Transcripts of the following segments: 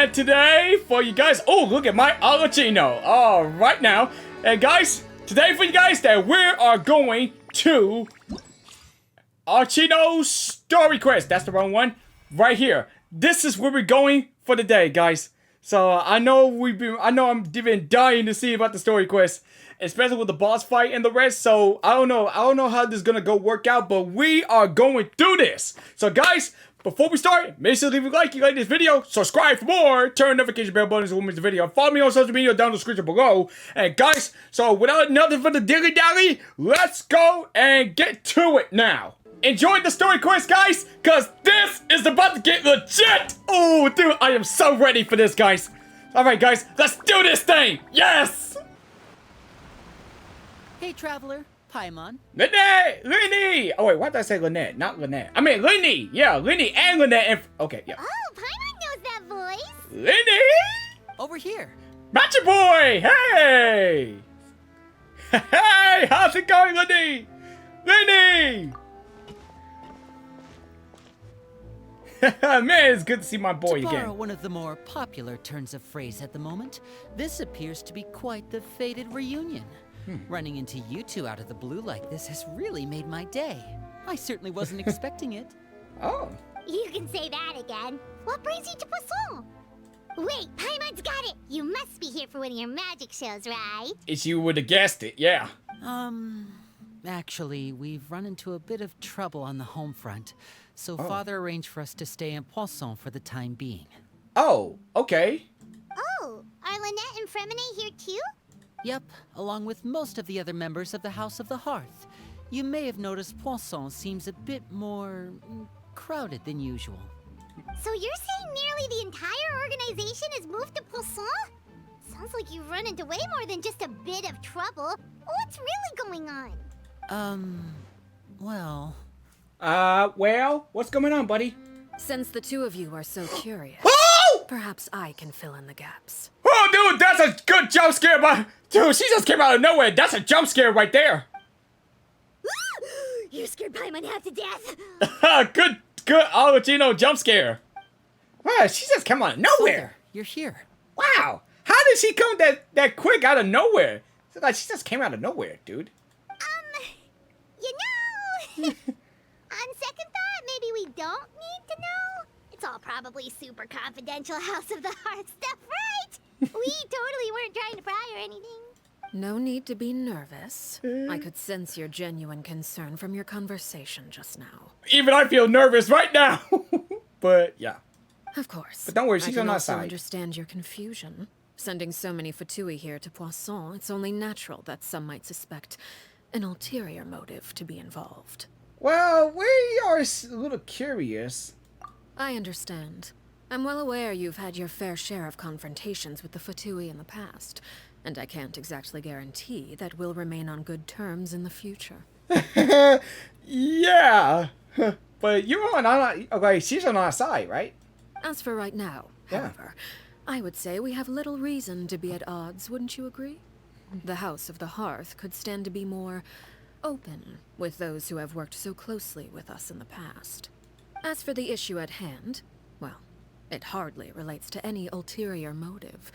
And today, for you guys, oh, look at my Arelecchino. All right now. And guys, today for you guys, that we are going to Arelecchino's story quest. That's the wrong one. Right here. This is where we're going for the day, guys. So I know I'm been dying to see about the story quest, especially with the boss fight and the rest. So I don't know how this is gonna go work out, but we are going through this. So guys, before we start, make sure to leave a like if you like this video, subscribe for more, turn the notification bell button so you won't miss the video, follow me on social media down in the description below. And guys, so without nothing for the dilly dally, let's go and get to it now. Enjoy the story quest, guys, because this is about to get legit. Oh, dude, I am so ready for this, guys. All right, guys, let's do this thing. Yes. Hey, traveler, Paimon. Lenny. Oh wait, why did I say Lynette? Not Lynette. I mean Lenny. Yeah, Lenny and Lynette. And okay, yeah. Oh, Paimon knows that voice. Lenny. Over here. Matcha boy. Hey. Hey, how's it going, Lenny? Lenny. Man, it's good to see my boy to again. borrow one of the more popular turns of phrase at the moment, this appears to be quite the fated reunion. Running into you two out of the blue like this has really made my day. I certainly wasn't expecting it. Oh. You can say that again. What brings you to Poisson? Wait, Paimon's got it. You must be here for one of your magic shows, right? If you would have guessed it, yeah. Actually, we've run into a bit of trouble on the home front, so Father arranged for us to stay in Poisson for the time being. Oh, okay. Oh, are Lynette and Fremine here too? Yep, along with most of the other members of the House of the Hearth. You may have noticed Poisson seems a bit more crowded than usual. So you're saying nearly the entire organization has moved to Poisson? Sounds like you've run into way more than just a bit of trouble. What's really going on? Well... well, what's going on, buddy? Since the two of you are so curious, Oh! perhaps I can fill in the gaps. Oh, dude, that's a good jump scare, but dude, she just came out of nowhere. That's a jump scare right there. You scared Paimon half to death. good Arelecchino jump scare. Wow, she just came out of nowhere. Father, you're here. Wow, how did she come that quick out of nowhere? It's like she just came out of nowhere, dude. You know, on second thought, maybe we don't need to know. It's all probably super confidential House of the Heart stuff, right? We totally weren't trying to pry or anything. No need to be nervous. I could sense your genuine concern from your conversation just now. Even I feel nervous right now. But yeah. Of course. But don't worry, she's I on can our also side. understand your confusion. Sending so many Fatui here to Poisson, it's only natural that some might suspect an ulterior motive to be involved. Well, we are a little curious. I understand. I'm well aware you've had your fair share of confrontations with the Fatui in the past, and I can't exactly guarantee that we'll remain on good terms in the future. Yeah. But you're on our, okay, she's on our side, right? As for right now, however, I would say we have little reason to be at odds, wouldn't you agree? The House of the Hearth could stand to be more open with those who have worked so closely with us in the past. As for the issue at hand, well, it hardly relates to any ulterior motive.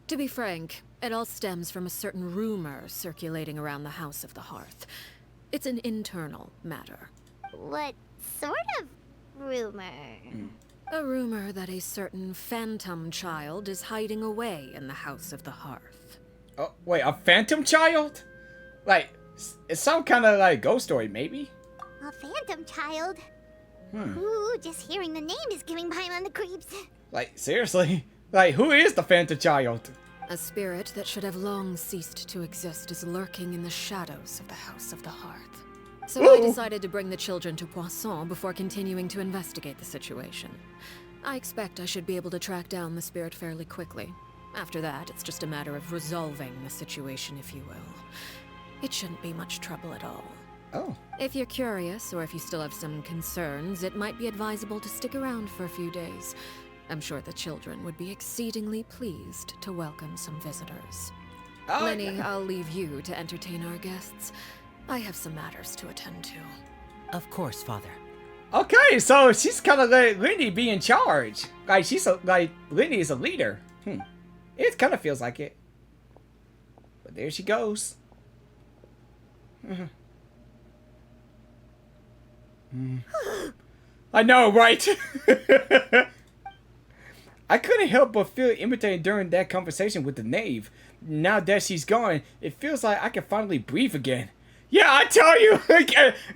To be frank, it all stems from a certain rumor circulating around the House of the Hearth. It's an internal matter. What sort of rumor? A rumor that a certain phantom child is hiding away in the House of the Hearth. Oh, wait, a phantom child? Like, it's some kind of like ghost story, maybe? A phantom child? Ooh, just hearing the name is giving Paimon the creeps. Like, seriously? Like, who is the phantom child? A spirit that should have long ceased to exist is lurking in the shadows of the House of the Hearth. So I decided to bring the children to Poisson before continuing to investigate the situation. I expect I should be able to track down the spirit fairly quickly. After that, it's just a matter of resolving the situation, if you will. It shouldn't be much trouble at all. Oh. If you're curious, or if you still have some concerns, it might be advisable to stick around for a few days. I'm sure the children would be exceedingly pleased to welcome some visitors. Oh, Lenny, I'll leave you to entertain our guests. I have some matters to attend to. Of course, Father. Okay, so she's kind of let Lindy be in charge. Like like Lindy is a leader. It kind of feels like it. But there she goes. I know, right? I couldn't help but feel imitated during that conversation with the knave. Now that she's gone, it feels like I can finally breathe again. Yeah, I tell you,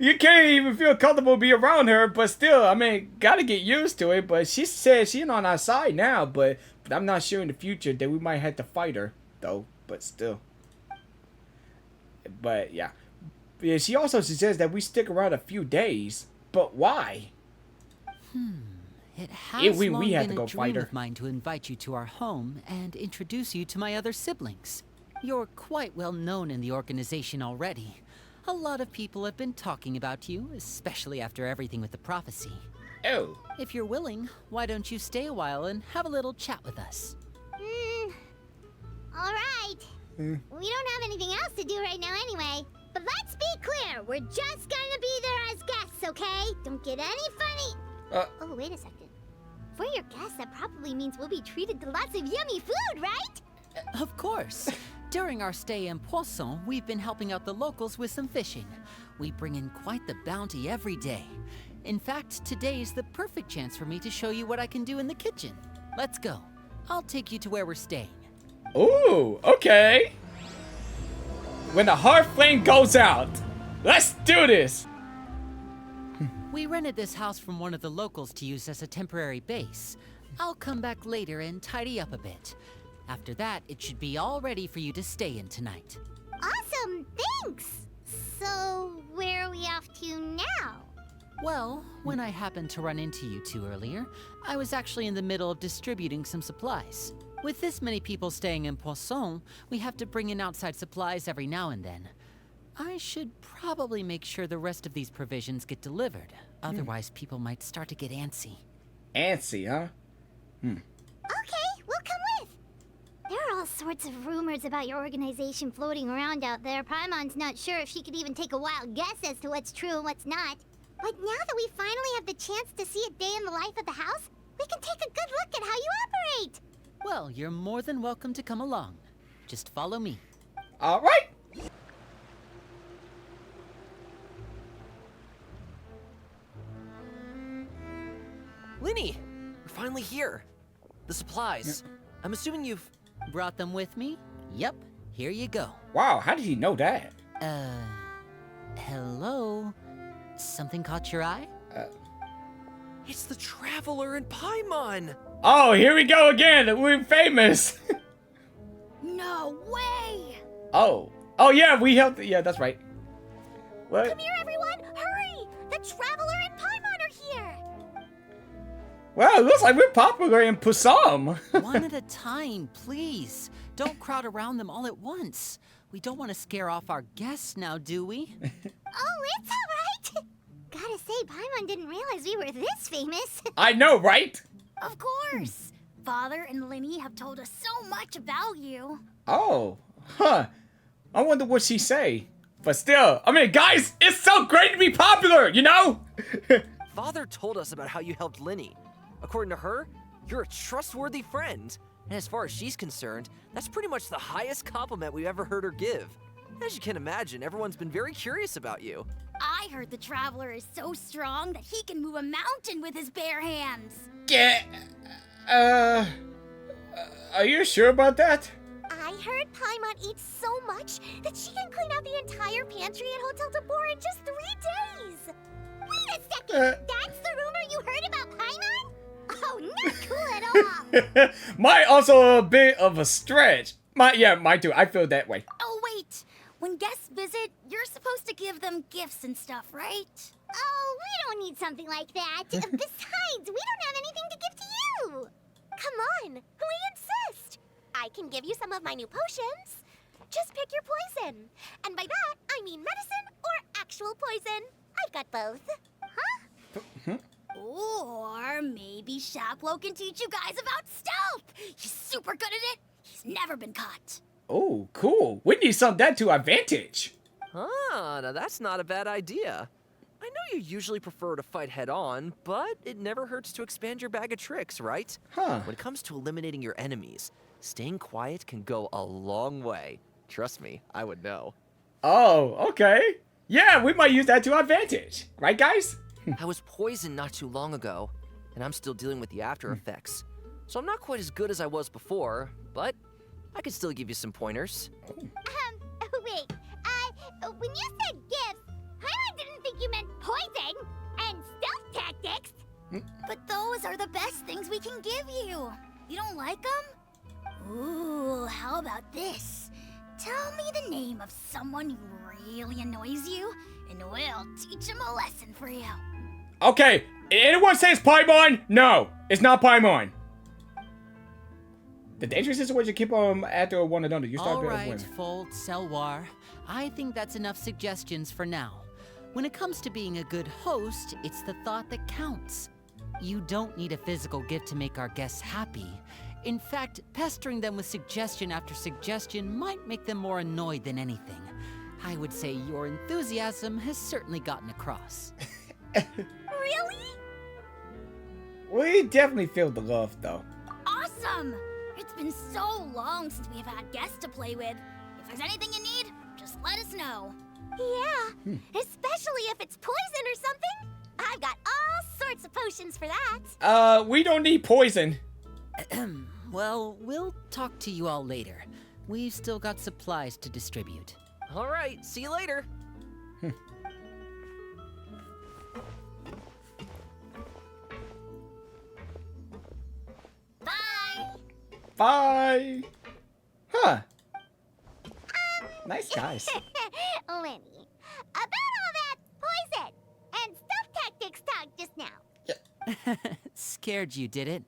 you can't even feel comfortable being around her, but still, I mean, gotta get used to it. But she said she's on our side now, but I'm not sure in the future that we might have to fight her, though, but still. But yeah, she also suggests that we stick around a few days, but why? It has we long have been to go a fight dream her. of mine to invite you to our home and introduce you to my other siblings. You're quite well known in the organization already. A lot of people have been talking about you, especially after everything with the prophecy. Oh. If you're willing, why don't you stay a while and have a little chat with us? Alright. We don't have anything else to do right now anyway. But let's be clear, we're just gonna be there as guests, okay? Don't get any funny. Oh, wait a second. For your guests, that probably means we'll be treated to lots of yummy food, right? Of course. During our stay in Poisson, we've been helping out the locals with some fishing. We bring in quite the bounty every day. In fact, today's the perfect chance for me to show you what I can do in the kitchen. Let's go. I'll take you to where we're staying. Ooh, okay. When the hearth flame goes out, let's do this. We rented this house from one of the locals to use as a temporary base. I'll come back later and tidy up a bit. After that, it should be all ready for you to stay in tonight. Awesome, thanks. So, where are we off to now? Well, when I happened to run into you two earlier, I was actually in the middle of distributing some supplies. With this many people staying in Poisson, we have to bring in outside supplies every now and then. I should probably make sure the rest of these provisions get delivered. Otherwise, people might start to get antsy. Antsy, huh? Okay, we'll come with. There are all sorts of rumors about your organization floating around out there. Paimon's not sure if she could even take a wild guess as to what's true and what's not. But now that we finally have the chance to see a day in the life of the house, we can take a good look at how you operate. Well, you're more than welcome to come along. Just follow me. All right. Linny, we're finally here. The supplies. I'm assuming you've... Brought them with me? Yep, here you go. Wow, how did he know that? Hello? Something caught your eye? It's the Traveler in Paimon! Oh, here we go again. We're famous. No way! Oh yeah, we helped. Yeah, that's right. What? Come here, everyone! Hurry! The Traveler and Paimon are here! Well, it looks like we're popular in Poisson. One at a time, please. Don't crowd around them all at once. We don't want to scare off our guests now, do we? Oh, it's all right! Gotta say, Paimon didn't realize we were this famous. I know, right? Of course! Father and Linny have told us so much about you. Oh, huh. I wonder what she say. But still, I mean, guys, it's so great to be popular, you know? Father told us about how you helped Linny. According to her, you're a trustworthy friend. And as far as she's concerned, that's pretty much the highest compliment we've ever heard her give. As you can imagine, everyone's been very curious about you. I heard the Traveler is so strong that he can move a mountain with his bare hands. Yeah. Are you sure about that? I heard Paimon eats so much that she can clean out the entire pantry at Hotel Tabor in just 3 days. Wait a second! That's the rumor you heard about Paimon? Oh, not cool at all! Mine also a bit of a stretch. Mine too. I feel that way. Oh, wait. When guests visit, you're supposed to give them gifts and stuff, right? Oh, we don't need something like that. Besides, we don't have anything to give to you. Come on, we insist. I can give you some of my new potions. Just pick your poison. And by that, I mean medicine or actual poison. I've got both. Huh? Or maybe Shaplo can teach you guys about stealth. He's super good at it. He's never been caught. Oh, cool. We need some of that to our advantage. Ah, now that's not a bad idea. I know you usually prefer to fight head-on, but it never hurts to expand your bag of tricks, right? Huh. When it comes to eliminating your enemies, staying quiet can go a long way. Trust me, I would know. Oh, okay. Yeah, we might use that to our advantage. Right, guys? I was poisoned not too long ago, and I'm still dealing with the after effects. So I'm not quite as good as I was before, but I could still give you some pointers. Wait, when you said gifts, I didn't think you meant poison and stealth tactics. But those are the best things we can give you. You don't like them? Ooh, how about this? Tell me the name of someone who really annoys you, and we'll teach him a lesson for you. Okay, anyone says Paimon? No, it's not Paimon. The dangerous situation keep them after one another. You start All being right, women. Fold, Selwar. I think that's enough suggestions for now. When it comes to being a good host, it's the thought that counts. You don't need a physical gift to make our guests happy. In fact, pestering them with suggestion after suggestion might make them more annoyed than anything. I would say your enthusiasm has certainly gotten across. Really? We definitely feel the love, though. Awesome! It's been so long since we've had guests to play with. If there's anything you need, just let us know. Yeah, especially if it's poison or something. I've got all sorts of potions for that. We don't need poison. Well, we'll talk to you all later. We've still got supplies to distribute. All right, see you later. Bye! Bye. Huh. Nice guys. Lenny, about all that poison and stealth tactics talk just now. Scared you, did it?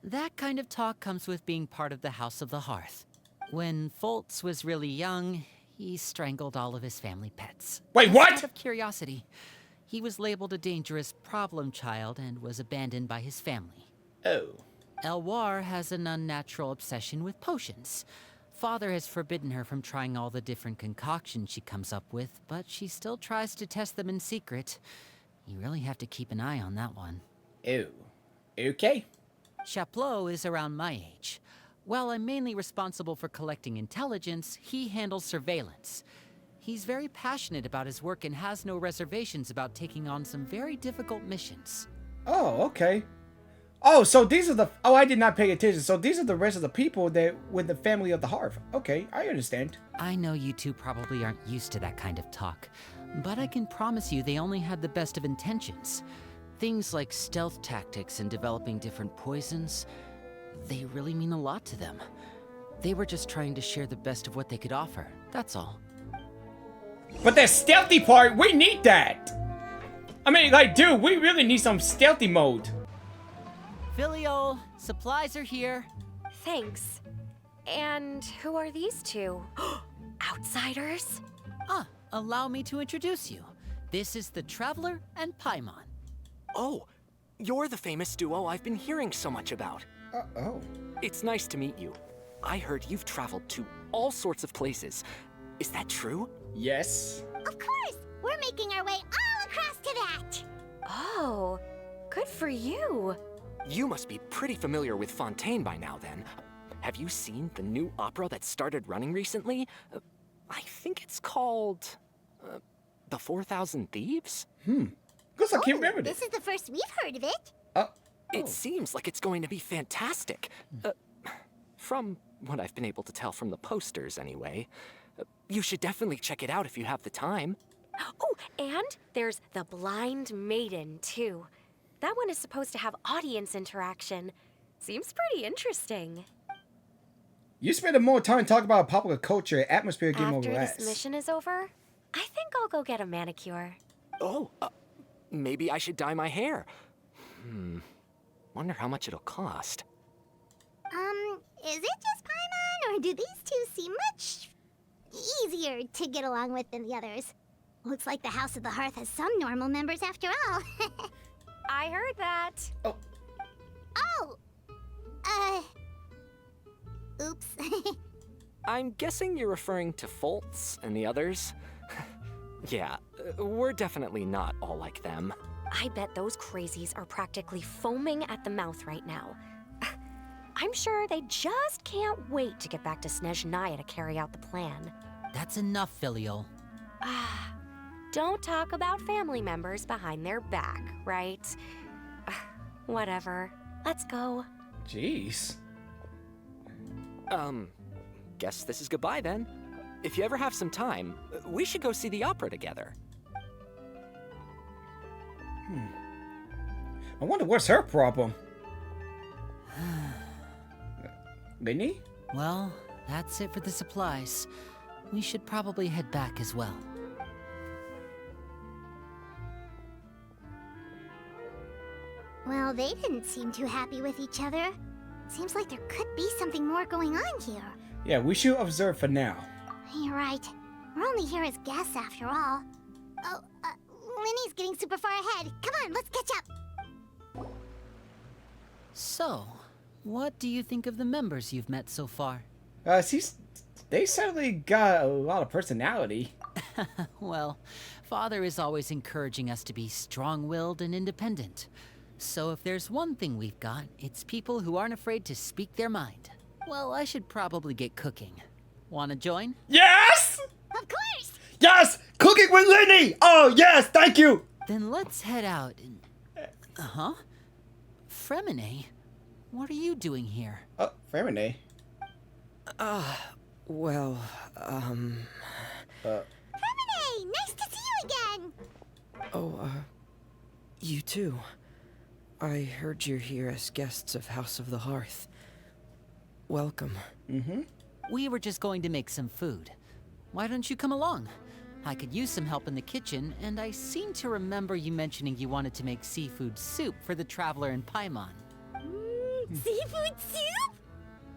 That kind of talk comes with being part of the House of the Hearth. When Foltz was really young, he strangled all of his family pets. Wait, Just what? Out of curiosity. He was labeled a dangerous problem child and was abandoned by his family. Oh. Elwar has an unnatural obsession with potions. Father has forbidden her from trying all the different concoctions she comes up with, but she still tries to test them in secret. You really have to keep an eye on that one. Oh. Okay. Chaplot is around my age. While I'm mainly responsible for collecting intelligence, he handles surveillance. He's very passionate about his work and has no reservations about taking on some very difficult missions. Oh, okay. Oh, so these are the... Oh, I did not pay attention. So these are the rest of the people that with the family of the Hearth. Okay, I understand. I know you two probably aren't used to that kind of talk, but I can promise you they only had the best of intentions. Things like stealth tactics and developing different poisons, they really mean a lot to them. They were just trying to share the best of what they could offer, that's all. But that stealthy part, we need that. I mean, like, dude, we really need some stealthy mode. Filiol, supplies are here. Thanks. And who are these two? Outsiders? Allow me to introduce you. This is the Traveler and Paimon. Oh, you're the famous duo I've been hearing so much about. Oh. It's nice to meet you. I heard you've traveled to all sorts of places. Is that true? Yes. Of course! We're making our way all across to that! Oh, good for you. You must be pretty familiar with Fontaine by now, then. Have you seen the new opera that started running recently? I think it's called... The 4,000 Thieves? Because I can't remember This this. is the first we've heard of it. It seems like it's going to be fantastic. From what I've been able to tell from the posters, anyway. You should definitely check it out if you have the time. Oh, and there's the Blind Maiden, too. That one is supposed to have audience interaction. Seems pretty interesting. You spend more time talking about popular culture, atmosphere, game over After rats. this mission is over, I think I'll go get a manicure. Oh, maybe I should dye my hair. Wonder how much it'll cost. Is it just Paimon, or do these two seem much easier to get along with than the others? Looks like the House of the Hearth has some normal members after all. I heard that. Oh! Oops. I'm guessing you're referring to Foltz and the others? Yeah, we're definitely not all like them. I bet those crazies are practically foaming at the mouth right now. I'm sure they just can't wait to get back to Snezhnaya to carry out the plan. That's enough, Filial. Don't talk about family members behind their back, right? Whatever. Let's go. Jeez. Guess this is goodbye then. If you ever have some time, we should go see the opera together. I wonder what's her problem. Linny? Well, that's it for the supplies. We should probably head back as well. Well, they didn't seem too happy with each other. Seems like there could be something more going on here. Yeah, we should observe for now. You're right. We're only here as guests after all. Oh, Linny's getting super far ahead. Come on, let's catch up. So, what do you think of the members you've met so far? They certainly got a lot of personality. Well, Father is always encouraging us to be strong-willed and independent. So if there's one thing we've got, it's people who aren't afraid to speak their mind. Well, I should probably get cooking. Wanna join? Yes! Of course! Yes! Cooking with Linny! Oh, yes, thank you! Then let's head out and... Fremine? What are you doing here? Oh, Fremine. Well, Fremine! Nice to see you again! Oh, you too. I heard you're here as guests of House of the Hearth. Welcome. We were just going to make some food. Why don't you come along? I could use some help in the kitchen, and I seem to remember you mentioning you wanted to make seafood soup for the traveler in Paimon. Seafood soup?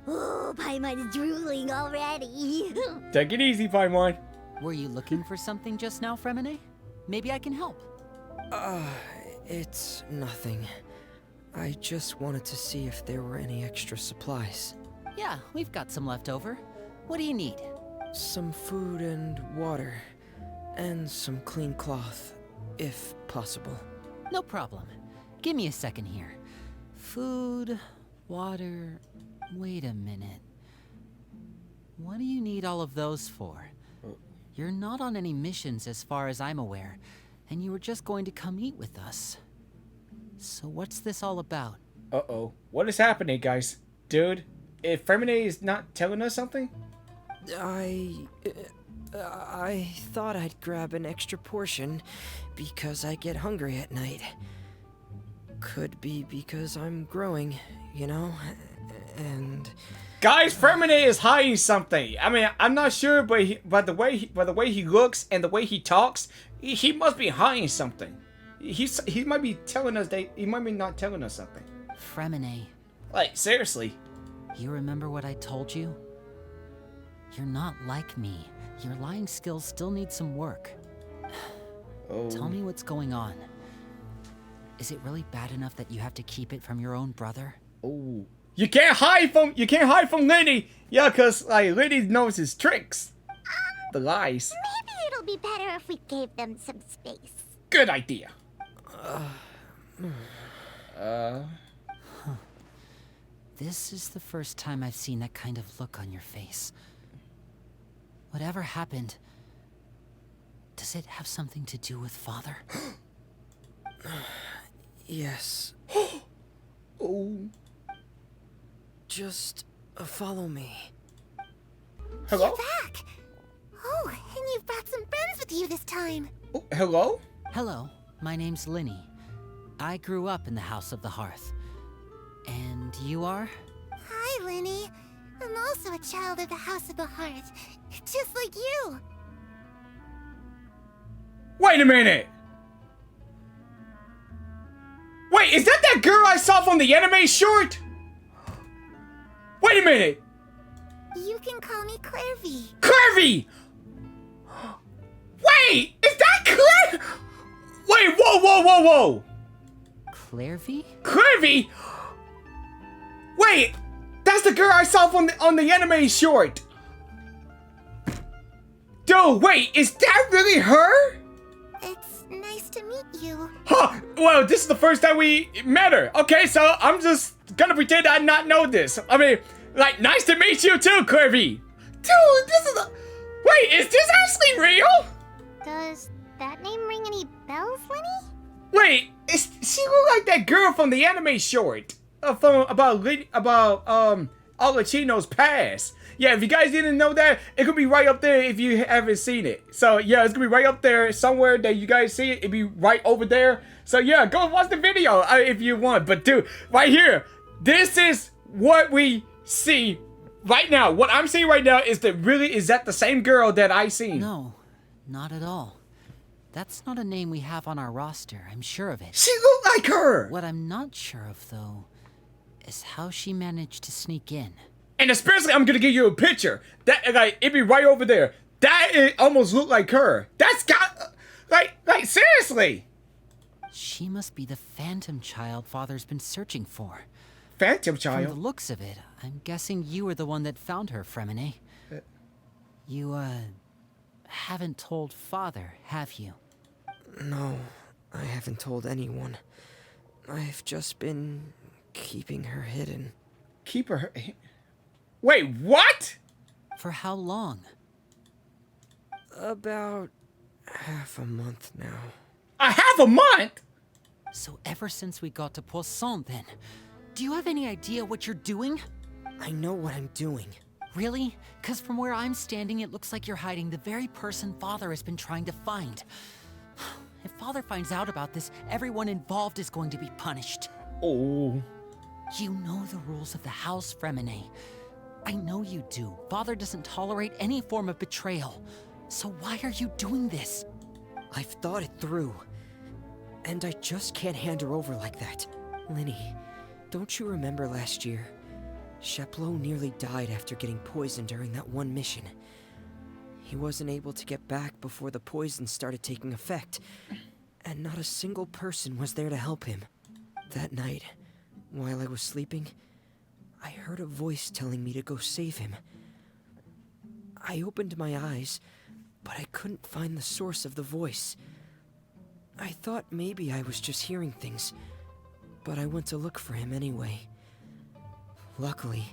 Oh, Paimon is drooling already. Take it easy, Paimon. Were you looking for something just now, Fremine? Maybe I can help. It's nothing. I just wanted to see if there were any extra supplies. Yeah, we've got some left over. What do you need? Some food and water. And some clean cloth, if possible. No problem. Give me a second here. Food, water... Wait a minute. What do you need all of those for? You're not on any missions as far as I'm aware, and you were just going to come eat with us. So what's this all about? Uh-oh. What is happening, guys? Dude, if Fremine is not telling us something? I thought I'd grab an extra portion because I get hungry at night. Could be because I'm growing, you know, and... Guys, Fremine is hiding something. I mean, I'm not sure, but the way he looks and the way he talks, he must be hiding something. He might be telling us he might be not telling us something. Fremine. Like, seriously. You remember what I told you? You're not like me. Your lying skills still need some work. Oh. Tell me what's going on. Is it really bad enough that you have to keep it from your own brother? Oh. You can't hide from Linny. Yeah, cause like Linny knows his tricks. The lies. Maybe it'll be better if we gave them some space. Good idea. This is the first time I've seen that kind of look on your face. Whatever happened, does it have something to do with Father? Yes. Oh. Just follow me. Hello? Back! Oh, and you've brought some friends with you this time. Oh, hello? Hello, my name's Linny. I grew up in the House of the Hearth. And you are? Hi, Linny. I'm also a child of the House of the Hearth, just like you. Wait a minute. Wait, is that girl I saw from the anime short? Wait a minute. You can call me clervie. Clervie! Wait, is that Clervie? Wait, whoa. Clervie? Clervie? Wait, that's the girl I saw on the anime short. Dude, wait, is that really her? Oh, well, this is the first time we met her. Okay, so I'm just gonna pretend I not know this. I mean, like, nice to meet you too, clervie. Dude, this is a... Wait, is this actually real? Does that name ring any bells, Lenny? Wait, she look like that girl from the anime short. About Arelecchino's past. Yeah, if you guys didn't know that, it could be right up there if you haven't seen it. So yeah, it's gonna be right up there somewhere that you guys see it. It'd be right over there. So yeah, go watch the video if you want. But dude, right here, this is what we see right now. What I'm seeing right now is that the same girl that I seen? No, not at all. That's not a name we have on our roster, I'm sure of it. She looked like her! What I'm not sure of, though, is how she managed to sneak in. And especially, I'm gonna give you a picture. That, like, it'd be right over there. That almost looked like her. That's got, like, seriously. She must be the phantom child Father's been searching for. Phantom From child? the looks of it, I'm guessing you were the one that found her, Fremine. You, haven't told Father, have you? No, I haven't told anyone. I've just been keeping her hidden. Keep her... Wait, what? For how long? About half a month now. A half a month? So ever since we got to Poisson, then, do you have any idea what you're doing? I know what I'm doing. Really? Because from where I'm standing, it looks like you're hiding the very person Father has been trying to find. If Father finds out about this, everyone involved is going to be punished. Oh. You know the rules of the house, Fremine. I know you do. Father doesn't tolerate any form of betrayal. So why are you doing this? I've thought it through. And I just can't hand her over like that. Linny, don't you remember last year? Sheplo nearly died after getting poisoned during that one mission. He wasn't able to get back before the poison started taking effect, and not a single person was there to help him. That night, while I was sleeping, I heard a voice telling me to go save him. I opened my eyes, but I couldn't find the source of the voice. I thought maybe I was just hearing things, but I went to look for him anyway. Luckily,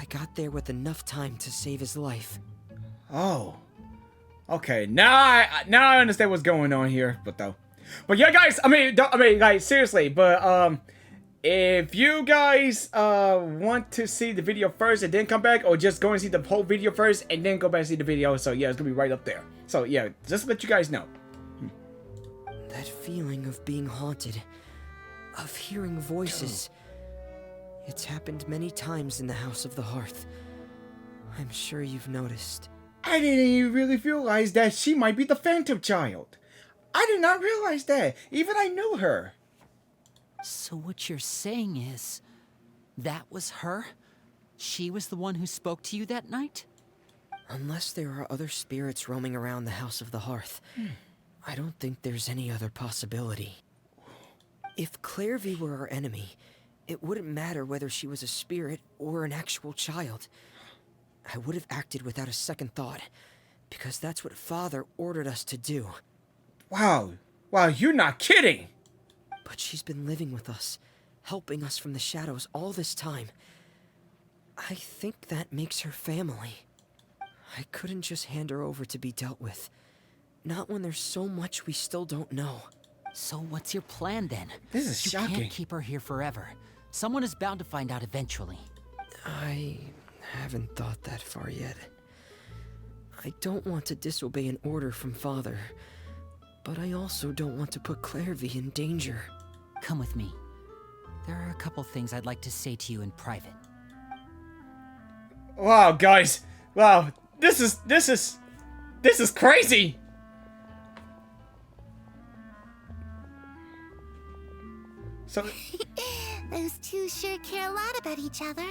I got there with enough time to save his life. Oh. Okay, now I understand what's going on here, but yeah, guys, I mean, like, seriously, but, if you guys, want to see the video first and then come back, or just go and see the whole video first and then go back and see the video, so yeah, it's gonna be right up there. So yeah, just to let you guys know. That feeling of being haunted, of hearing voices, it's happened many times in the House of the Hearth. I'm sure you've noticed. I didn't even really realize that she might be the Phantom Child. I did not realize that. Even I knew her. So what you're saying is, that was her? She was the one who spoke to you that night? Unless there are other spirits roaming around the House of the Hearth, I don't think there's any other possibility. If clervie were our enemy, it wouldn't matter whether she was a spirit or an actual child. I would have acted without a second thought, because that's what Father ordered us to do. Wow, you're not kidding. But she's been living with us, helping us from the shadows all this time. I think that makes her family. I couldn't just hand her over to be dealt with. Not when there's so much we still don't know. So what's your plan then? This is shocking. You can't keep her here forever. Someone is bound to find out eventually. I haven't thought that far yet. I don't want to disobey an order from Father, but I also don't want to put clervie in danger. Come with me. There are a couple things I'd like to say to you in private. Wow, guys. Wow, this is crazy. So Those two sure care a lot about each other.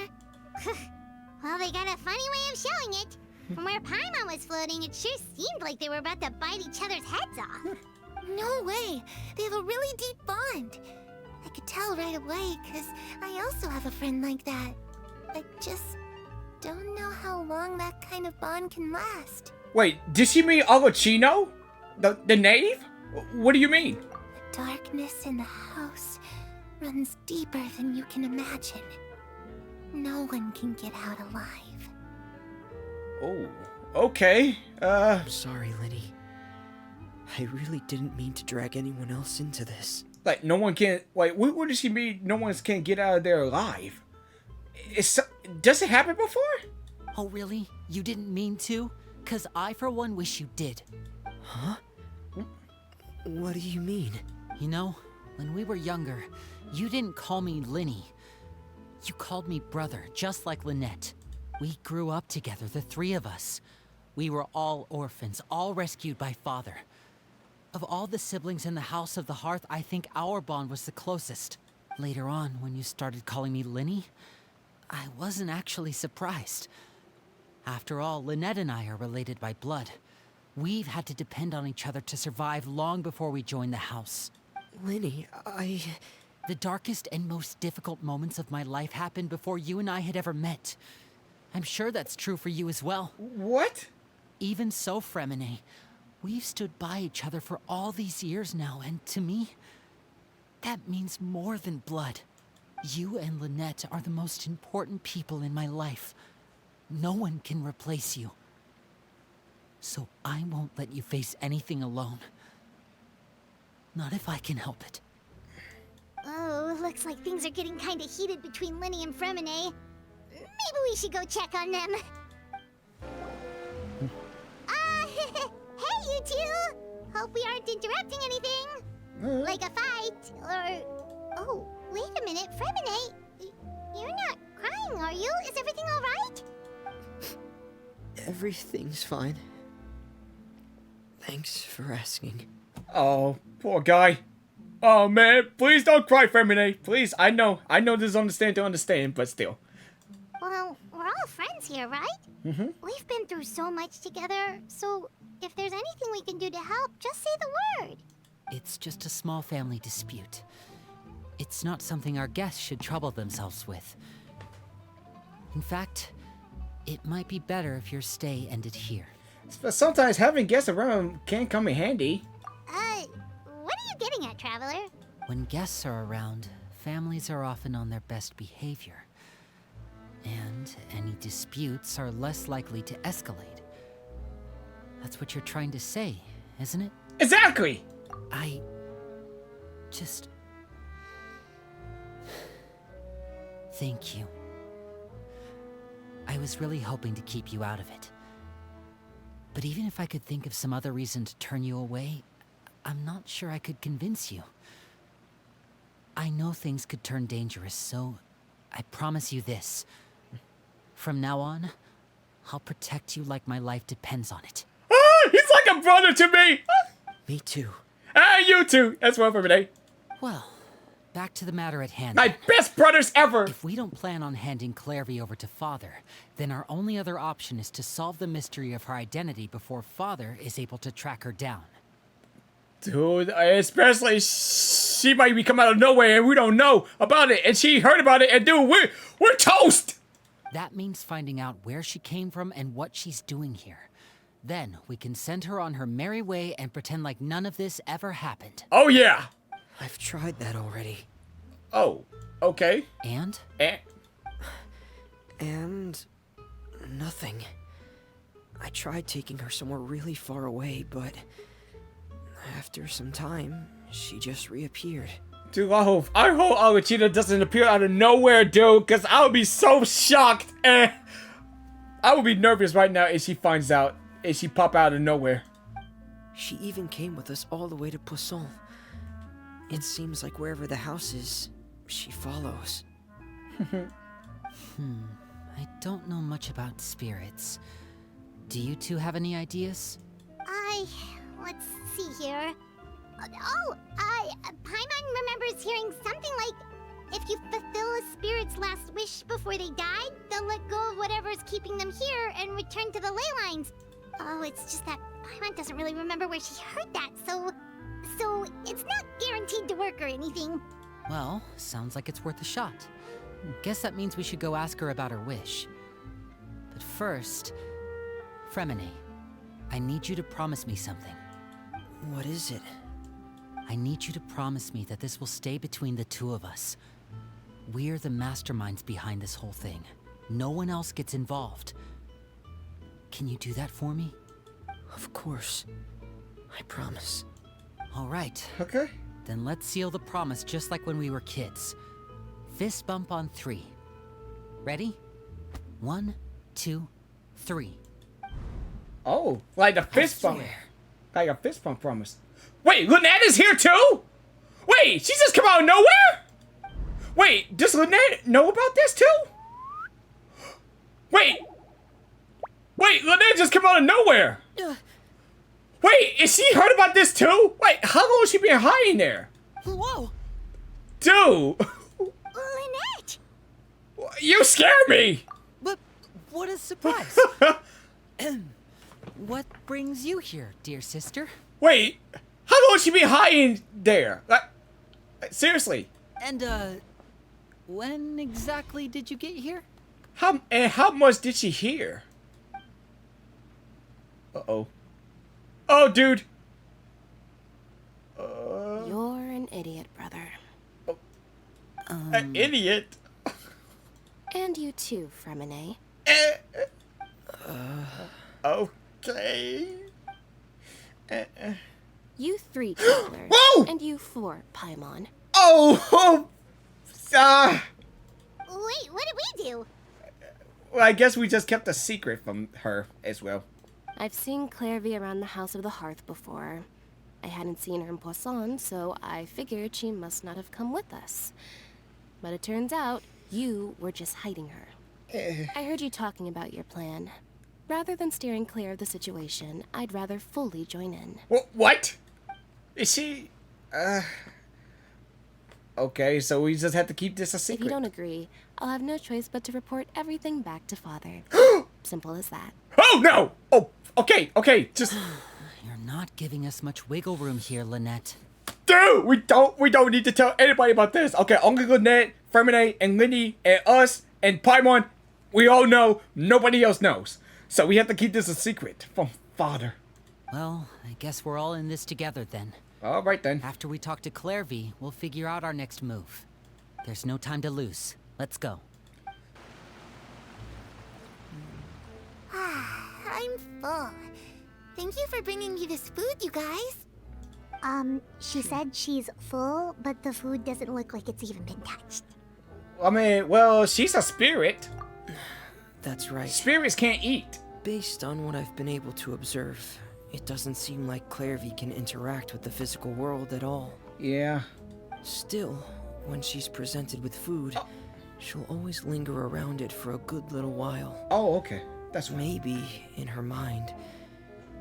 Well, they got a funny way of showing it. From where Paimon was floating, it sure seemed like they were about to bite each other's heads off. No way. They have a really deep bond. I could tell right away, because I also have a friend like that. I just don't know how long that kind of bond can last. wait, did she mean Arelecchino? The knave? What do you mean? darkness in the house runs deeper than you can imagine. No one can get out alive. Oh, okay. I'm sorry, Lenny. I really didn't mean to drag anyone else into this. Like, no one can... Like, what does she mean no one can get out of there alive? Does it happen before? Oh, really? You didn't mean to? 'Cause I, for one, wish you did. Huh? What do you mean? You know, when we were younger, you didn't call me Linny. You called me brother, just like Lynette. We grew up together, the three of us. We were all orphans, all rescued by father. Of all the siblings in the House of the Hearth, I think our bond was the closest. Later on, when you started calling me Linny, I wasn't actually surprised. After all, Lynette and I are related by blood. We've had to depend on each other to survive long before we joined the house. Lenny, The darkest and most difficult moments of my life happened before you and I had ever met. I'm sure that's true for you as well. What? Even so, Fremine, we've stood by each other for all these years now, and to me, that means more than blood. You and Lynette are the most important people in my life. No one can replace you. So I won't let you face anything alone. Not if I can help it. Oh, looks like things are getting kinda heated between Linny and Fremine. Maybe we should go check on them. Hey, you two! Hope we aren't interrupting anything. Like a fight, or... Oh, wait a minute, Fremine. You're not crying, are you? Is everything alright? everything's fine. Thanks for asking. Oh, poor guy. Oh man, please don't cry, Femine. Please, I know this is understand to understand, but still. Well, we're all friends here, right? Mm-hmm. We've been through so much together, so if there's anything we can do to help, just say the word. It's just a small family dispute. It's not something our guests should trouble themselves with. In fact, it might be better if your stay ended here. But sometimes having guests around can come in handy. What are you getting at, Traveler? When guests are around, families are often on their best behavior. And any disputes are less likely to escalate. That's what you're trying to say, isn't it? Exactly! I just... Thank you. I was really hoping to keep you out of it. But even if I could think of some other reason to turn you away, I'm not sure I could convince you. I know things could turn dangerous, so I promise you this. From now on, I'll protect you like my life depends on it. Ah, he's like a brother to me! Me too. Ah, you too! That's one for today. Well, back to the matter at hand. My best brothers ever! If we don't plan on handing Clervie over to Father, then our only other option is to solve the mystery of her identity before Father is able to track her down. Dude, especially she might be coming out of nowhere and we don't know about it, and she heard about it, and dude, we're toast! That means finding out where she came from and what she's doing here. Then we can send her on her merry way and pretend like none of this ever happened. Oh yeah! I've tried that already. Oh, okay. And? And nothing. I tried taking her somewhere really far away, but after some time, she just reappeared. Dude, I hope Arelecchino doesn't appear out of nowhere, dude, because I would be so shocked. I would be nervous right now if she finds out, if she pop out of nowhere. She even came with us all the way to Poisson. It seems like wherever the house is, she follows. I don't know much about spirits. Do you two have any ideas? Let's see here. Paimon remembers hearing something like, if you fulfill a spirit's last wish before they died, they'll let go of whatever's keeping them here and return to the ley lines. Oh, it's just that Paimon doesn't really remember where she heard that, so it's not guaranteed to work or anything. Well, sounds like it's worth a shot. Guess that means we should go ask her about her wish. But first, Fremine, I need you to promise me something. What is it? I need you to promise me that this will stay between the two of us. We're the masterminds behind this whole thing. No one else gets involved. Can you do that for me? Of course. I promise. All right. Okay. Then let's seal the promise just like when we were kids. Fist bump on 3. Ready? 1, 2, 3. Oh, like a fist bump. Like a fist bump promise. Wait, Lynette is here too? Wait, she just come out of nowhere? Wait, does Lynette know about this too? Wait, Lynette just come out of nowhere. Wait, is she heard about this too? Wait, how long has she been hiding there? Whoa! Dude, Lynette! you scare me. But what a surprise! What brings you here, dear sister? Wait, how long has she been hiding there? Seriously. And, when exactly did you get here? How much did she hear? Uh-oh. Oh, dude. You're an idiot, brother. An idiot. And you too, Fremine. Okay. You 3, Traveler. Whoa! And you 4, Paimon. Oh! Wait, what did we do? Well, I guess we just kept a secret from her as well. I've seen clervie around the House of the Hearth before. I hadn't seen her in Poisson, so I figured she must not have come with us. But it turns out you were just hiding her. I heard you talking about your plan. Rather than steering clear of the situation, I'd rather fully join in. What? Is she... Okay, so we just have to keep this a If secret. you don't agree, I'll have no choice but to report everything back to Father. Simple as that. Oh, no! Oh, okay, just... You're not giving us much wiggle room here, Lynette. Dude, we don't need to tell anybody about this. Okay, only Lynette, Fremine, and Lindy, and us, and Paimon, we all know. Nobody else knows. So we have to keep this a secret from Father. Well, I guess we're all in this together then. All right, then. After we talk to clervie, we'll figure out our next move. There's no time to lose. Let's go. I'm full. Thank you for bringing me this food, you guys. She said she's full, but the food doesn't look like it's even been touched. I mean, well, she's a spirit. That's right. Spirits can't eat. Based on what I've been able to observe, it doesn't seem like clervie can interact with the physical world at all. Yeah. Still, when she's presented with food, she'll always linger around it for a good little while. Oh, okay. That's right. Maybe, in her mind,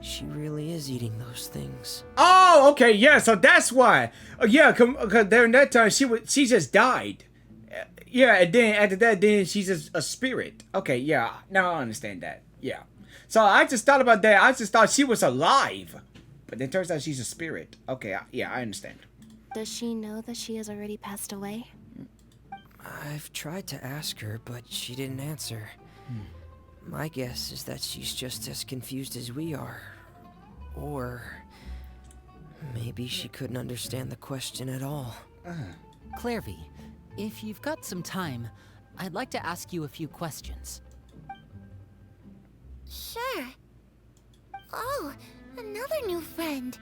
she really is eating those things. Oh, okay, yeah, so that's why. Yeah, cause during that time, she just died. Yeah, and then after that, then she's just a spirit. Okay, yeah, now I understand that. Yeah. So I just thought about that. I just thought she was alive. But then it turns out she's a spirit. Okay, yeah, I understand. Does she know that she has already passed away? I've tried to ask her, but she didn't answer. My guess is that she's just as confused as we are. Or maybe she couldn't understand the question at all. Clervie, if you've got some time, I'd like to ask you a few questions. Sure. Oh, another new friend.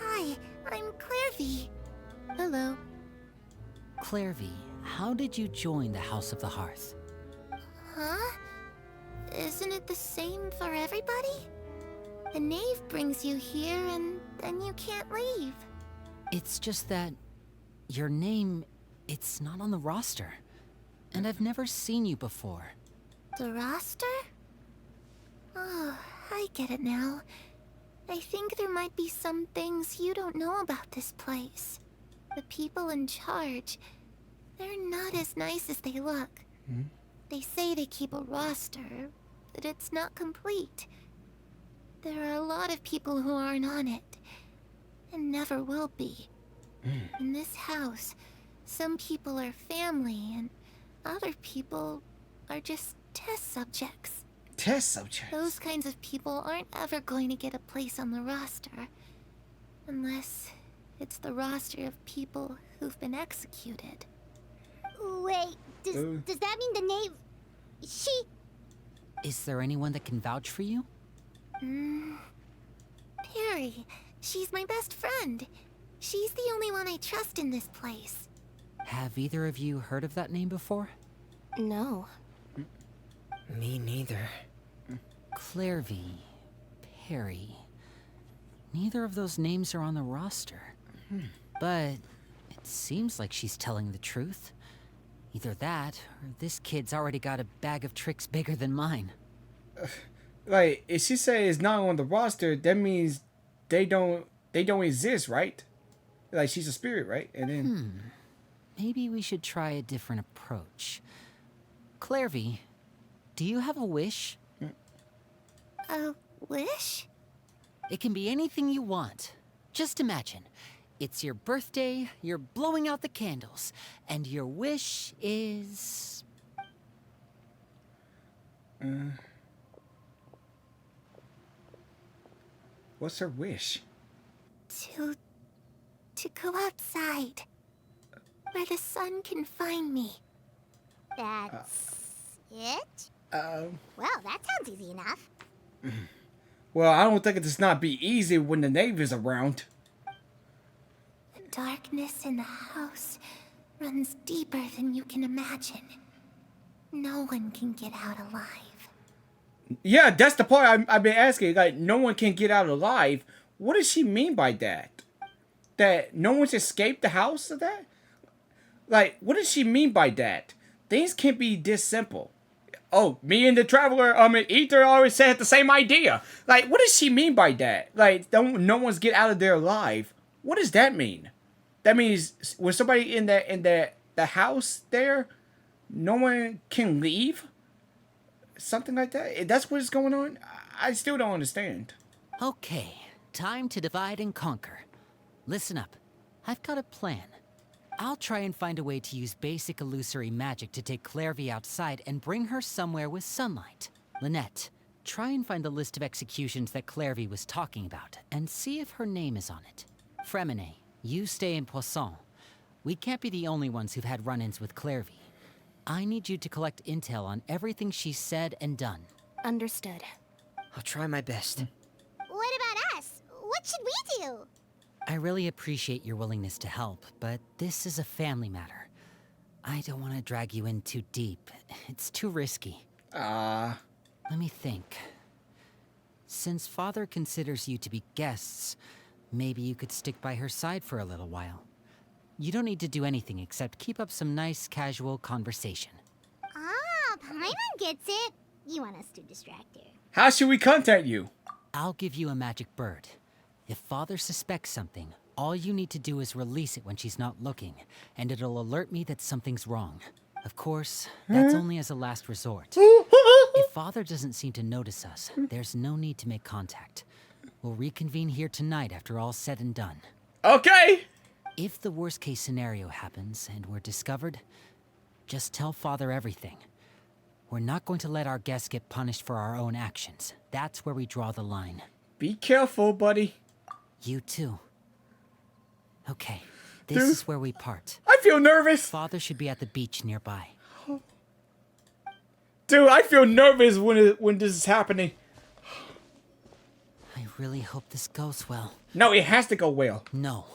Hi, I'm Clervie. Hello. Clervie, how did you join the House of the Hearth? Huh? Isn't it the same for everybody? The knave brings you here and then you can't leave. It's just that your name, it's not on the roster. And I've never seen you before. The roster? Oh, I get it now. I think there might be some things you don't know about this place. The people in charge, they're not as nice as they look. They say they keep a roster, but it's not complete. There are a lot of people who aren't on it, and never will be. In this house, some people are family, and other people are just test subjects. Test subjects? Those kinds of people aren't ever going to get a place on the roster. Unless It's the roster of people who've been executed. Wait, does that mean the knave... She... Is there anyone that can vouch for you? Perry. She's my best friend. She's the only one I trust in this place. Have either of you heard of that name before? No. Me neither. Clervie, Perry. Neither of those names are on the roster. But it seems like she's telling the truth. Either that, or this kid's already got a bag of tricks bigger than mine. Like, if she says it's not on the roster, that means they don't exist, right? Like, she's a spirit, right? And then Maybe we should try a different approach. Clervie, do you have a wish? A wish? It can be anything you want. Just imagine. It's your birthday, you're blowing out the candles, and your wish is... what's her wish? To go outside. Where the sun can find me. That's... it? Well, that sounds easy enough. Well, I don't think it's not be easy when the knave is around. The darkness in the house runs deeper than you can imagine. No one can get out alive. Yeah, that's the part I've been asking. Like, no one can get out alive. What does she mean by that? That no one's escaped the house of that? Like, what does she mean by that? Things can't be this simple. Oh, me and the traveler, Ether always said the same idea. Like, what does she mean by that? Like, no one's get out of there alive. What does that mean? That means when somebody in the house there, no one can leave? Something like that? That's what's going on? I still don't understand. Okay, time to divide and conquer. Listen up. I've got a plan. I'll try and find a way to use basic illusory magic to take Clervie outside and bring her somewhere with sunlight. Lynette, try and find the list of executions that Clervie was talking about and see if her name is on it. Fremine, you stay in Poisson. We can't be the only ones who've had run-ins with Clervie. I need you to collect intel on everything she's said and done. Understood. I'll try my best. What about us? What should we do? I really appreciate your willingness to help, but this is a family matter. I don't want to drag you in too deep. It's too risky. Let me think. Since Father considers you to be guests, maybe you could stick by her side for a little while. You don't need to do anything except keep up some nice, casual conversation. Ah, Paimon gets it. You want us to distract her. How should we contact you? I'll give you a magic bird. If Father suspects something, all you need to do is release it when she's not looking, and it'll alert me that something's wrong. Of course, that's only as a last resort. If Father doesn't seem to notice us, there's no need to make contact. We'll reconvene here tonight after all's said and done. Okay. If the worst-case scenario happens and we're discovered, just tell Father everything. We're not going to let our guests get punished for our own actions. That's where we draw the line. Be careful, buddy. You too. Okay, this is where we part. I feel nervous. Father should be at the beach nearby. Dude, I feel nervous when this is happening. I really hope this goes well. No, it has to go well. No,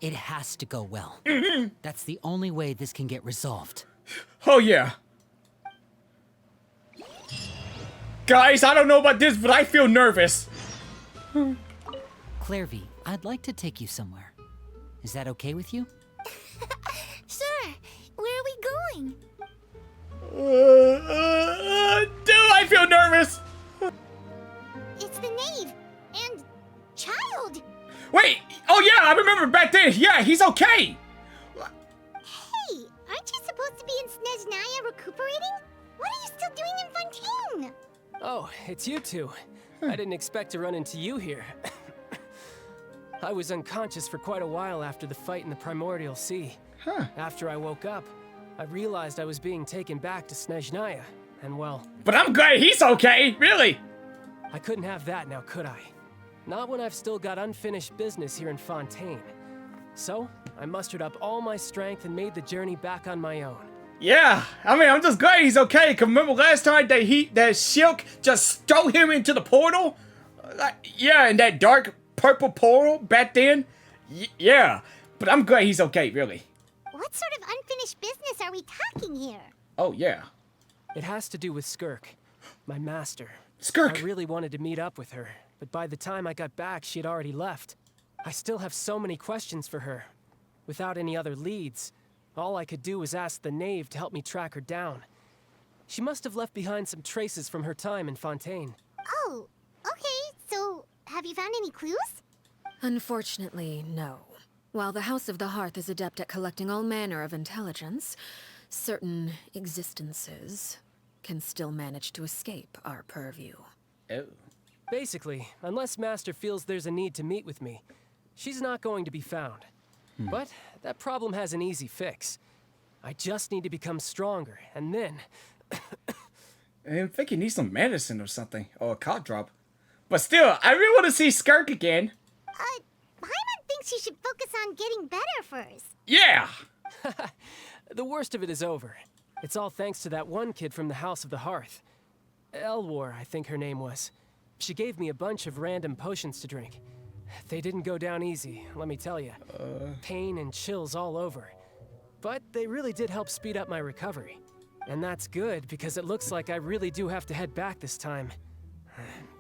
it has to go well. That's the only way this can get resolved. Oh, yeah. Guys, I don't know about this, but I feel nervous. Clervie, I'd like to take you somewhere. Is that okay with you? Sure. Where are we going? Dude, I feel nervous. It's the knave and child. Wait. Oh, yeah, I remember back then. Yeah, he's okay. Hey, aren't you supposed to be in Snezhnaya recuperating? What are you still doing in Fontaine? Oh, it's you two. I didn't expect to run into you here. I was unconscious for quite a while after the fight in the Primordial Sea. After I woke up, I realized I was being taken back to Snezhnaya, and well... But I'm glad he's okay, really. I couldn't have that now, could I? Not when I've still got unfinished business here in Fontaine. So, I mustered up all my strength and made the journey back on my own. Yeah, I mean, I'm just glad he's okay. Cause remember last time that Shilk just threw him into the portal? Yeah, in that dark purple portal back then? Yeah, but I'm glad he's okay, really. What sort of unfinished business are we talking here? Oh, yeah. It has to do with Skirk, my master. Skirk! I really wanted to meet up with her, but by the time I got back, she had already left. I still have so many questions for her. Without any other leads, all I could do was ask the knave to help me track her down. She must have left behind some traces from her time in Fontaine. Oh, okay. So, have you found any clues? Unfortunately, no. While the House of the Hearth is adept at collecting all manner of intelligence, certain existences can still manage to escape our purview. Oh. Basically, unless Master feels there's a need to meet with me, she's not going to be found. But that problem has an easy fix. I just need to become stronger, and then... I think he needs some medicine or something, or a cough drop. But still, I really want to see Skirk again. Paimon thinks you should focus on getting better first. Yeah! The worst of it is over. It's all thanks to that one kid from the House of the Hearth. Elwar, I think her name was. She gave me a bunch of random potions to drink. They didn't go down easy, let me tell you. Pain and chills all over. But they really did help speed up my recovery. And that's good, because it looks like I really do have to head back this time.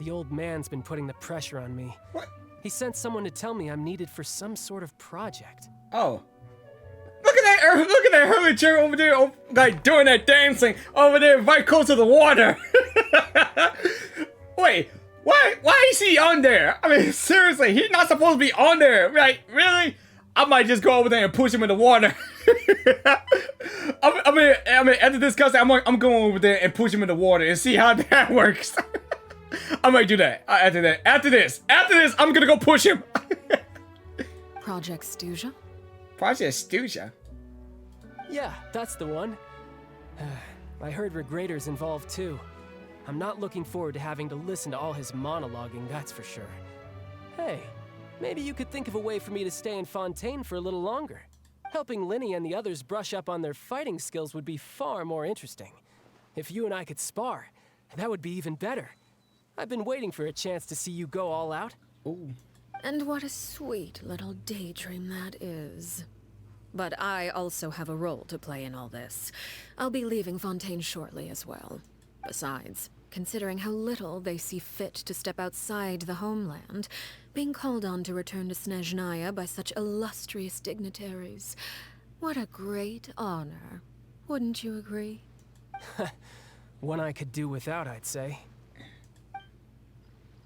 The old man's been putting the pressure on me. What? He sent someone to tell me I'm needed for some sort of project. Oh. Look at that hermitature over there, like doing that dancing over there right close to the water. Wait, why is he on there? I mean, seriously, he's not supposed to be on there, right? Really? I might just go over there and push him in the water. I mean, after this cussing, I'm going over there and push him in the water and see how that works. I might do that after this, I'm gonna go push him. Project Stuja? Project Stuja? Yeah, that's the one. I heard Regrator's involved too. I'm not looking forward to having to listen to all his monologuing, that's for sure. Hey, maybe you could think of a way for me to stay in Fontaine for a little longer. Helping Linny and the others brush up on their fighting skills would be far more interesting. If you and I could spar, that would be even better. I've been waiting for a chance to see you go all out. Ooh. And what a sweet little daydream that is. But I also have a role to play in all this. I'll be leaving Fontaine shortly as well. Besides, considering how little they see fit to step outside the homeland, being called on to return to Snezhnaya by such illustrious dignitaries, what a great honor. Wouldn't you agree? One I could do without, I'd say.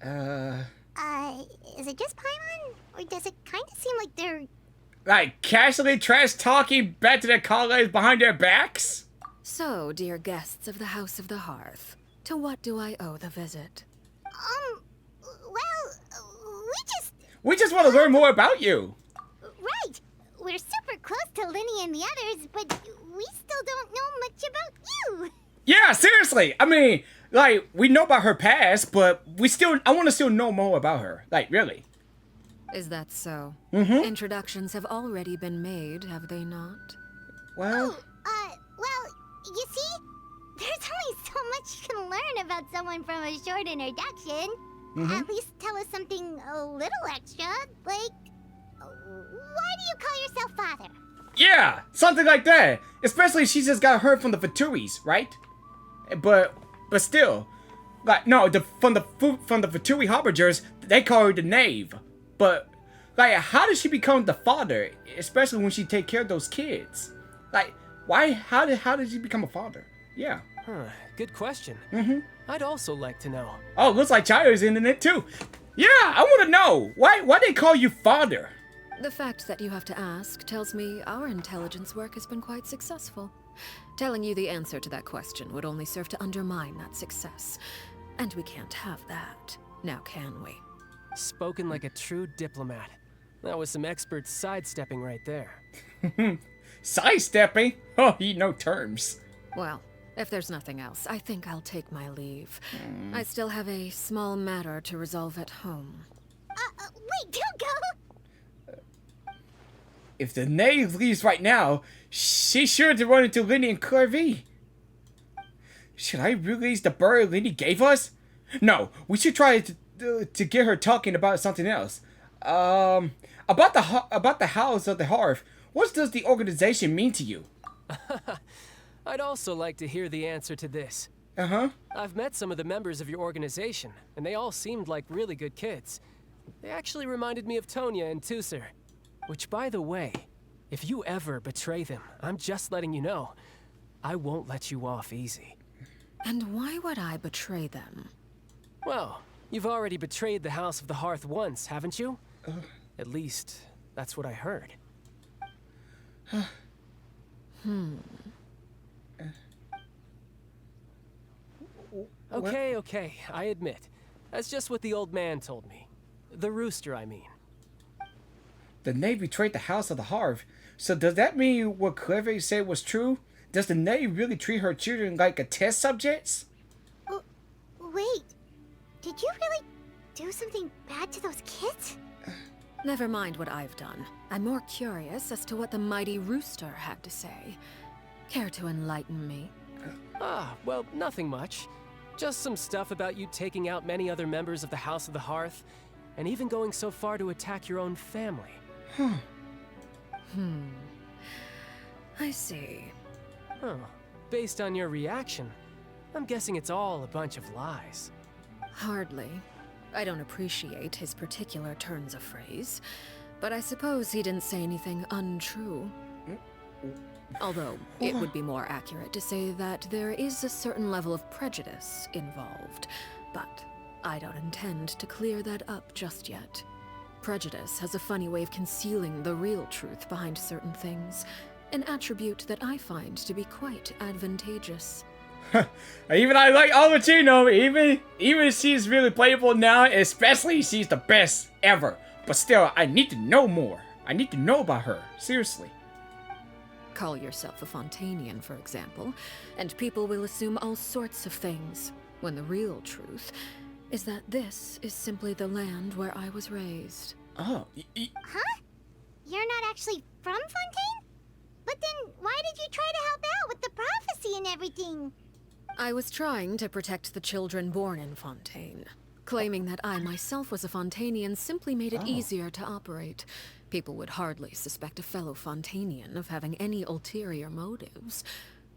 Is it just Paimon? Or does it kind of seem like they're... Like, casually trash-talking back to their colleagues behind their backs? So, dear guests of the House of the Hearth, to what do I owe the visit? Well, We just want to learn more about you. Right! We're super close to Linny and the others, but we still don't know much about you! Yeah, seriously. I mean, like, we know about her past, but I want to still know more about her. Like, really. Is that so? Mm-hmm. Introductions have already been made, have they not? Well... Well, you see? There's only so much you can learn about someone from a short introduction. Mm-hmm. At least tell us something a little extra, like... Why do you call yourself father? Yeah, something like that. Especially she just got heard from the Vituris, right? But still, like, no, from the Vituri Harbingers, they call her the knave. But like, how did she become the father? Especially when she take care of those kids. Like, why? How did she become a father? Yeah. Huh, good question. Mm-hmm. I'd also like to know. Oh, looks like Chayo's in it too. Yeah, I want to know why they call you father. The fact that you have to ask tells me our intelligence work has been quite successful. Telling you the answer to that question would only serve to undermine that success. And we can't have that, now can we? Spoken like a true diplomat. That was some expert sidestepping right there. Sidestepping? Oh, he no terms. Well, if there's nothing else, I think I'll take my leave. I still have a small matter to resolve at home. Wait, don't go! If the knave leaves right now, she's sure to run into Lenny and clervie. Should I release the bird Lenny gave us? No, we should try to get her talking about something else. About the house of the hearth. What does the organization mean to you? I'd also like to hear the answer to this. Uh-huh. I've met some of the members of your organization, and they all seemed like really good kids. They actually reminded me of Tonya and Tusser. Which, by the way, if you ever betray them, I'm just letting you know, I won't let you off easy. And why would I betray them? Well, you've already betrayed the House of the Hearth once, haven't you? At least, that's what I heard. Okay, I admit. That's just what the old man told me. The rooster, I mean. The knave betrayed the house of the hearth. So does that mean what clervie said was true? Does the knave really treat her children like a test subjects? Wait, did you really do something bad to those kids? Never mind what I've done. I'm more curious as to what the mighty rooster had to say. Care to enlighten me? Well, nothing much. Just some stuff about you taking out many other members of the House of the Hearth, and even going so far to attack your own family. I see. Huh. Based on your reaction, I'm guessing it's all a bunch of lies. Hardly. I don't appreciate his particular turns of phrase, but I suppose he didn't say anything untrue. Although, it would be more accurate to say that there is a certain level of prejudice involved, but I don't intend to clear that up just yet. Prejudice has a funny way of concealing the real truth behind certain things, an attribute that I find to be quite advantageous. Even I like Arelecchino, even she's really playable now, especially she's the best ever. But still, I need to know more. I need to know about her, seriously. Call yourself a Fontanian, for example, and people will assume all sorts of things, when the real truth is that this is simply the land where I was raised. Oh, Huh? You're not actually from Fontaine? But then, why did you try to help out with the prophecy and everything? I was trying to protect the children born in Fontaine. Claiming that I myself was a Fontanian simply made it easier to operate. People would hardly suspect a fellow Fontanian of having any ulterior motives.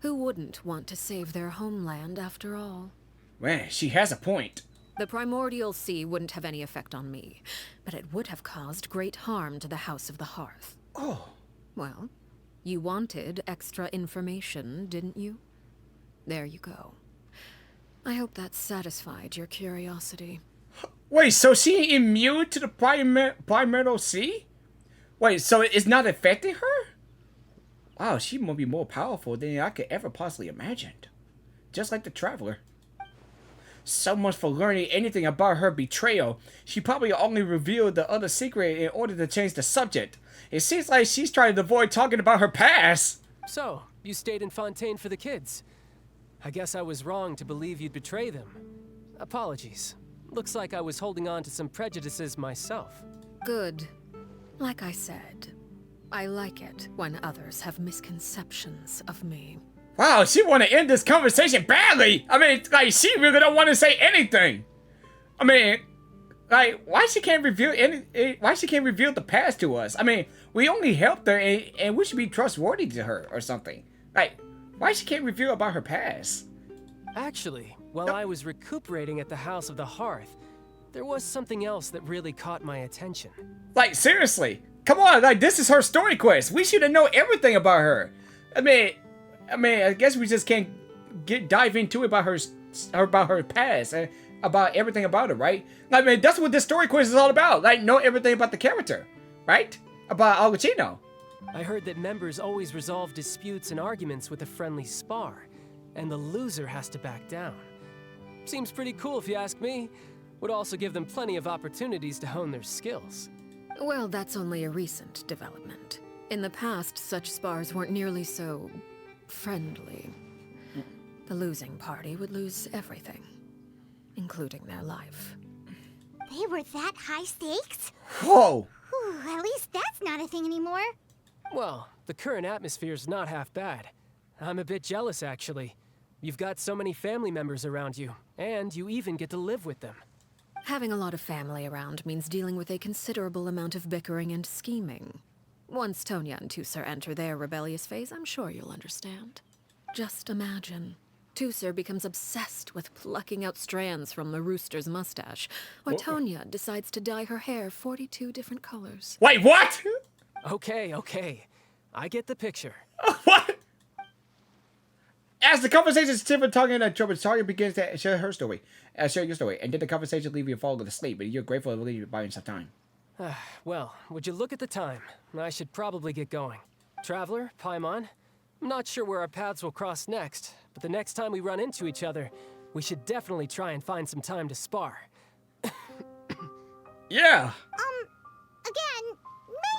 Who wouldn't want to save their homeland after all? man, she has a point. The primordial sea wouldn't have any effect on me, but it would have caused great harm to the House of the Hearth. Oh. Well, you wanted extra information, didn't you? There you go. I hope that satisfied your curiosity. Wait, so she immune to the primordial sea? Wait, so it's not affecting her? Wow, she must be more powerful than I could ever possibly imagine. Just like the Traveler. So much for learning anything about her betrayal. She probably only revealed the other secret in order to change the subject. It seems like she's trying to avoid talking about her past. So, you stayed in Fontaine for the kids. I guess I was wrong to believe you'd betray them. Apologies. Looks like I was holding on to some prejudices myself. Good. Like I said, I like it when others have misconceptions of me. Wow, she want to end this conversation badly. I mean, like, she really don't want to say anything. I mean, like, why she can't reveal the past to us? I mean, we only helped her, and we should be trustworthy to her or something. Like, why she can't reveal about her past? Actually, while I was recuperating at the House of the Hearth, there was something else that really caught my attention. Like, seriously, come on, like, this is her story quest. We should have known everything about her. I mean, I guess we just can't dive into it about her past, about everything about her, right? I mean, that's what this story quest is all about. Like, know everything about the character, right? About Arelecchino. I heard that members always resolve disputes and arguments with a friendly spar, and the loser has to back down. Seems pretty cool if you ask me. Would also give them plenty of opportunities to hone their skills. Well, that's only a recent development. In the past, such spars weren't nearly so friendly. The losing party would lose everything, including their life. They were that high stakes? Whoa! Whew, at least that's not a thing anymore. Well, the current atmosphere's not half bad. I'm a bit jealous, actually. You've got so many family members around you, and you even get to live with them. Having a lot of family around means dealing with a considerable amount of bickering and scheming. Once Tonya and Tusser enter their rebellious phase, I'm sure you'll understand. Just imagine. Tusser becomes obsessed with plucking out strands from the rooster's mustache, or Tonya decides to dye her hair 42 different colors. Wait, what? Okay. I get the picture. What? As the conversation Stephen talking to Trouble, Sawyer begins to share her story. Share your story, and then the conversation leave you falling asleep, but you're grateful to leave you buying some time. Well, would you look at the time? I should probably get going. Traveler, Paimon, I'm not sure where our paths will cross next, but the next time we run into each other, we should definitely try and find some time to spar. Yeah. Again,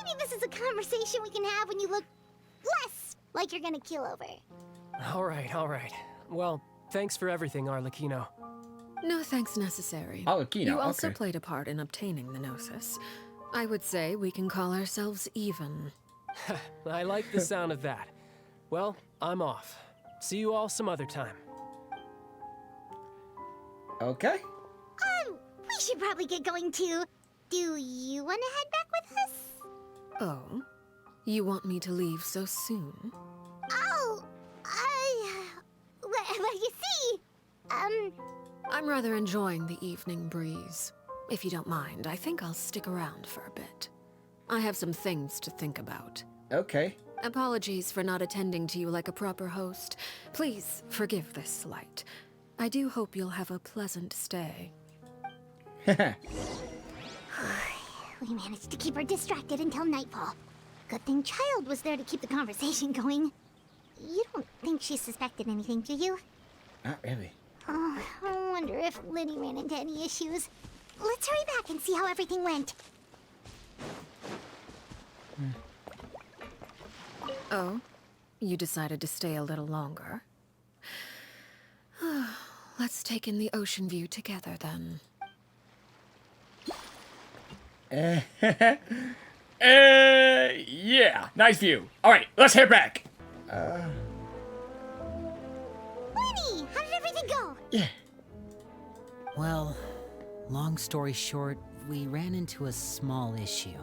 maybe this is a conversation we can have when you look less like you're gonna keel over. All right. Well, thanks for everything, Arelecchino. No thanks necessary. Arelecchino, You also okay. played a part in obtaining the Gnosis. I would say we can call ourselves even. I like the sound of that. Well, I'm off. See you all some other time. Okay. We should probably get going too. Do you want to head back with us? Oh? You want me to leave so soon? Oh, well, you see, I'm rather enjoying the evening breeze. If you don't mind, I think I'll stick around for a bit. I have some things to think about. Okay. Apologies for not attending to you like a proper host. Please forgive this slight. I do hope you'll have a pleasant stay. we managed to keep her distracted until nightfall. Good thing Child was there to keep the conversation going. You don't think she suspected anything, do you? Not really. Oh, I wonder if Liddy ran into any issues. Let's hurry back and see how everything went. Oh? You decided to stay a little longer? Let's take in the ocean view together, then. Yeah. Nice view. All right, let's head back. Liddy, how did everything go? Yeah. Well, long story short, we ran into a small issue.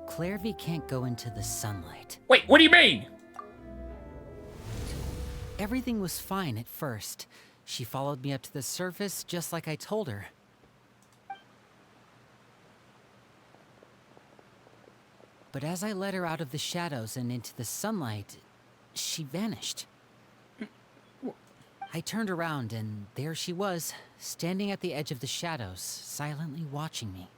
Clervie can't go into the sunlight. Wait, what do you mean? Everything was fine at first. She followed me up to the surface just like I told her. But as I led her out of the shadows and into the sunlight, she vanished. I turned around and there she was, standing at the edge of the shadows, silently watching me.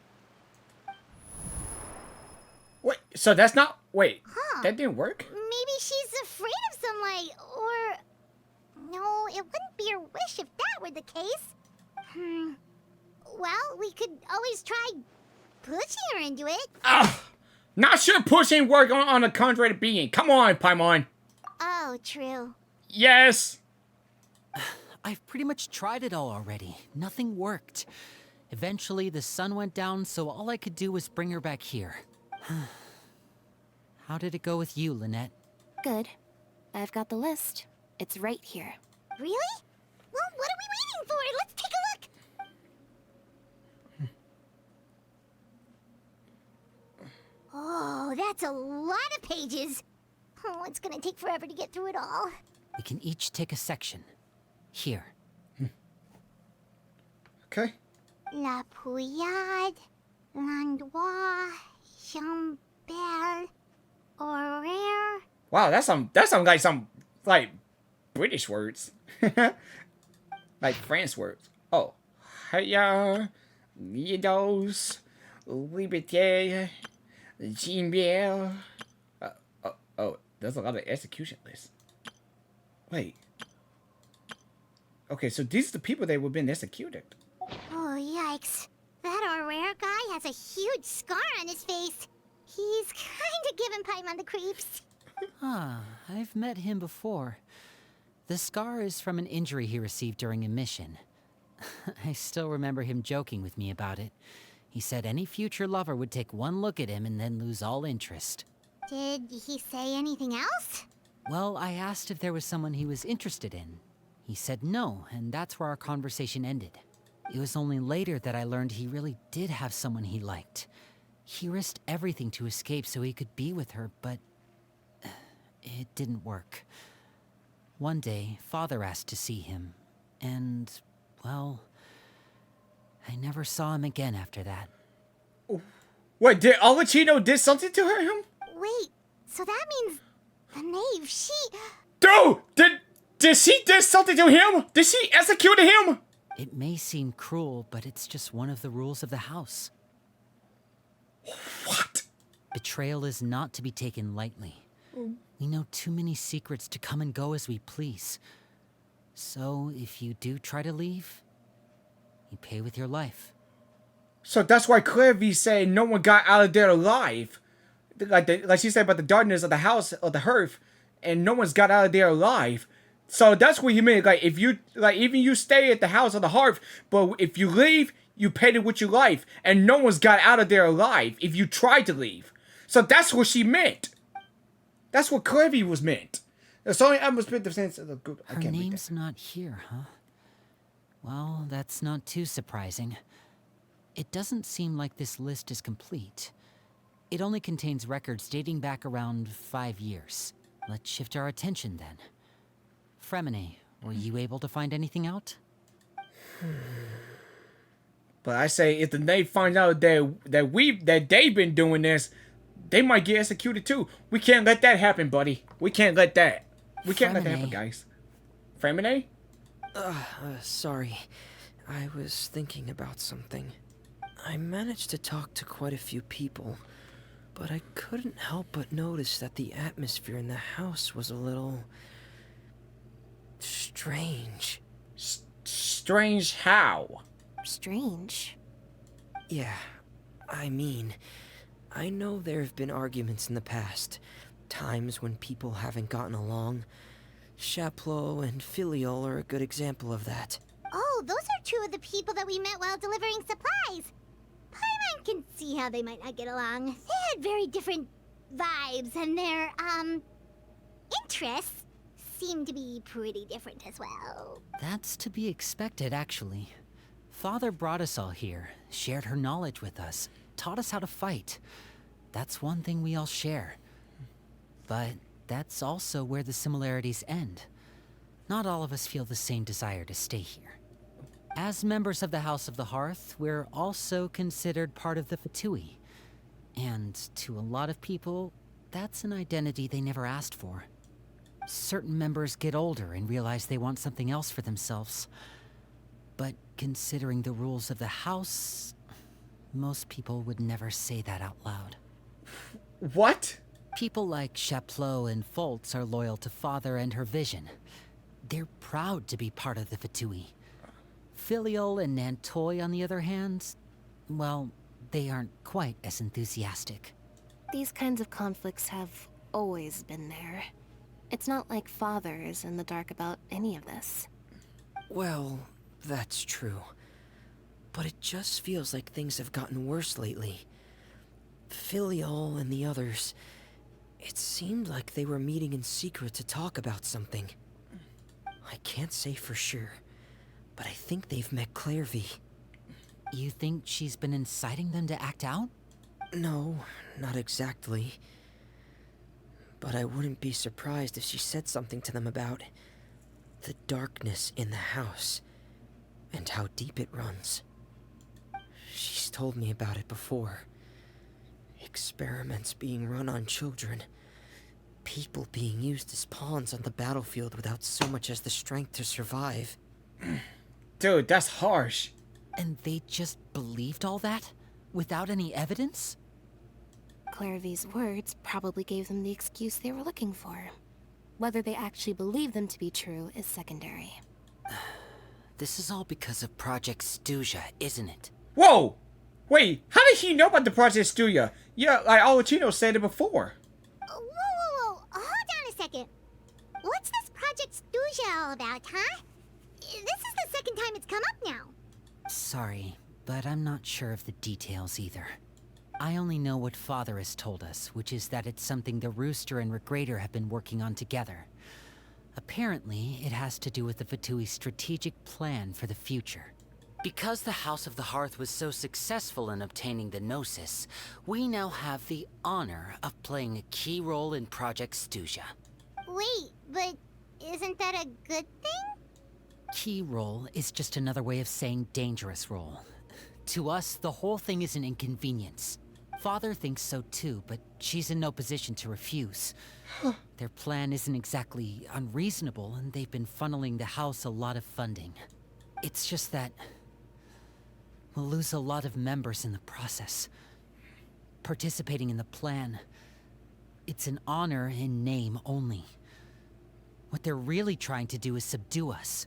Wait, so that's not... Wait, that didn't work? Maybe she's afraid of sunlight, or... No, it wouldn't be her wish if that were the case. Well, we could always try pushing her into it. Not sure pushing work on a conjured being. Come on, Paimon. Oh, true. Yes. I've pretty much tried it all already. Nothing worked. Eventually, the sun went down, so all I could do was bring her back here. How did it go with you, Lynette? Good. I've got the list. It's right here. Really? Well, what are we waiting for? Let's take a look. Oh, that's a lot of pages. Oh, it's gonna take forever to get through it all. We can each take a section. Here. Okay. La Pouillade, Landois, Chambel, Horaire. Wow, that's some like British words. Like French words. Oh. Hiya, Lidos, Liberté, Jean-Biel. Oh, there's a lot of execution lists. Wait. Okay, so these are the people that were being executed. Oh, yikes. That Horaire guy has a huge scar on his face. He's kinda giving Paimon the creeps. I've met him before. The scar is from an injury he received during a mission. I still remember him joking with me about it. He said any future lover would take one look at him and then lose all interest. Did he say anything else? Well, I asked if there was someone he was interested in. He said no, and that's where our conversation ended. It was only later that I learned he really did have someone he liked. He risked everything to escape so he could be with her, but it didn't work. One day, Father asked to see him, and, well, I never saw him again after that. Wait, did Arelecchino did something to him? Wait, so that means the knave, she... Dude, did she did something to him? Did she execute him? It may seem cruel, but it's just one of the rules of the house. What? Betrayal is not to be taken lightly. We know too many secrets to come and go as we please. So, if you do try to leave, you pay with your life. So that's why clervie said no one got out of there alive. Like she said about the darkness of the house of the hearth, and no one's got out of there alive. So that's what he meant. Like if you even you stay at the house of the hearth, but if you leave, you paid it with your life, and no one's got out of there alive if you tried to leave. So that's what she meant. That's what clervie was meant. So I must the sense of the group. Her name's not here, huh? Well, that's not too surprising. It doesn't seem like this list is complete. It only contains records dating back around 5 years. Let's shift our attention then. Fremine, were you able to find anything out? But I say if the knave finds out that they've been doing this, they might get executed too. We can't let that happen, buddy. We can't let that. We can't let that happen, guys. Fremine? Sorry. I was thinking about something. I managed to talk to quite a few people, but I couldn't help but notice that the atmosphere in the house was a little... strange. Strange how? Strange. Yeah, I mean, I know there have been arguments in the past, times when people haven't gotten along. Chaplot and Filiol are a good example of that. Oh, those are two of the people that we met while delivering supplies. Paimon can see how they might not get along. They had very different vibes, and their, interests seem to be pretty different as well. That's to be expected, actually. Father brought us all here, shared her knowledge with us, taught us how to fight. That's one thing we all share. But that's also where the similarities end. Not all of us feel the same desire to stay here. As members of the House of the Hearth, we're also considered part of the Fatui. And to a lot of people, that's an identity they never asked for. Certain members get older and realize they want something else for themselves. But considering the rules of the house, most people would never say that out loud. What? People like Chaplot and Foltz are loyal to Father and her vision. They're proud to be part of the Fatui. Filiol and Nantoy, on the other hand, well, they aren't quite as enthusiastic. These kinds of conflicts have always been there. It's not like Father is in the dark about any of this. Well, that's true. But it just feels like things have gotten worse lately. Filiol and the others, it seemed like they were meeting in secret to talk about something. I can't say for sure, but I think they've met clervie. You think she's been inciting them to act out? No, not exactly. But I wouldn't be surprised if she said something to them about the darkness in the house and how deep it runs. She's told me about it before. Experiments being run on children. People being used as pawns on the battlefield without so much as the strength to survive. Dude, that's harsh. And they just believed all that? Without any evidence? Clervie's words probably gave them the excuse they were looking for. Whether they actually believe them to be true is secondary. This is all because of Project Stuja, isn't it? Whoa! Wait, how did he know about the Project Stuja? Yeah, like Arelecchino said it before. Whoa. Hold on a second. What's this Project Stuja all about, huh? This is the second time it's come up now. Sorry, but I'm not sure of the details either. I only know what Father has told us, which is that it's something the Rooster and Regrator have been working on together. Apparently, it has to do with the Fatui's strategic plan for the future. Because the House of the Hearth was so successful in obtaining the Gnosis, we now have the honor of playing a key role in Project Stuja. Wait, but isn't that a good thing? Key role is just another way of saying dangerous role. To us, the whole thing is an inconvenience. Father thinks so too, but she's in no position to refuse. Their plan isn't exactly unreasonable, and they've been funneling the house a lot of funding. It's just that we'll lose a lot of members in the process. Participating in the plan, it's an honor in name only. What they're really trying to do is subdue us.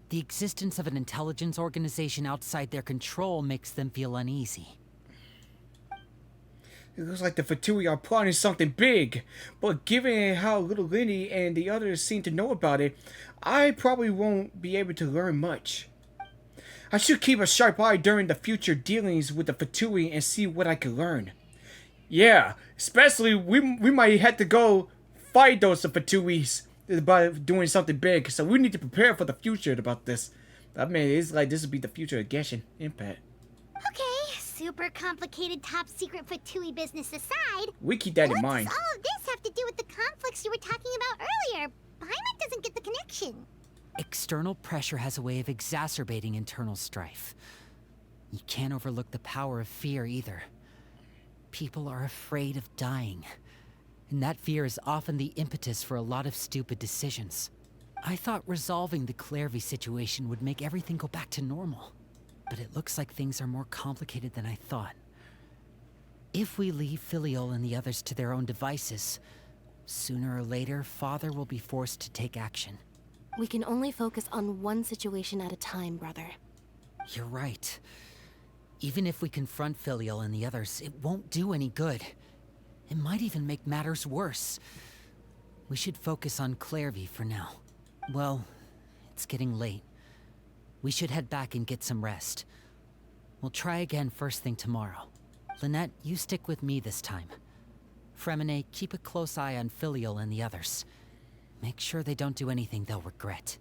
The existence of an intelligence organization outside their control makes them feel uneasy. It looks like the Fatui are plotting something big, but given how little Linny and the others seem to know about it, I probably won't be able to learn much. I should keep a sharp eye during the future dealings with the Fatui and see what I can learn. Yeah, especially we might have to go fight those Fatuis by doing something big, so we need to prepare for the future about this. I mean, it's like this would be the future of Genshin Impact. Okay, super complicated top secret Fatui business aside. We keep that in mind. What does all of this have to do with the conflicts you were talking about earlier? Paimon doesn't get the connection. External pressure has a way of exacerbating internal strife. You can't overlook the power of fear either. People are afraid of dying, and that fear is often the impetus for a lot of stupid decisions. I thought resolving the clervie situation would make everything go back to normal, but it looks like things are more complicated than I thought. If we leave Filiol and the others to their own devices, sooner or later, Father will be forced to take action. We can only focus on one situation at a time, brother. You're right. Even if we confront Filiol and the others, it won't do any good. It might even make matters worse. We should focus on clervie for now. Well, it's getting late. We should head back and get some rest. We'll try again first thing tomorrow. Lynette, you stick with me this time. Fremine, keep a close eye on Filiol and the others. Make sure they don't do anything they'll regret.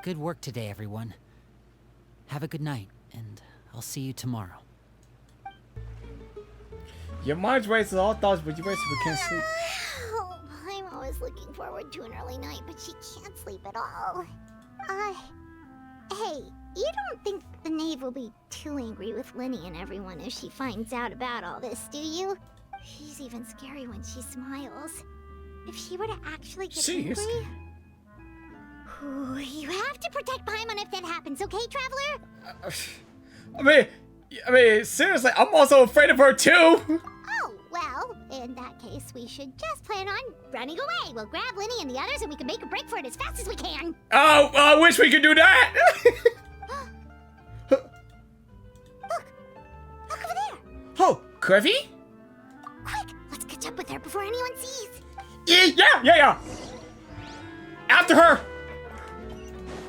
Good work today, everyone. Have a good night, and I'll see you tomorrow. Your mind's racing all thoughts, but you basically can't sleep. Oh, I'm always looking forward to an early night, but she can't sleep at all. Hey, you don't think the knave will be too angry with Linny and everyone if she finds out about all this, do you? She's even scary when she smiles. If she were to actually get angry... Ooh, you have to protect Paimon if that happens, okay, Traveler? I mean, seriously, I'm also afraid of her too. Oh, well, in that case, we should just plan on running away. We'll grab Linny and the others and we can make a break for it as fast as we can. Oh, I wish we could do that. Look over there. Oh, clervie? Quick, let's catch up with her before anyone sees. Yeah. After her.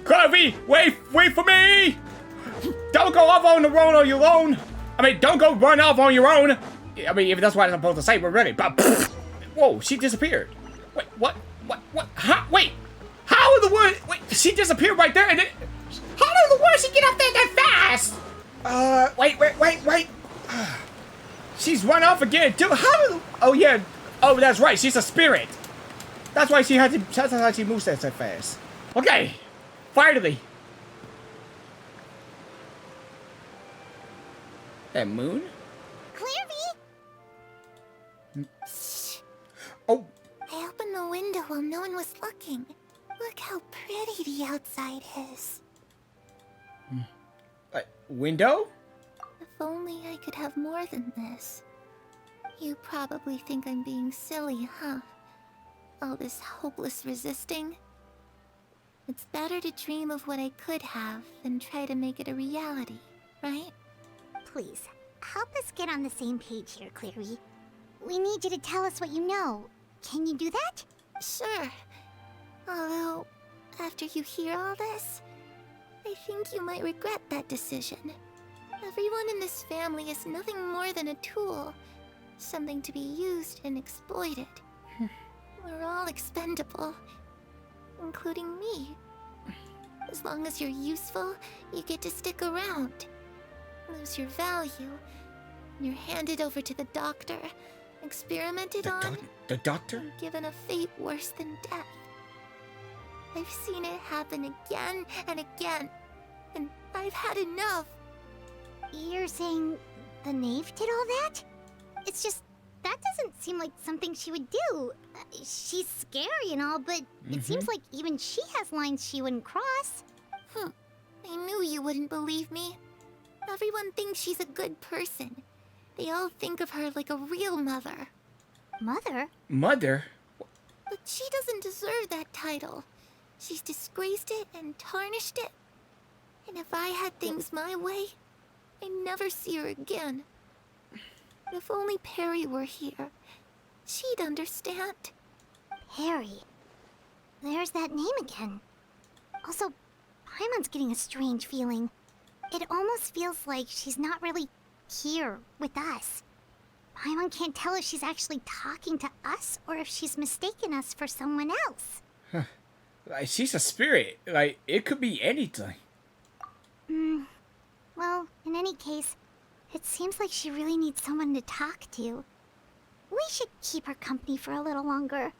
Clervie, wait for me. Don't go off on the road on your own. I mean, don't go run off on your own. I mean, if that's what I'm supposed to say, we're ready. But whoa, she disappeared. Wait, what? Huh? Wait, how in the world? Wait, she disappeared right there. And then, how in the world she get up there that fast? Wait. She's run off again, dude. Oh yeah. Oh, that's right. She's a spirit. That's why she had to. That's how she moves that so fast. Okay, finally. That moon? Clervie? Oh. I opened the window while no one was looking. Look how pretty the outside is. Window? If only I could have more than this. You probably think I'm being silly, huh? All this hopeless resisting. It's better to dream of what I could have than try to make it a reality, right? Please, help us get on the same page here, Clervie. We need you to tell us what you know. Can you do that? Sure. Although, after you hear all this, I think you might regret that decision. Everyone in this family is nothing more than a tool. Something to be used and exploited. We're all expendable. Including me. As long as you're useful, you get to stick around. Lose your value. You're handed over to the doctor, experimented on, The doctor? and given a fate worse than death. I've seen it happen again and again, and I've had enough. You're saying the knave did all that? It's just, that doesn't seem like something she would do. She's scary and all, but it seems like even she has lines she wouldn't cross. I knew you wouldn't believe me. Everyone thinks she's a good person. They all think of her like a real mother. Mother? Mother? But she doesn't deserve that title. She's disgraced it and tarnished it. And if I had things my way, I'd never see her again. If only Perry were here, she'd understand. Perry? There's that name again. Also, Paimon's getting a strange feeling. It almost feels like she's not really here with us. Paimon can't tell if she's actually talking to us or if she's mistaken us for someone else. Like, she's a spirit. Like, it could be anything. Well, in any case, it seems like she really needs someone to talk to. We should keep her company for a little longer.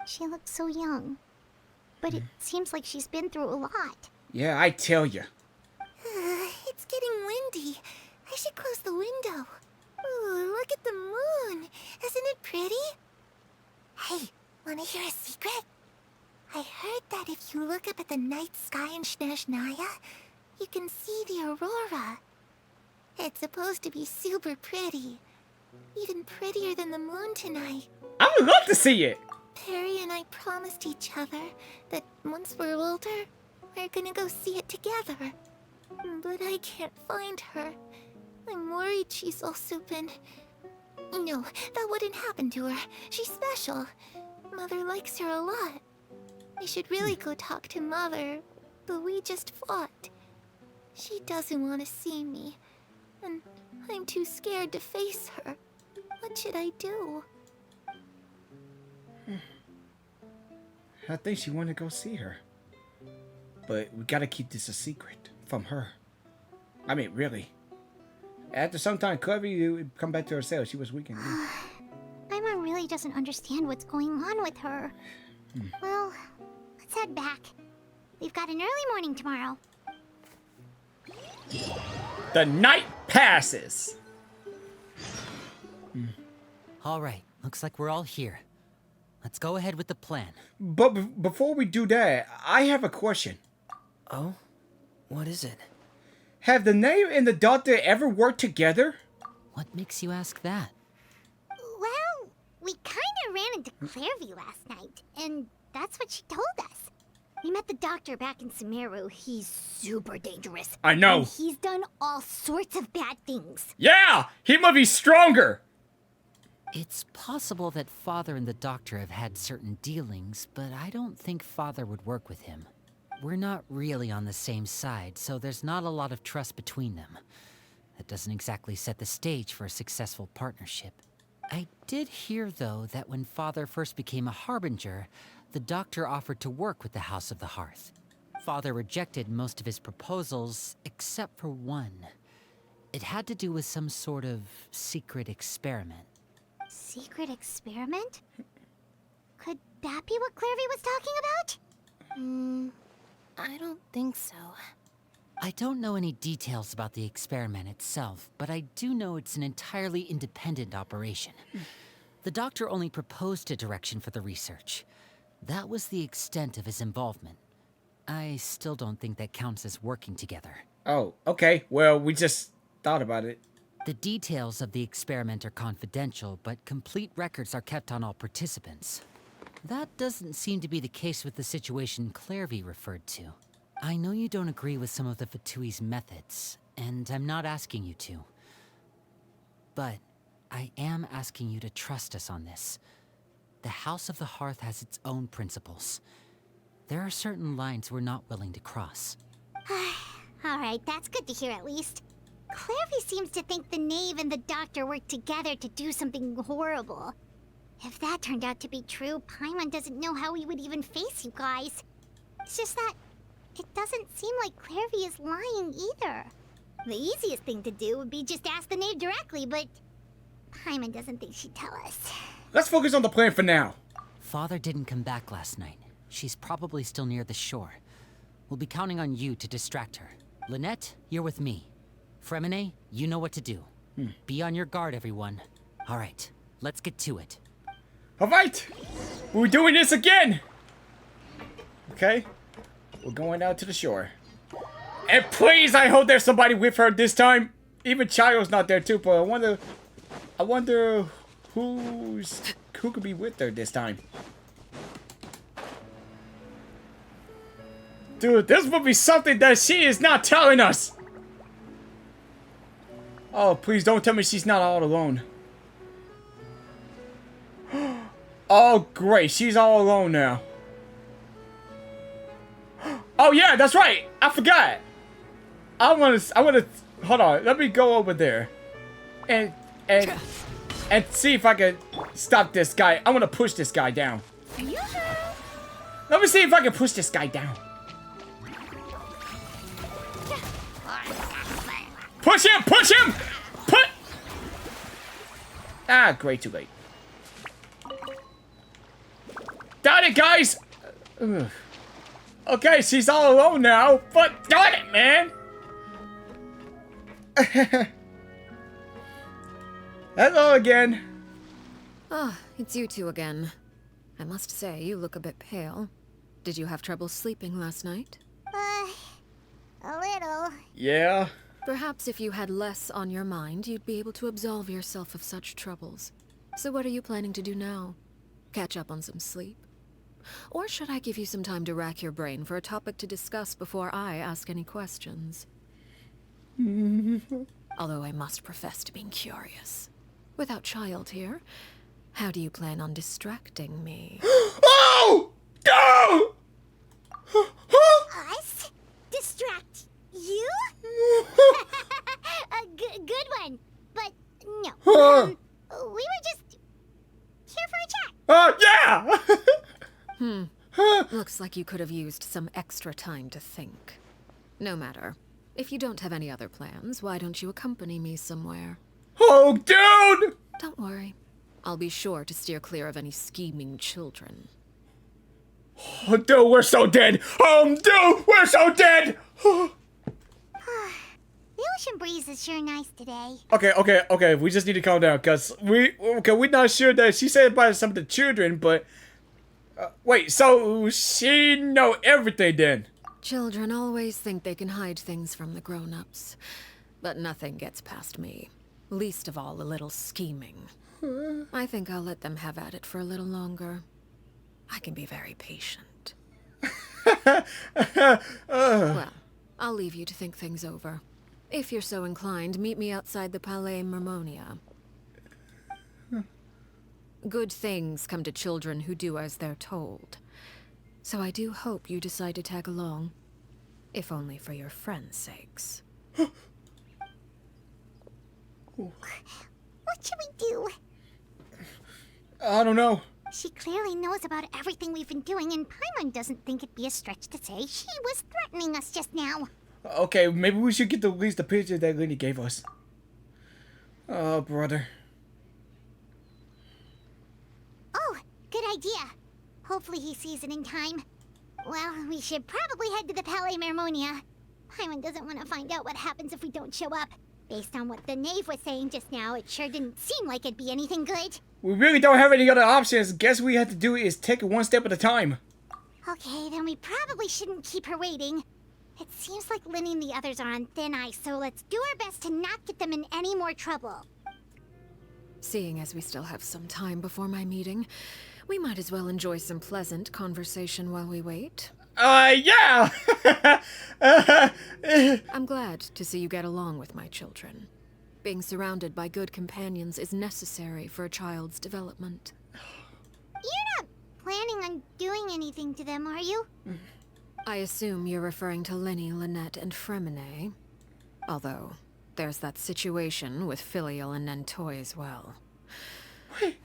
She looks so young. But it seems like she's been through a lot. Yeah, I tell you. It's getting windy. I should close the window. Ooh, look at the moon. Isn't it pretty? Hey, wanna hear a secret? I heard that if you look up at the night sky in Snezhnaya, you can see the aurora. It's supposed to be super pretty. Even prettier than the moon tonight. I would love to see it. Perry and I promised each other that once we're older, we're gonna go see it together. But I can't find her. I'm worried she's also been... No, that wouldn't happen to her. She's special. Mother likes her a lot. We should really go talk to Mother, but we just fought. She doesn't want to see me, and I'm too scared to face her. What should I do? I think she wanted to go see her. But we gotta keep this a secret from her. I mean, really. After some time, clervie would come back to herself. She was weak and weak. Paimon really doesn't understand what's going on with her. Well, let's head back. We've got an early morning tomorrow. The night passes. All right, looks like we're all here. Let's go ahead with the plan. But before we do that, I have a question. Oh? What is it? Have the knave and the doctor ever worked together? What makes you ask that? Well, we kind of ran into clervie last night, and that's what she told us. We met the doctor back in Sumeru. He's super dangerous. I know. And he's done all sorts of bad things. Yeah! He must be stronger! It's possible that Father and the Doctor have had certain dealings, but I don't think Father would work with him. We're not really on the same side, so there's not a lot of trust between them. That doesn't exactly set the stage for a successful partnership. I did hear, though, that when Father first became a Harbinger, the Doctor offered to work with the House of the Hearth. Father rejected most of his proposals, except for one. It had to do with some sort of secret experiment. Secret experiment? Could that be what clervie was talking about? I don't think so. I don't know any details about the experiment itself, but I do know it's an entirely independent operation. The Doctor only proposed a direction for the research. That was the extent of his involvement. I still don't think that counts as working together. Oh, okay. Well, we just thought about it. The details of the experiment are confidential, but complete records are kept on all participants. That doesn't seem to be the case with the situation clervie referred to. I know you don't agree with some of the Fatui's methods, and I'm not asking you to. But I am asking you to trust us on this. The House of the Hearth has its own principles. There are certain lines we're not willing to cross. Alright, that's good to hear at least. Clervie seems to think the knave and the doctor worked together to do something horrible. If that turned out to be true, Paimon doesn't know how he would even face you guys. It's just that it doesn't seem like Clervie is lying either. The easiest thing to do would be just ask the knave directly, but Paimon doesn't think she'd tell us. Let's focus on the plan for now. Father didn't come back last night. She's probably still near the shore. We'll be counting on you to distract her. Lynette, you're with me. Fremine, you know what to do. Be on your guard, everyone. All right, let's get to it. All right, we're doing this again. Okay, we're going out to the shore. And please, I hope there's somebody with her this time. Even Chayo's not there too, but I wonder who could be with her this time. Dude, this would be something that she is not telling us. Oh, please don't tell me she's not all alone. Oh, great. She's all alone now. Oh, yeah, that's right. I forgot. I want to, hold on. Let me go over there. And see if I can stop this guy. I want to push this guy down. Let me see if I can push this guy down. Push him! Push him! Ah, great, too late. Got it, guys! Ugh. Okay, she's all alone now, but got it, man! Hello again. Ah, it's you two again. I must say, you look a bit pale. Did you have trouble sleeping last night? A little. Yeah. Perhaps if you had less on your mind, you'd be able to absolve yourself of such troubles. So what are you planning to do now? Catch up on some sleep? Or should I give you some time to rack your brain for a topic to discuss before I ask any questions? Although I must profess to being curious. Without Child here, how do you plan on distracting me? Oh! No! Us? Distract you? A good one. But no. We were just here for a chat. Yeah! Looks like you could have used some extra time to think. No matter. If you don't have any other plans, why don't you accompany me somewhere? Oh, dude! Don't worry. I'll be sure to steer clear of any scheming children. Oh, dude, we're so dead! Dude, we're so dead! The ocean breeze is sure nice today. Okay. We just need to calm down, cause we're not sure that she said about some of the children, but wait, so she know everything then? Children always think they can hide things from the grown-ups, but nothing gets past me. Least of all a little scheming. I think I'll let them have at it for a little longer. I can be very patient. Well, I'll leave you to think things over. If you're so inclined, meet me outside the Palais Mermonia. Good things come to children who do as they're told. So I do hope you decide to tag along. If only for your friends' sakes. What should we do? I don't know. She clearly knows about everything we've been doing, and Paimon doesn't think it'd be a stretch to say she was threatening us just now. Okay, maybe we should get at least the picture that Lenny gave us. Oh, brother. Oh, good idea. Hopefully he sees it in time. Well, we should probably head to the Palais Mermonia. Paimon doesn't want to find out what happens if we don't show up. Based on what the knave was saying just now, it sure didn't seem like it'd be anything good. We really don't have any other options. Guess we have to do is take it one step at a time. Okay, then we probably shouldn't keep her waiting. It seems like Linny and the others are on thin ice, so let's do our best to not get them in any more trouble. Seeing as we still have some time before my meeting, we might as well enjoy some pleasant conversation while we wait. Yeah! I'm glad to see you get along with my children. Being surrounded by good companions is necessary for a child's development. You're not planning on doing anything to them, are you? I assume you're referring to Lenny, Lynette, and Fremine. Although, there's that situation with Filial and Nentoy as well. Wait,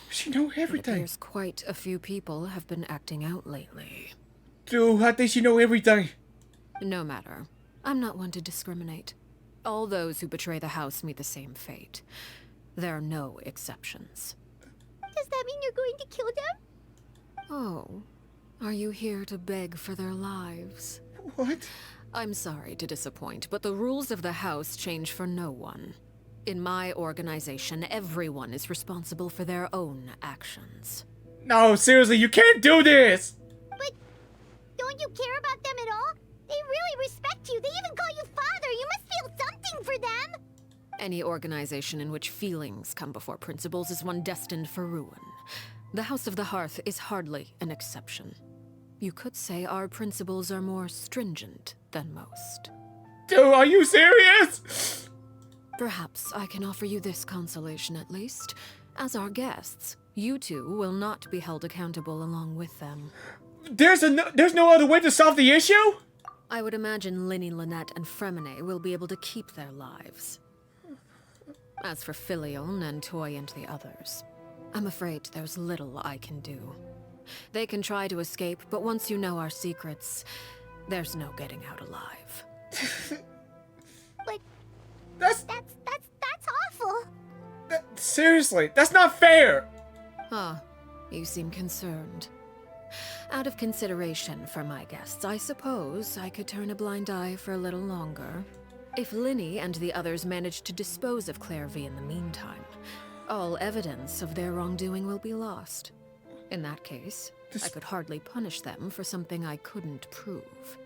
she know It everything. appears quite a few people have been acting out lately. Dude, I think she know everything. No matter. I'm not one to discriminate. All those who betray the house meet the same fate. There are no exceptions. Does that mean you're going to kill them? Oh, are you here to beg for their lives? What? I'm sorry to disappoint, but the rules of the house change for no one. In my organization, everyone is responsible for their own actions. No, seriously, you can't do this. But don't you care about them at all? They really respect you. They even call you father. You must feel something for them. Any organization in which feelings come before principles is one destined for ruin. The House of the Hearth is hardly an exception. You could say our principles are more stringent than most. Dude, are you serious? Perhaps I can offer you this consolation at least. As our guests, you two will not be held accountable along with them. There's no other way to solve the issue? I would imagine Linny, Lynette, and Fremine will be able to keep their lives. As for Filial, Nentoy, and the others, I'm afraid there's little I can do. They can try to escape, but once you know our secrets, there's no getting out alive. But That's that's awful. seriously, that's not fair. Ah, you seem concerned. Out of consideration for my guests, I suppose I could turn a blind eye for a little longer. If Linny and the others manage to dispose of clervie in the meantime, all evidence of their wrongdoing will be lost. In that case, I could hardly punish them for something I couldn't prove.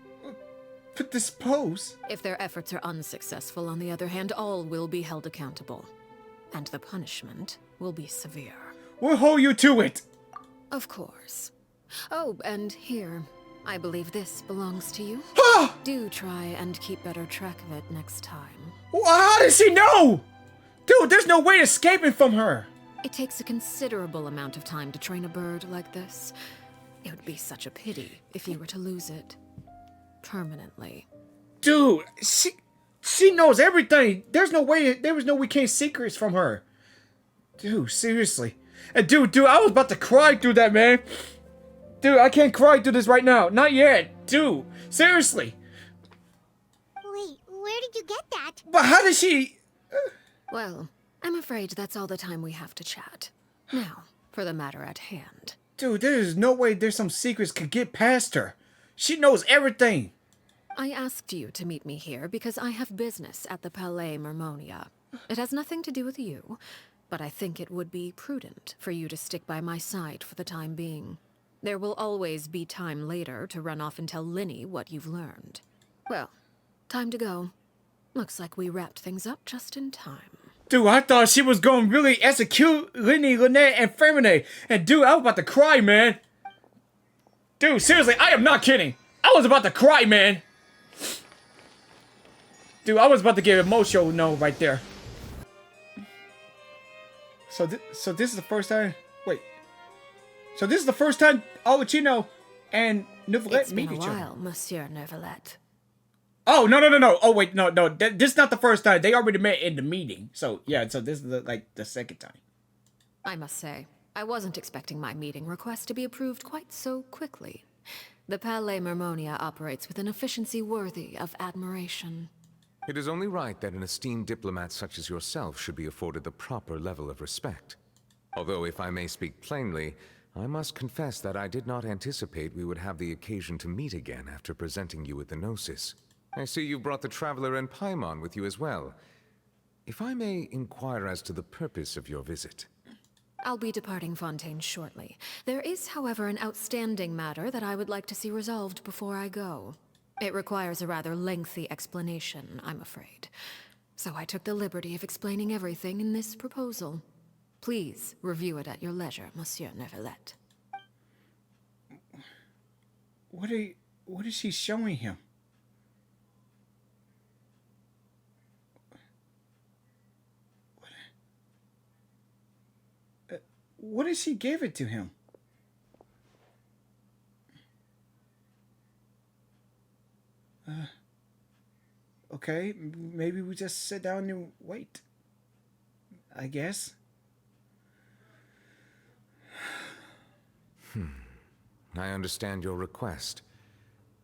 But dispose? If their efforts are unsuccessful, on the other hand, all will be held accountable. And the punishment will be severe. We'll hold you to it. Of course. Oh, and here, I believe this belongs to you. Do try and keep better track of it next time. Well, how does she know? Dude, there's no way escaping from her. It takes a considerable amount of time to train a bird like this. It would be such a pity if you were to lose it. Permanently. Dude, she knows everything. There was no way we can't secrets from her. Dude, seriously. And dude, I was about to cry through that, man. Dude, I can't cry through this right now. Not yet. Dude, seriously. Wait, where did you get that? But how did she... Well, I'm afraid that's all the time we have to chat. Now, for the matter at hand. Dude, there's no way there's some secrets could get past her. She knows everything. I asked you to meet me here because I have business at the Palais Mermonia. It has nothing to do with you, but I think it would be prudent for you to stick by my side for the time being. There will always be time later to run off and tell Linny what you've learned. Well, time to go. Looks like we wrapped things up just in time. Dude, I thought she was going to really execute Linny, Lynette, and Fremine. And dude, I was about to cry, man. Dude, seriously, I am not kidding. I was about to cry, man. Dude, I was about to get emotional right there. So this is the first time... Wait. So this is the first time Arelecchino and Neuvillette meet each other. It's been a while, Monsieur Neuvillette. Oh, no. Oh, wait, no. This is not the first time. They already met in the meeting. So, yeah, so this is the second time. I must say, I wasn't expecting my meeting request to be approved quite so quickly. The Palais Mermonia operates with an efficiency worthy of admiration. It is only right that an esteemed diplomat such as yourself should be afforded the proper level of respect. Although, if I may speak plainly, I must confess that I did not anticipate we would have the occasion to meet again after presenting you with the Gnosis. I see you brought the Traveler and Paimon with you as well. If I may inquire as to the purpose of your visit. I'll be departing Fontaine shortly. There is, however, an outstanding matter that I would like to see resolved before I go. It requires a rather lengthy explanation, I'm afraid. So I took the liberty of explaining everything in this proposal. Please review it at your leisure, Monsieur Neuvillette. What is she showing him? What did she give it to him? Okay, maybe we just sit down and wait. I guess. I understand your request.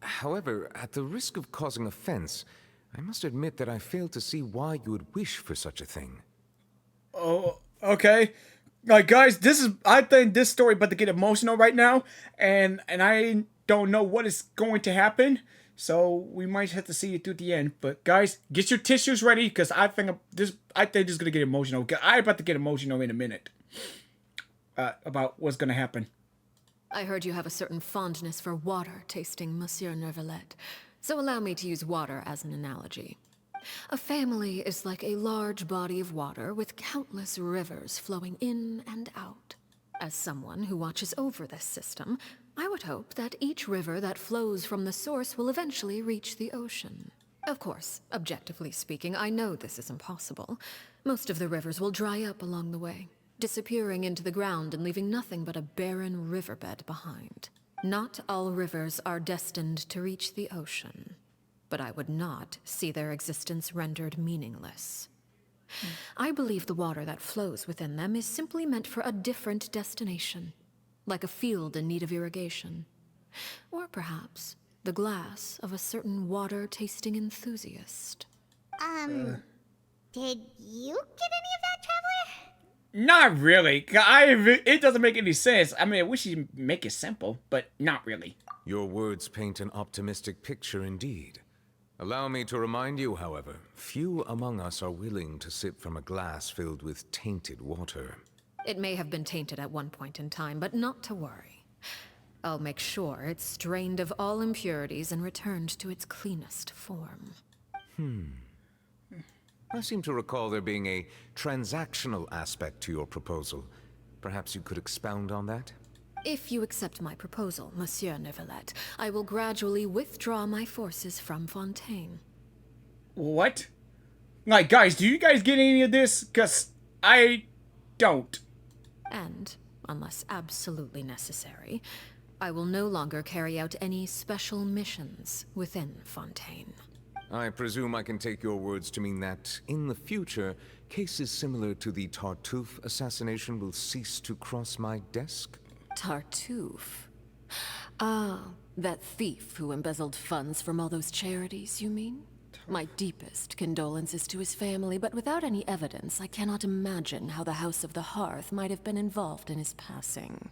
However, at the risk of causing offense, I must admit that I fail to see why you would wish for such a thing. Oh, okay. Like, guys, I think this story about to get emotional right now, and I don't know what is going to happen, so we might have to see it through the end. But guys, get your tissues ready, because I think this is gonna get emotional. I'm about to get emotional in a minute about what's gonna happen. I heard you have a certain fondness for water tasting, Monsieur Neuvillette, so allow me to use water as an analogy. A family is like a large body of water with countless rivers flowing in and out. As someone who watches over this system, I would hope that each river that flows from the source will eventually reach the ocean. Of course, objectively speaking, I know this is impossible. Most of the rivers will dry up along the way, disappearing into the ground and leaving nothing but a barren riverbed behind. Not all rivers are destined to reach the ocean, but I would not see their existence rendered meaningless. I believe the water that flows within them is simply meant for a different destination, like a field in need of irrigation. Or perhaps the glass of a certain water-tasting enthusiast. Did you get any of that, Traveler? Not really. It doesn't make any sense. I mean, I wish you'd make it simple, but not really. Your words paint an optimistic picture indeed. Allow me to remind you, however, few among us are willing to sip from a glass filled with tainted water. It may have been tainted at one point in time, but not to worry. I'll make sure it's strained of all impurities and returned to its cleanest form. I seem to recall there being a transactional aspect to your proposal. Perhaps you could expound on that? If you accept my proposal, Monsieur Neuvillette, I will gradually withdraw my forces from Fontaine. What? Like, guys, do you guys get any of this? Because I don't. And, unless absolutely necessary, I will no longer carry out any special missions within Fontaine. I presume I can take your words to mean that, in the future, cases similar to the Tartuffe assassination will cease to cross my desk? Tartuffe? Ah, that thief who embezzled funds from all those charities, you mean? My deepest condolences to his family, but without any evidence, I cannot imagine how the House of the Hearth might have been involved in his passing.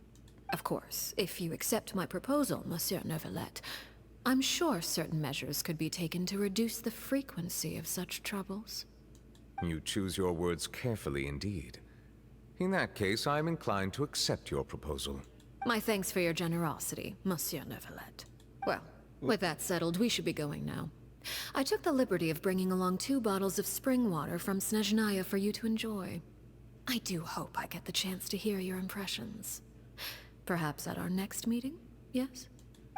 Of course, if you accept my proposal, Monsieur Neuvillette, I'm sure certain measures could be taken to reduce the frequency of such troubles. You choose your words carefully indeed. In that case, I'm inclined to accept your proposal. My thanks for your generosity, Monsieur Neuvillette. Well, with that settled, we should be going now. I took the liberty of bringing along 2 bottles of spring water from Snezhnaya for you to enjoy. I do hope I get the chance to hear your impressions. Perhaps at our next meeting, yes?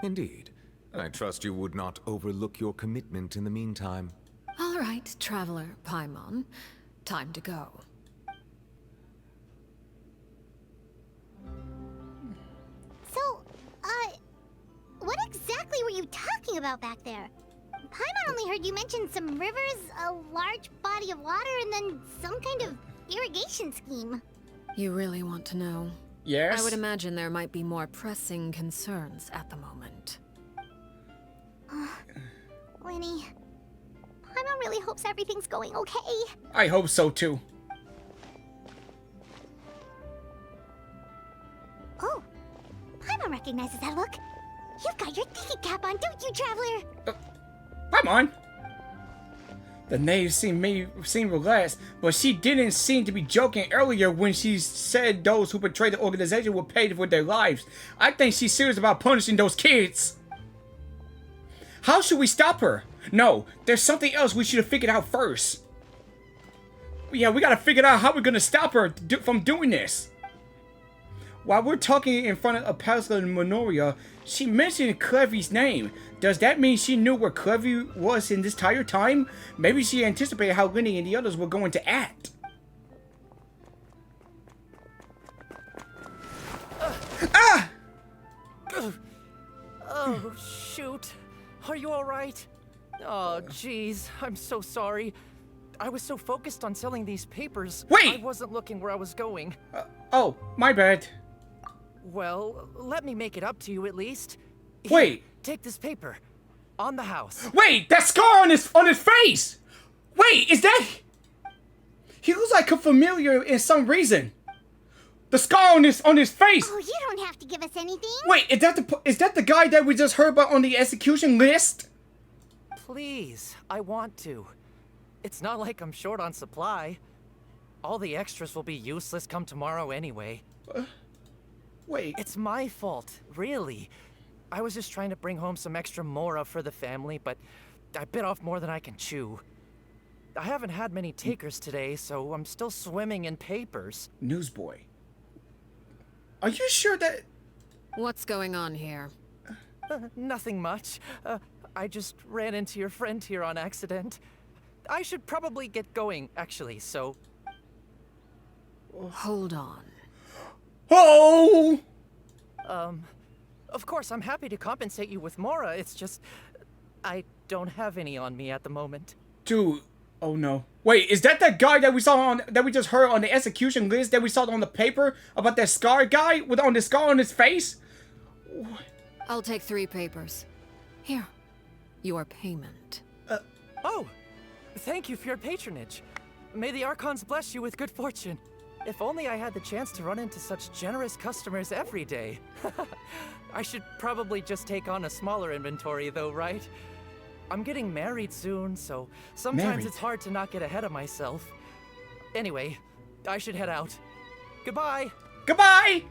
Indeed. I trust you would not overlook your commitment in the meantime. All right, Traveler Paimon. Time to go. So, what exactly were you talking about back there? Paimon only heard you mention some rivers, a large body of water, and then some kind of irrigation scheme. You really want to know? Yes? I would imagine there might be more pressing concerns at the moment. Winnie, Paimon really hopes everything's going okay. I hope so too. Oh, Paimon recognizes that look. You've got your thinking cap on, don't you, Traveler? Come on. The knave seemed relaxed, but she didn't seem to be joking earlier when she said those who betrayed the organization were paid with their lives. I think she's serious about punishing those kids. How should we stop her? No, there's something else we should have figured out first. Yeah, we gotta figure out how we're gonna stop her from doing this. While we're talking in front of Pascal Minoria, she mentioned clervie's name. Does that mean she knew where clervie was in this entire time? Maybe she anticipated how Lenny and the others were going to act. Oh, shoot. Are you alright? Oh, jeez. I'm so sorry. I was so focused on selling these papers, Wait! I wasn't looking where I was going. Oh, my bad. Well, let me make it up to you at least. Here, Wait! take this paper. On the house. Wait! That scar on his face! Wait, is that... He looks like a familiar in some reason. The scar on his face! Oh, you don't have to give us anything. Wait, is that the guy that we just heard about on the execution list? Please, I want to. It's not like I'm short on supply. All the extras will be useless come tomorrow anyway. Wait. It's my fault, really. I was just trying to bring home some extra mora for the family, but I bit off more than I can chew. I haven't had many takers today, so I'm still swimming in papers. Newsboy. Are you sure that... What's going on here? Nothing much. I just ran into your friend here on accident. I should probably get going, actually, so... Hold on. Oh! Of course, I'm happy to compensate you with mora, it's just... I don't have any on me at the moment. Dude, oh no. Wait, is that guy that we just heard on the execution list that we saw on the paper about that scar guy with the scar on his face? I'll take 3 papers. Here, your payment. Oh, thank you for your patronage. May the Archons bless you with good fortune. If only I had the chance to run into such generous customers every day. I should probably just take on a smaller inventory though, right? I'm getting married soon, so sometimes it's hard to not get ahead of myself. Anyway, I should head out. Goodbye! Goodbye!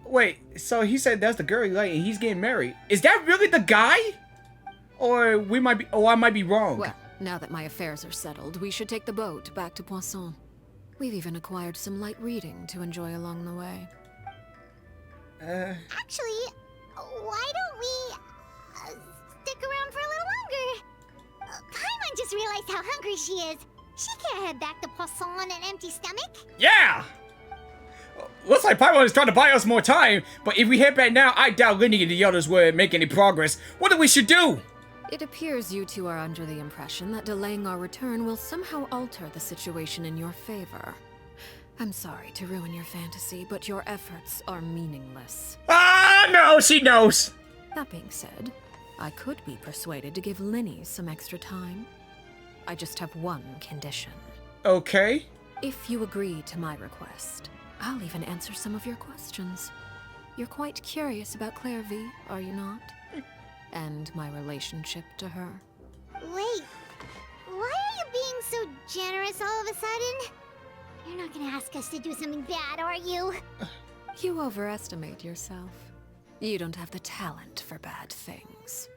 Wait, so he said that's the girl he liked and he's getting married. Is that really the guy? Or I might be wrong. Well, now that my affairs are settled, we should take the boat back to Poisson. We've even acquired some light reading to enjoy along the way. Actually, why don't we stick around for a little longer? Paimon just realized how hungry she is. She can't head back to Poisson on an empty stomach. Yeah! Looks like Paimon is trying to buy us more time, but if we head back now, I doubt Linny and the others will make any progress. What do we should do? It appears you two are under the impression that delaying our return will somehow alter the situation in your favor. I'm sorry to ruin your fantasy, but your efforts are meaningless. Ah, no, she knows! That being said, I could be persuaded to give Linny some extra time. I just have one condition. Okay. If you agree to my request, I'll even answer some of your questions. You're quite curious about clervie, are you not? And my relationship to her. Wait, why are you being so generous all of a sudden? You're not gonna ask us to do something bad, are you? You overestimate yourself. You don't have the talent for bad things.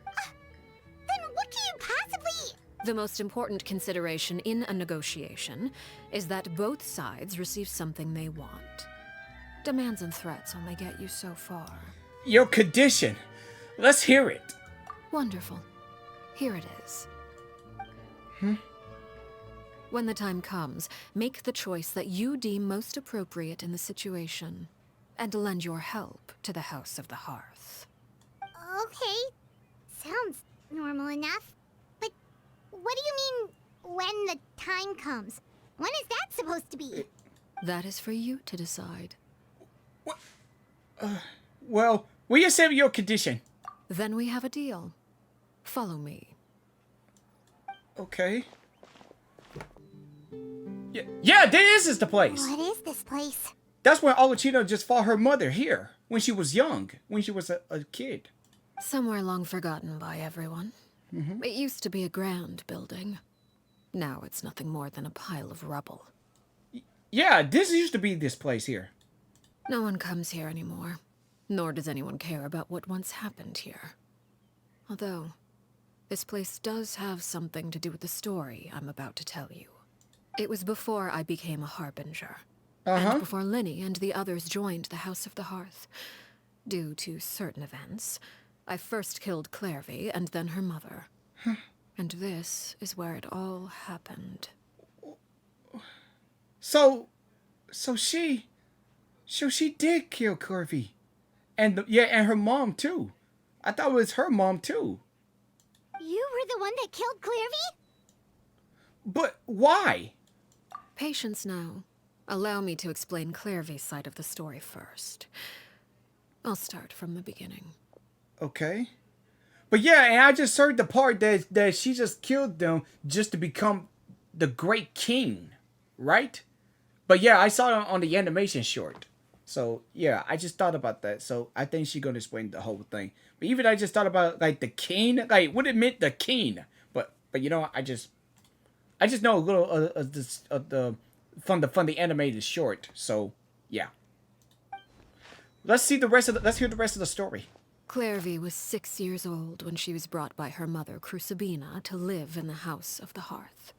Then what can you possibly... The most important consideration in a negotiation is that both sides receive something they want. Demands and threats only get you so far. Your condition. Let's hear it. Wonderful. Here it is. When the time comes, make the choice that you deem most appropriate in the situation, and lend your help to the House of the Hearth. Okay, sounds normal enough. But what do you mean, when the time comes? When is that supposed to be? That is for you to decide. Well, we accept your condition. Then we have a deal. Follow me. Okay. Yeah, this is the place. What is this place? That's where Arelecchino just fought her mother here, when she was young, when she was a kid. Somewhere long forgotten by everyone. It used to be a grand building. Now it's nothing more than a pile of rubble. Yeah, this used to be this place here. No one comes here anymore, nor does anyone care about what once happened here. Although, this place does have something to do with the story I'm about to tell you. It was before I became a harbinger, and before Linny and the others joined the House of the Hearth. Due to certain events, I first killed clervie and then her mother. And this is where it all happened. So she did kill clervie. And and her mom too. I thought it was her mom too. You were the one that killed clervie? But why? Patience now. Allow me to explain clervie's side of the story first. I'll start from the beginning. Okay. But yeah, and I just heard the part that she just killed them just to become the great king, right? But yeah, I saw it on the animation short. So yeah, I just thought about that. So I think she's gonna explain the whole thing. But even I just thought about like the king, like what it meant the king. But you know, I just know a little of the from the animated short. So yeah. Let's hear the rest of the story. Clervie was 6 years old when she was brought by her mother, Crucibina, to live in the House of the Hearth.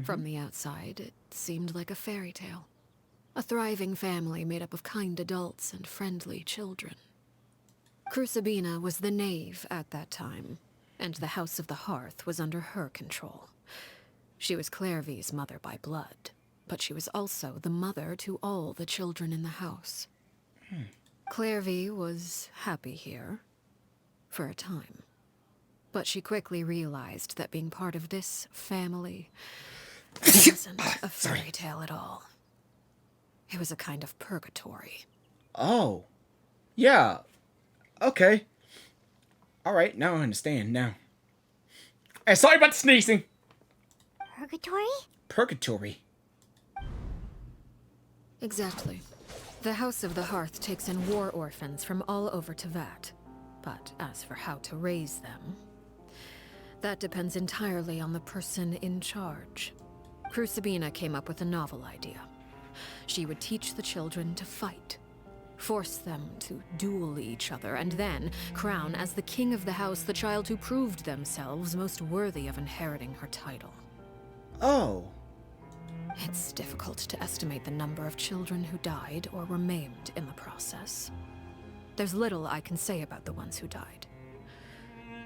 From the outside, it seemed like a fairy tale. A thriving family made up of kind adults and friendly children. Crucibina was the knave at that time, and the House of the Hearth was under her control. She was Clervie's mother by blood, but she was also the mother to all the children in the house. Clervie was happy here, for a time. But she quickly realized that being part of this family wasn't a fairy tale at all. It was a kind of purgatory. Oh. Yeah. Okay. Alright, now I understand, now. And sorry about the sneezing. Purgatory? Purgatory. Exactly. The House of the Hearth takes in war orphans from all over Teyvat. But as for how to raise them, that depends entirely on the person in charge. Crucibina came up with a novel idea. She would teach the children to fight, force them to duel each other, and then crown as the king of the house the child who proved themselves most worthy of inheriting her title. Oh. It's difficult to estimate the number of children who died or were maimed in the process. There's little I can say about the ones who died.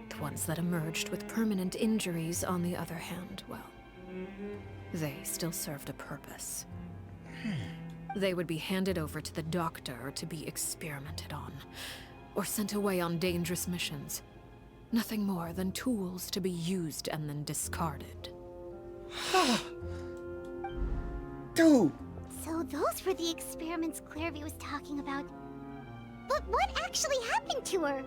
The ones that emerged with permanent injuries, on the other hand, well, they still served a purpose. They would be handed over to the doctor to be experimented on, or sent away on dangerous missions. Nothing more than tools to be used and then discarded. Dude. So those were the experiments Clervie was talking about. But what actually happened to her?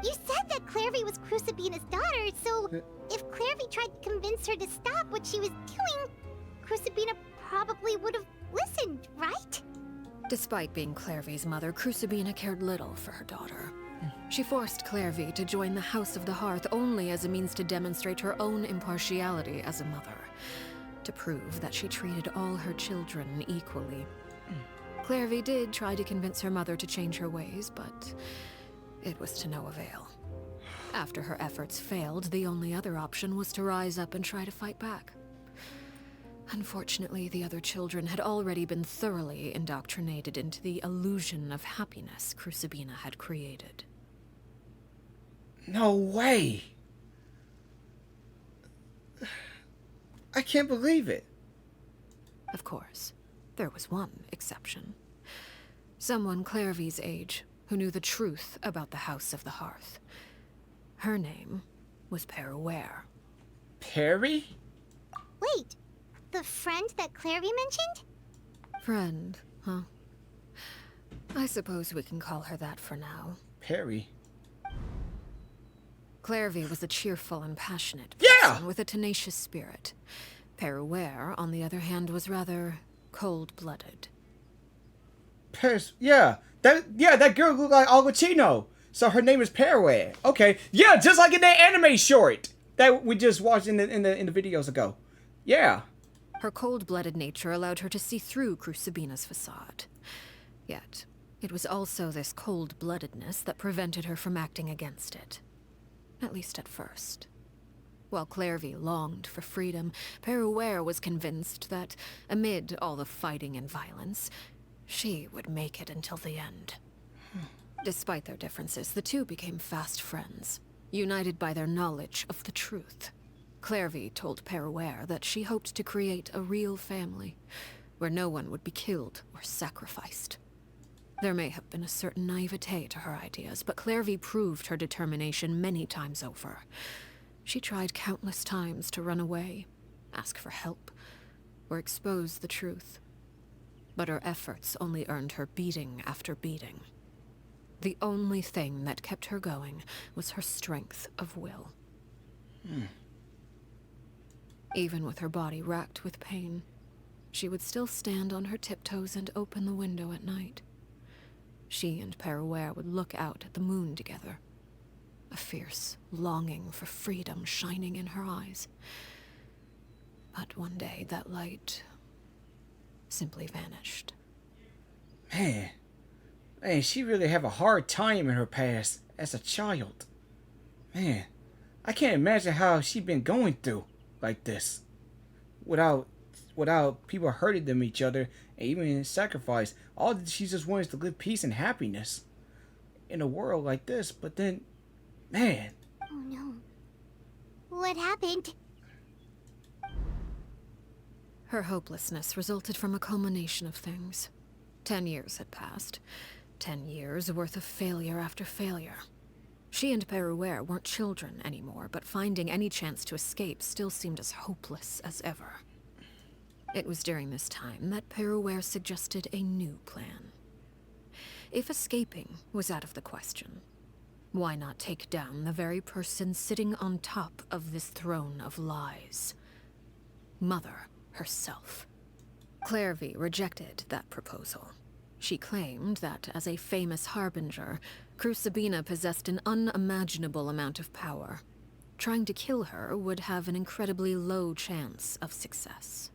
You said that Clervie was Crucibina's daughter, so if Clervie tried to convince her to stop what she was doing, Crucibina probably would have listened, right? Despite being Clervie's mother, Crucibina cared little for her daughter. She forced Clervie to join the House of the Hearth only as a means to demonstrate her own impartiality as a mother, to prove that she treated all her children equally. Clervie did try to convince her mother to change her ways, but it was to no avail. After her efforts failed, the only other option was to rise up and try to fight back. Unfortunately, the other children had already been thoroughly indoctrinated into the illusion of happiness Crucibina had created. No way! I can't believe it. Of course, there was one exception. Someone Clervie's age who knew the truth about the House of the Hearth. Her name was Arelecchino. Perry? Wait, the friend that Clervie mentioned? Friend, huh? I suppose we can call her that for now. Perry? Clervie was a cheerful and passionate Yeah! person with a tenacious spirit. Arelecchino, on the other hand, was rather cold-blooded. Yeah, that girl looked like Arelecchino. So her name is Arelecchino. Okay, yeah, just like in that anime short that we just watched in the videos ago. Yeah. Her cold-blooded nature allowed her to see through Crucibina's facade. Yet, it was also this cold-bloodedness that prevented her from acting against it. At least at first. While Clervie longed for freedom, Arelecchino was convinced that, amid all the fighting and violence, she would make it until the end. Despite their differences, the two became fast friends, united by their knowledge of the truth. Clervie told Arelecchino that she hoped to create a real family, where no one would be killed or sacrificed. There may have been a certain naivete to her ideas, but Clervie proved her determination many times over. She tried countless times to run away, ask for help, or expose the truth. But her efforts only earned her beating after beating. The only thing that kept her going was her strength of will. Even with her body racked with pain, she would still stand on her tiptoes and open the window at night. She and Perouer would look out at the moon together, a fierce longing for freedom shining in her eyes. But one day that light simply vanished. Man, she really have a hard time in her past as a child. Man, I can't imagine how she been going through like this, without people hurting them each other and even sacrifice. All that she just wants to live peace and happiness in a world like this. But then, man. Oh no. What happened? Her hopelessness resulted from a culmination of things. 10 years had passed. 10 years worth of failure after failure. She and Perouer weren't children anymore, but finding any chance to escape still seemed as hopeless as ever. It was during this time that Perouer suggested a new plan. If escaping was out of the question, why not take down the very person sitting on top of this throne of lies? Mother herself. Clervie rejected that proposal. She claimed that, as a famous harbinger, Crucibina possessed an unimaginable amount of power. Trying to kill her would have an incredibly low chance of success.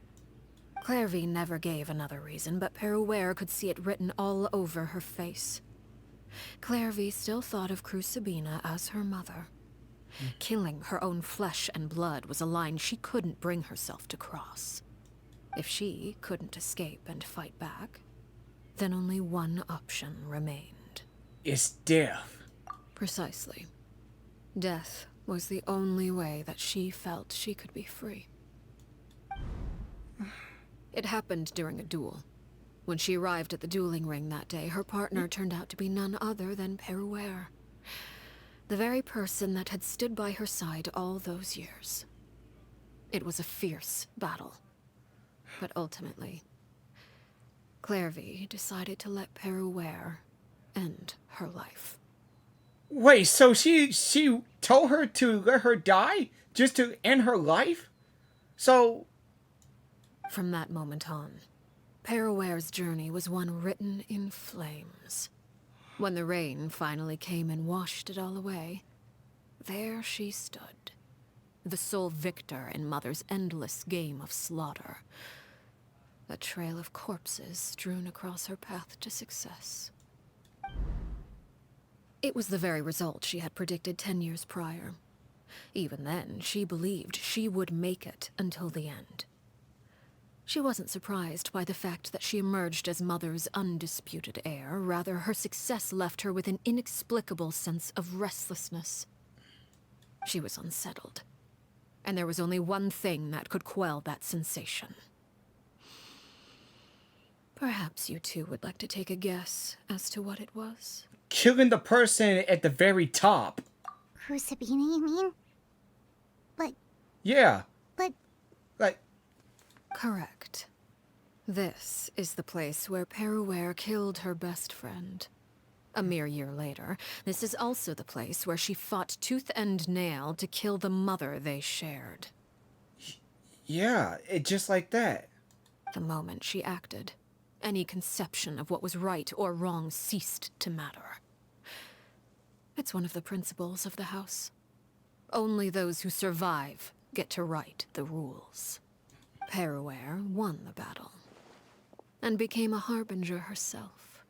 Clervie never gave another reason, but Perouer could see it written all over her face. Clervie still thought of Crucibina as her mother. Killing her own flesh and blood was a line she couldn't bring herself to cross. If she couldn't escape and fight back, then only one option remained. It's death. Precisely. Death was the only way that she felt she could be free. It happened during a duel. When she arrived at the dueling ring that day, her partner turned out to be none other than Perouer. The very person that had stood by her side all those years. It was a fierce battle. But ultimately, Clervie decided to let Perouer end her life. Wait, so she told her to let her die just to end her life? So... From that moment on, Perouer's journey was one written in flames. When the rain finally came and washed it all away, there she stood, the sole victor in Mother's endless game of slaughter. A trail of corpses strewn across her path to success. It was the very result she had predicted 10 years prior. Even then, she believed she would make it until the end. She wasn't surprised by the fact that she emerged as Mother's undisputed heir. Rather, her success left her with an inexplicable sense of restlessness. She was unsettled, and there was only one thing that could quell that sensation. Perhaps you two would like to take a guess as to what it was? Killing the person at the very top. Crucibina, you mean? But... Yeah. But... Like... Correct. This is the place where Perouer killed her best friend. A mere year later, this is also the place where she fought tooth and nail to kill the mother they shared. Yeah, just like that. The moment she acted, any conception of what was right or wrong ceased to matter. It's one of the principles of the house. Only those who survive get to write the rules. Perouer won the battle, and became a harbinger herself.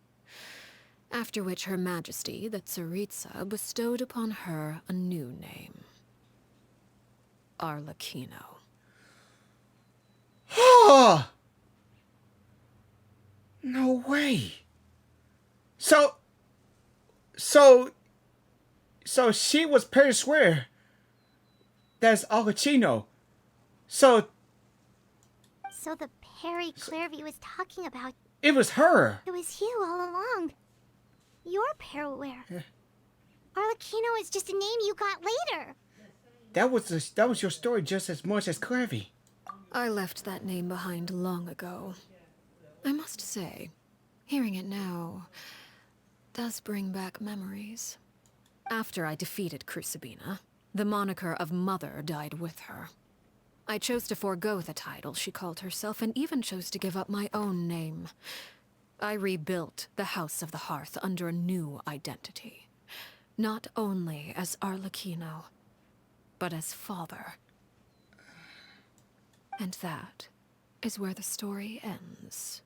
After which Her Majesty, the Tsaritsa, bestowed upon her a new name. Arelecchino. No way. So she was Perouer. That's Arelecchino. So the Perry Clervie was talking about... It was her. It was you all along. You're Perouer. Arelecchino is just a name you got later. That was your story just as much as clervie. I left that name behind long ago. I must say, hearing it now does bring back memories. After I defeated Crucibina, the moniker of Mother died with her. I chose to forego the title she called herself and even chose to give up my own name. I rebuilt the House of the Hearth under a new identity. Not only as Arelecchino, but as father. And that is where the story ends.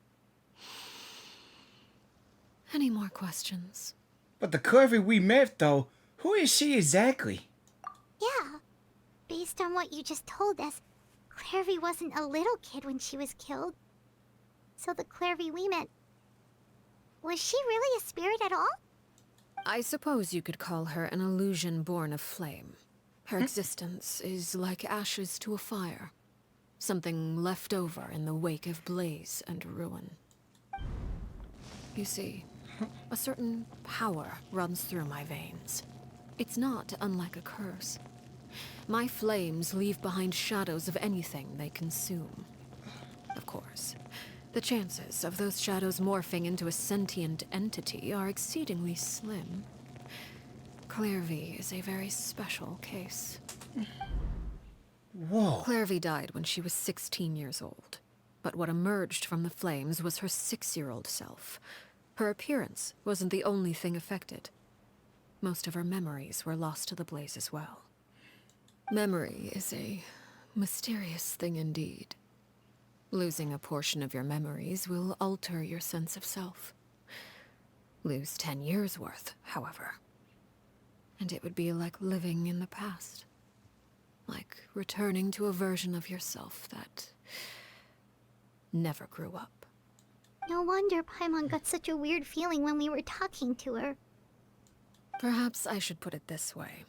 Any more questions? But the clervie we met, though, who is she exactly? Yeah. Based on what you just told us, Clervie wasn't a little kid when she was killed. So the Clervie we met... Was she really a spirit at all? I suppose you could call her an illusion born of flame. Her existence is like ashes to a fire. Something left over in the wake of blaze and ruin. You see, a certain power runs through my veins. It's not unlike a curse. My flames leave behind shadows of anything they consume. Of course, the chances of those shadows morphing into a sentient entity are exceedingly slim. Clervie is a very special case. Whoa. Clervie died when she was 16 years old. But what emerged from the flames was her 6-year-old self. Her appearance wasn't the only thing affected. Most of her memories were lost to the blaze as well. Memory is a mysterious thing indeed. Losing a portion of your memories will alter your sense of self. Lose 10 years' worth, however, and it would be like living in the past. Like returning to a version of yourself that never grew up. No wonder Paimon got such a weird feeling when we were talking to her. Perhaps I should put it this way.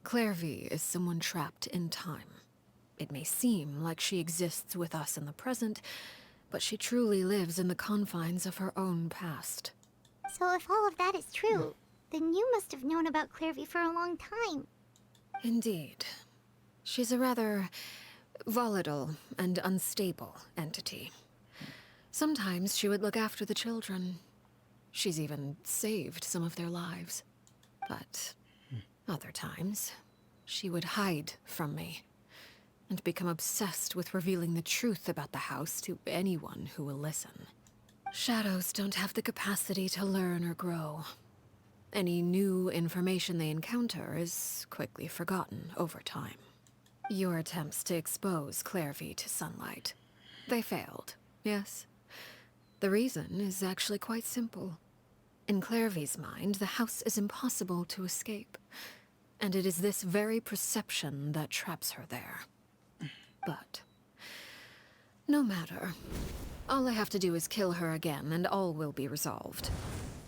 Clervie is someone trapped in time. It may seem like she exists with us in the present, but she truly lives in the confines of her own past. So if all of that is true, then you must have known about Clervie for a long time. Indeed. She's a rather volatile and unstable entity. Sometimes she would look after the children. She's even saved some of their lives. But other times, she would hide from me and become obsessed with revealing the truth about the house to anyone who will listen. Shadows don't have the capacity to learn or grow. Any new information they encounter is quickly forgotten over time. Your attempts to expose Clervie to sunlight. They failed, yes? The reason is actually quite simple. In Clervie's mind, the house is impossible to escape. And it is this very perception that traps her there. But no matter. All I have to do is kill her again, and all will be resolved.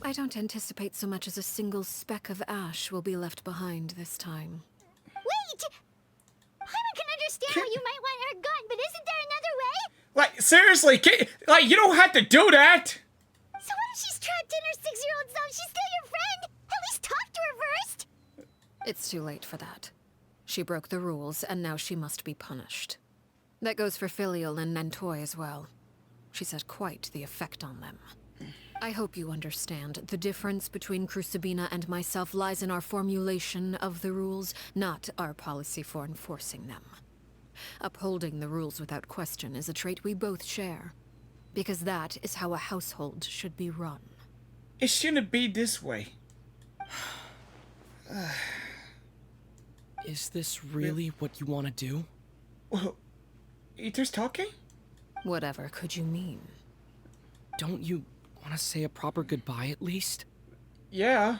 I don't anticipate so much as a single speck of ash will be left behind this time. Wait! Paimon can understand why you might want her gone, but isn't there another way? Like, seriously, you don't have to do that! So what if she's trapped in her 6-year-old self? She's still your friend! At least talk to her first! It's too late for that. She broke the rules, and now she must be punished. That goes for Filial and Nantoy as well. She's had quite the effect on them. I hope you understand. The difference between Crucibina and myself lies in our formulation of the rules, not our policy for enforcing them. Upholding the rules without question is a trait we both share, because that is how a household should be run. It shouldn't be this way. Is this really what you want to do? Well, Ether's talking? Whatever could you mean? Don't you want to say a proper goodbye at least? Yeah.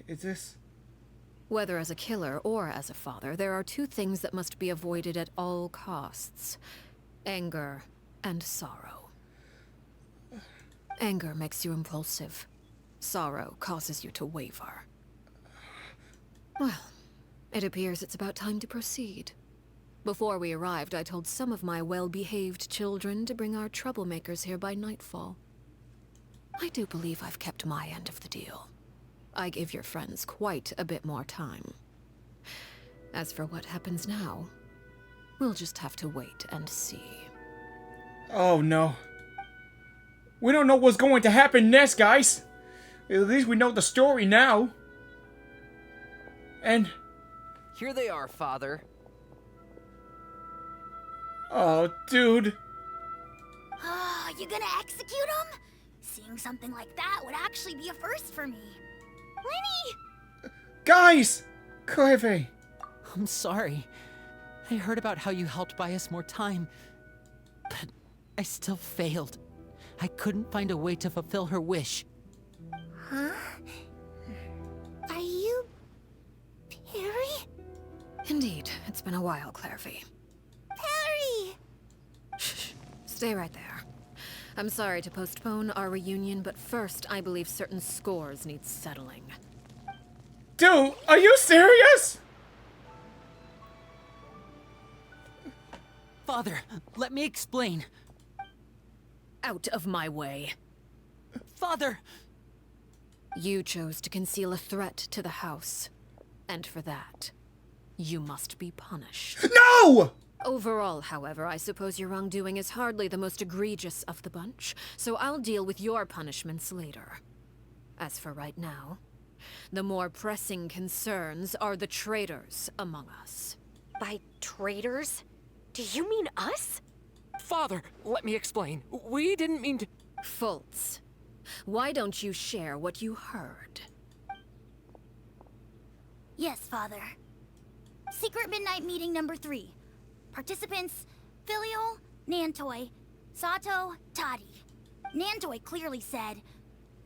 Is this... Whether as a killer or as a father, there are two things that must be avoided at all costs. Anger and sorrow. Anger makes you impulsive. Sorrow causes you to waver. Well, it appears it's about time to proceed. Before we arrived, I told some of my well-behaved children to bring our troublemakers here by nightfall. I do believe I've kept my end of the deal. I gave your friends quite a bit more time. As for what happens now, we'll just have to wait and see. Oh no. We don't know what's going to happen next, guys. At least we know the story now. And... Here they are, Father. oh, dude. Oh, you gonna execute him? Seeing something like that would actually be a first for me. Lenny! Guys! clervie. I'm sorry. I heard about how you helped buy us more time, but I still failed. I couldn't find a way to fulfill her wish. Huh? Are you... Perry? Indeed, it's been a while, clervie. Perry! Shh, stay right there. I'm sorry to postpone our reunion, but first I believe certain scores need settling. Dude, are you serious? Father, let me explain. Out of my way. Father! You chose to conceal a threat to the house. And for that, you must be punished. No! Overall, however, I suppose your wrongdoing is hardly the most egregious of the bunch, so I'll deal with your punishments later. As for right now, the more pressing concerns are the traitors among us. By traitors? Do you mean us? Father, let me explain. We didn't mean to... Fultz, why don't you share what you heard? Yes, Father. Secret Midnight Meeting number 3. Participants, Filial, Nantoi, Sato, Toddy. Nantoi clearly said,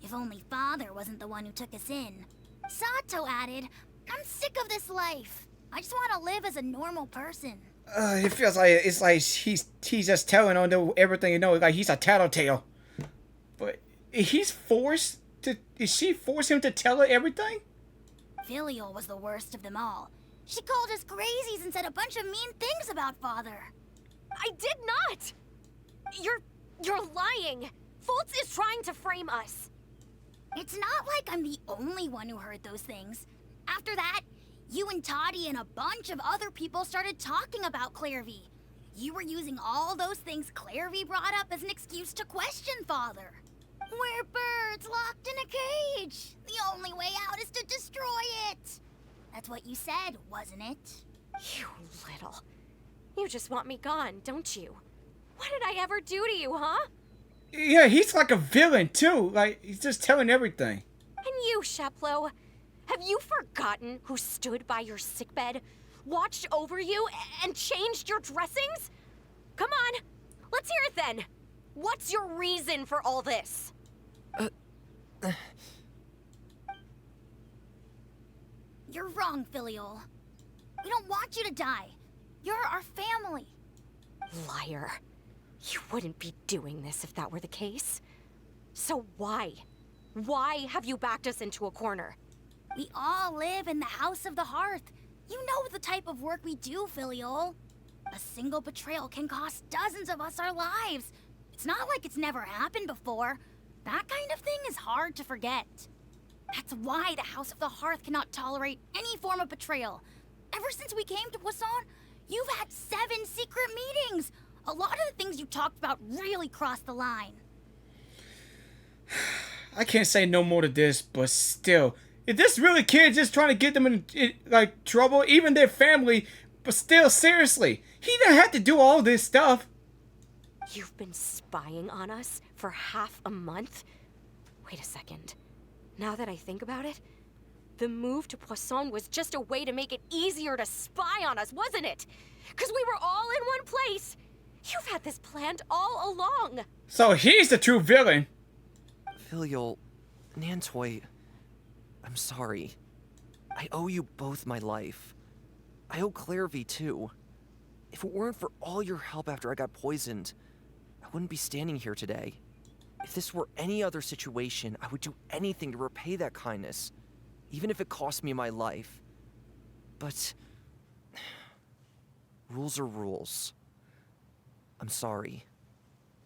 if only Father wasn't the one who took us in. Sato added, I'm sick of this life. I just want to live as a normal person. It feels like it's like he's just telling on everything you know, like he's a tattletale. But he's forced to. Is she forced him to tell her everything? Filial was the worst of them all. She called us crazies and said a bunch of mean things about Father. I did not! You're lying! Fultz is trying to frame us. It's not like I'm the only one who heard those things. After that, you and Toddy and a bunch of other people started talking about clervie. You were using all those things clervie brought up as an excuse to question Father. We're birds locked in a cage. The only way out is to destroy it. That's what you said, wasn't it? You little... You just want me gone, don't you? What did I ever do to you, huh? Yeah, he's like a villain too. Like he's just telling everything. And you, Sheplo, have you forgotten who stood by your sickbed, watched over you, and changed your dressings? Come on, let's hear it then. What's your reason for all this? You're wrong, Filial. We don't want you to die. You're our family. Liar. You wouldn't be doing this if that were the case. So why? Why have you backed us into a corner? We all live in the House of the Hearth. You know the type of work we do, Filial. A single betrayal can cost dozens of us our lives. It's not like it's never happened before. That kind of thing is hard to forget. That's why the House of the Hearth cannot tolerate any form of betrayal. Ever since we came to Poisson, you've had 7 secret meetings. A lot of the things you talked about really crossed the line. I can't say no more to this, but still, if this really kid just trying to get them in like trouble, even their family, but still, seriously, he didn't have to do all this stuff. You've been spying on us for half a month? Wait a second. Now that I think about it, the move to Poisson was just a way to make it easier to spy on us, wasn't it? Because we were all in one place. You've had this planned all along. So he's the true villain. Filial, Nantoi, I'm sorry. I owe you both my life. I owe clervie too. If it weren't for all your help after I got poisoned, I wouldn't be standing here today. If this were any other situation, I would do anything to repay that kindness, even if it cost me my life. But rules are rules. I'm sorry.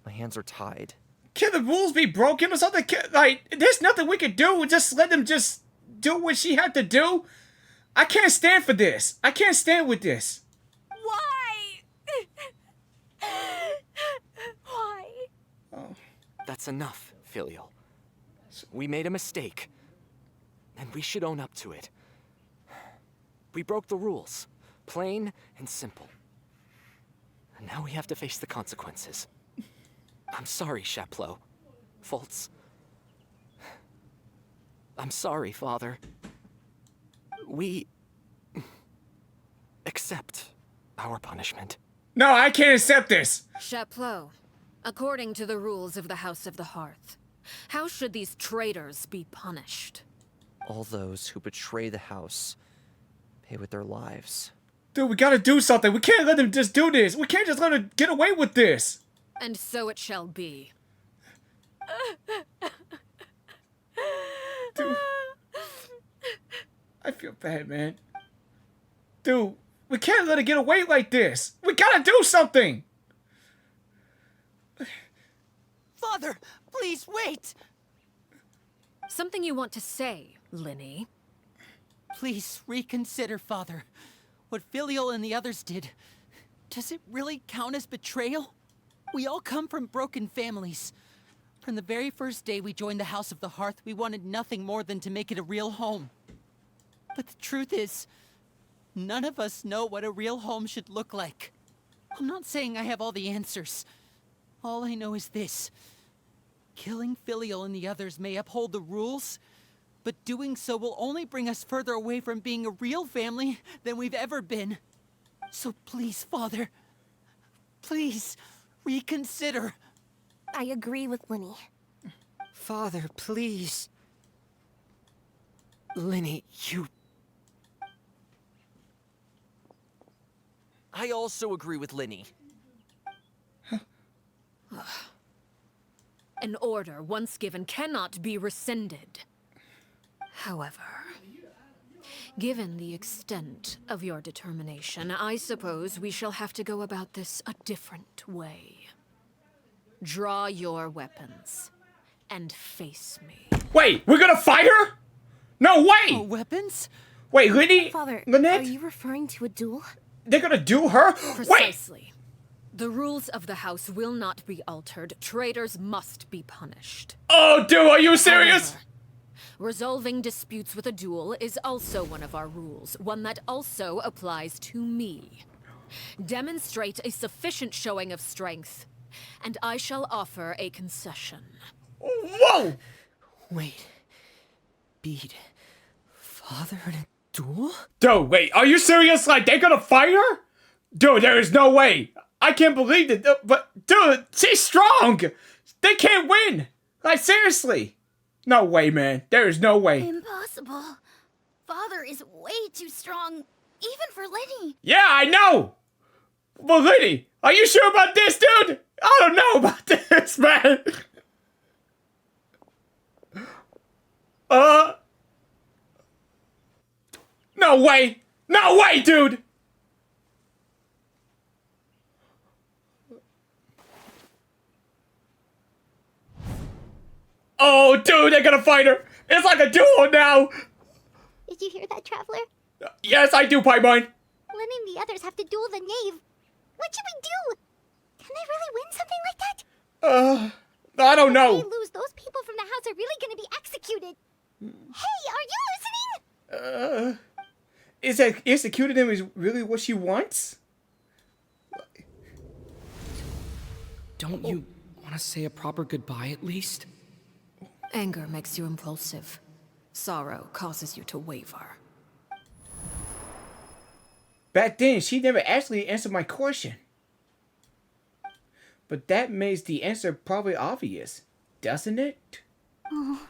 My hands are tied. Can the rules be broken or something? Like, there's nothing we could do. Just let them just do what she had to do. I can't stand for this. I can't stand with this. Why? Why? Oh. That's enough, Filial. We made a mistake, and we should own up to it. We broke the rules, plain and simple. And now we have to face the consequences. I'm sorry, Chaplot. Fultz. I'm sorry, Father. We accept our punishment. No, I can't accept this. Chaplot, according to the rules of the House of the Hearth, how should these traitors be punished? All those who betray the house pay with their lives. Dude, we gotta do something. We can't let them just do this. We can't just let them get away with this. And so it shall be. Dude, I feel bad, man. Dude, we can't let it get away like this. We gotta do something. Father, please wait. Something you want to say, Linny? Please reconsider, Father. What Filial and the others did, does it really count as betrayal? We all come from broken families. From the very first day we joined the House of the Hearth, we wanted nothing more than to make it a real home. But the truth is, none of us know what a real home should look like. I'm not saying I have all the answers. All I know is this. Killing Filial and the others may uphold the rules, but doing so will only bring us further away from being a real family than we've ever been. So please, Father, please reconsider. I agree with Linny. Father, please. Linny, you... I also agree with Linny. An order once given cannot be rescinded. However, given the extent of your determination, I suppose we shall have to go about this a different way. Draw your weapons and face me. Wait, we're gonna fight her? No way! Weapons? Wait, Linny? Father, Lynette? are you referring to a duel? They're gonna do her? Wait! Precisely. The rules of the house will not be altered. Traitors must be punished. Oh, dude, are you serious? However, resolving disputes with a duel is also one of our rules, one that also applies to me. Demonstrate a sufficient showing of strength, and I shall offer a concession. Whoa! Wait. Bede. Father in a duel? Dude, wait, are you serious? Like, they're gonna fight her? Dude, there is no way. I can't believe it. But, dude, she's strong. They can't win. Like, seriously. No way, man. There is no way. Impossible. Father is way too strong, even for Linny. Yeah, I know. But, Linny, are you sure about this, dude? I don't know about this, man. No way. No way, dude. Oh, dude, they're gonna fight her. It's like a duel now. Did you hear that, Traveler? Yes, I do, Piemine. Linny and the others have to duel the knave. What should we do? Can they really win something like that? I don't know. If they lose, those people from the house are really gonna be executed. Hey, are you listening? Is that executing him is really what she wants? Don't you want to say a proper goodbye at least? Anger makes you impulsive. Sorrow causes you to waver. Back then, she never actually answered my question. But that makes the answer probably obvious, doesn't it? Oh.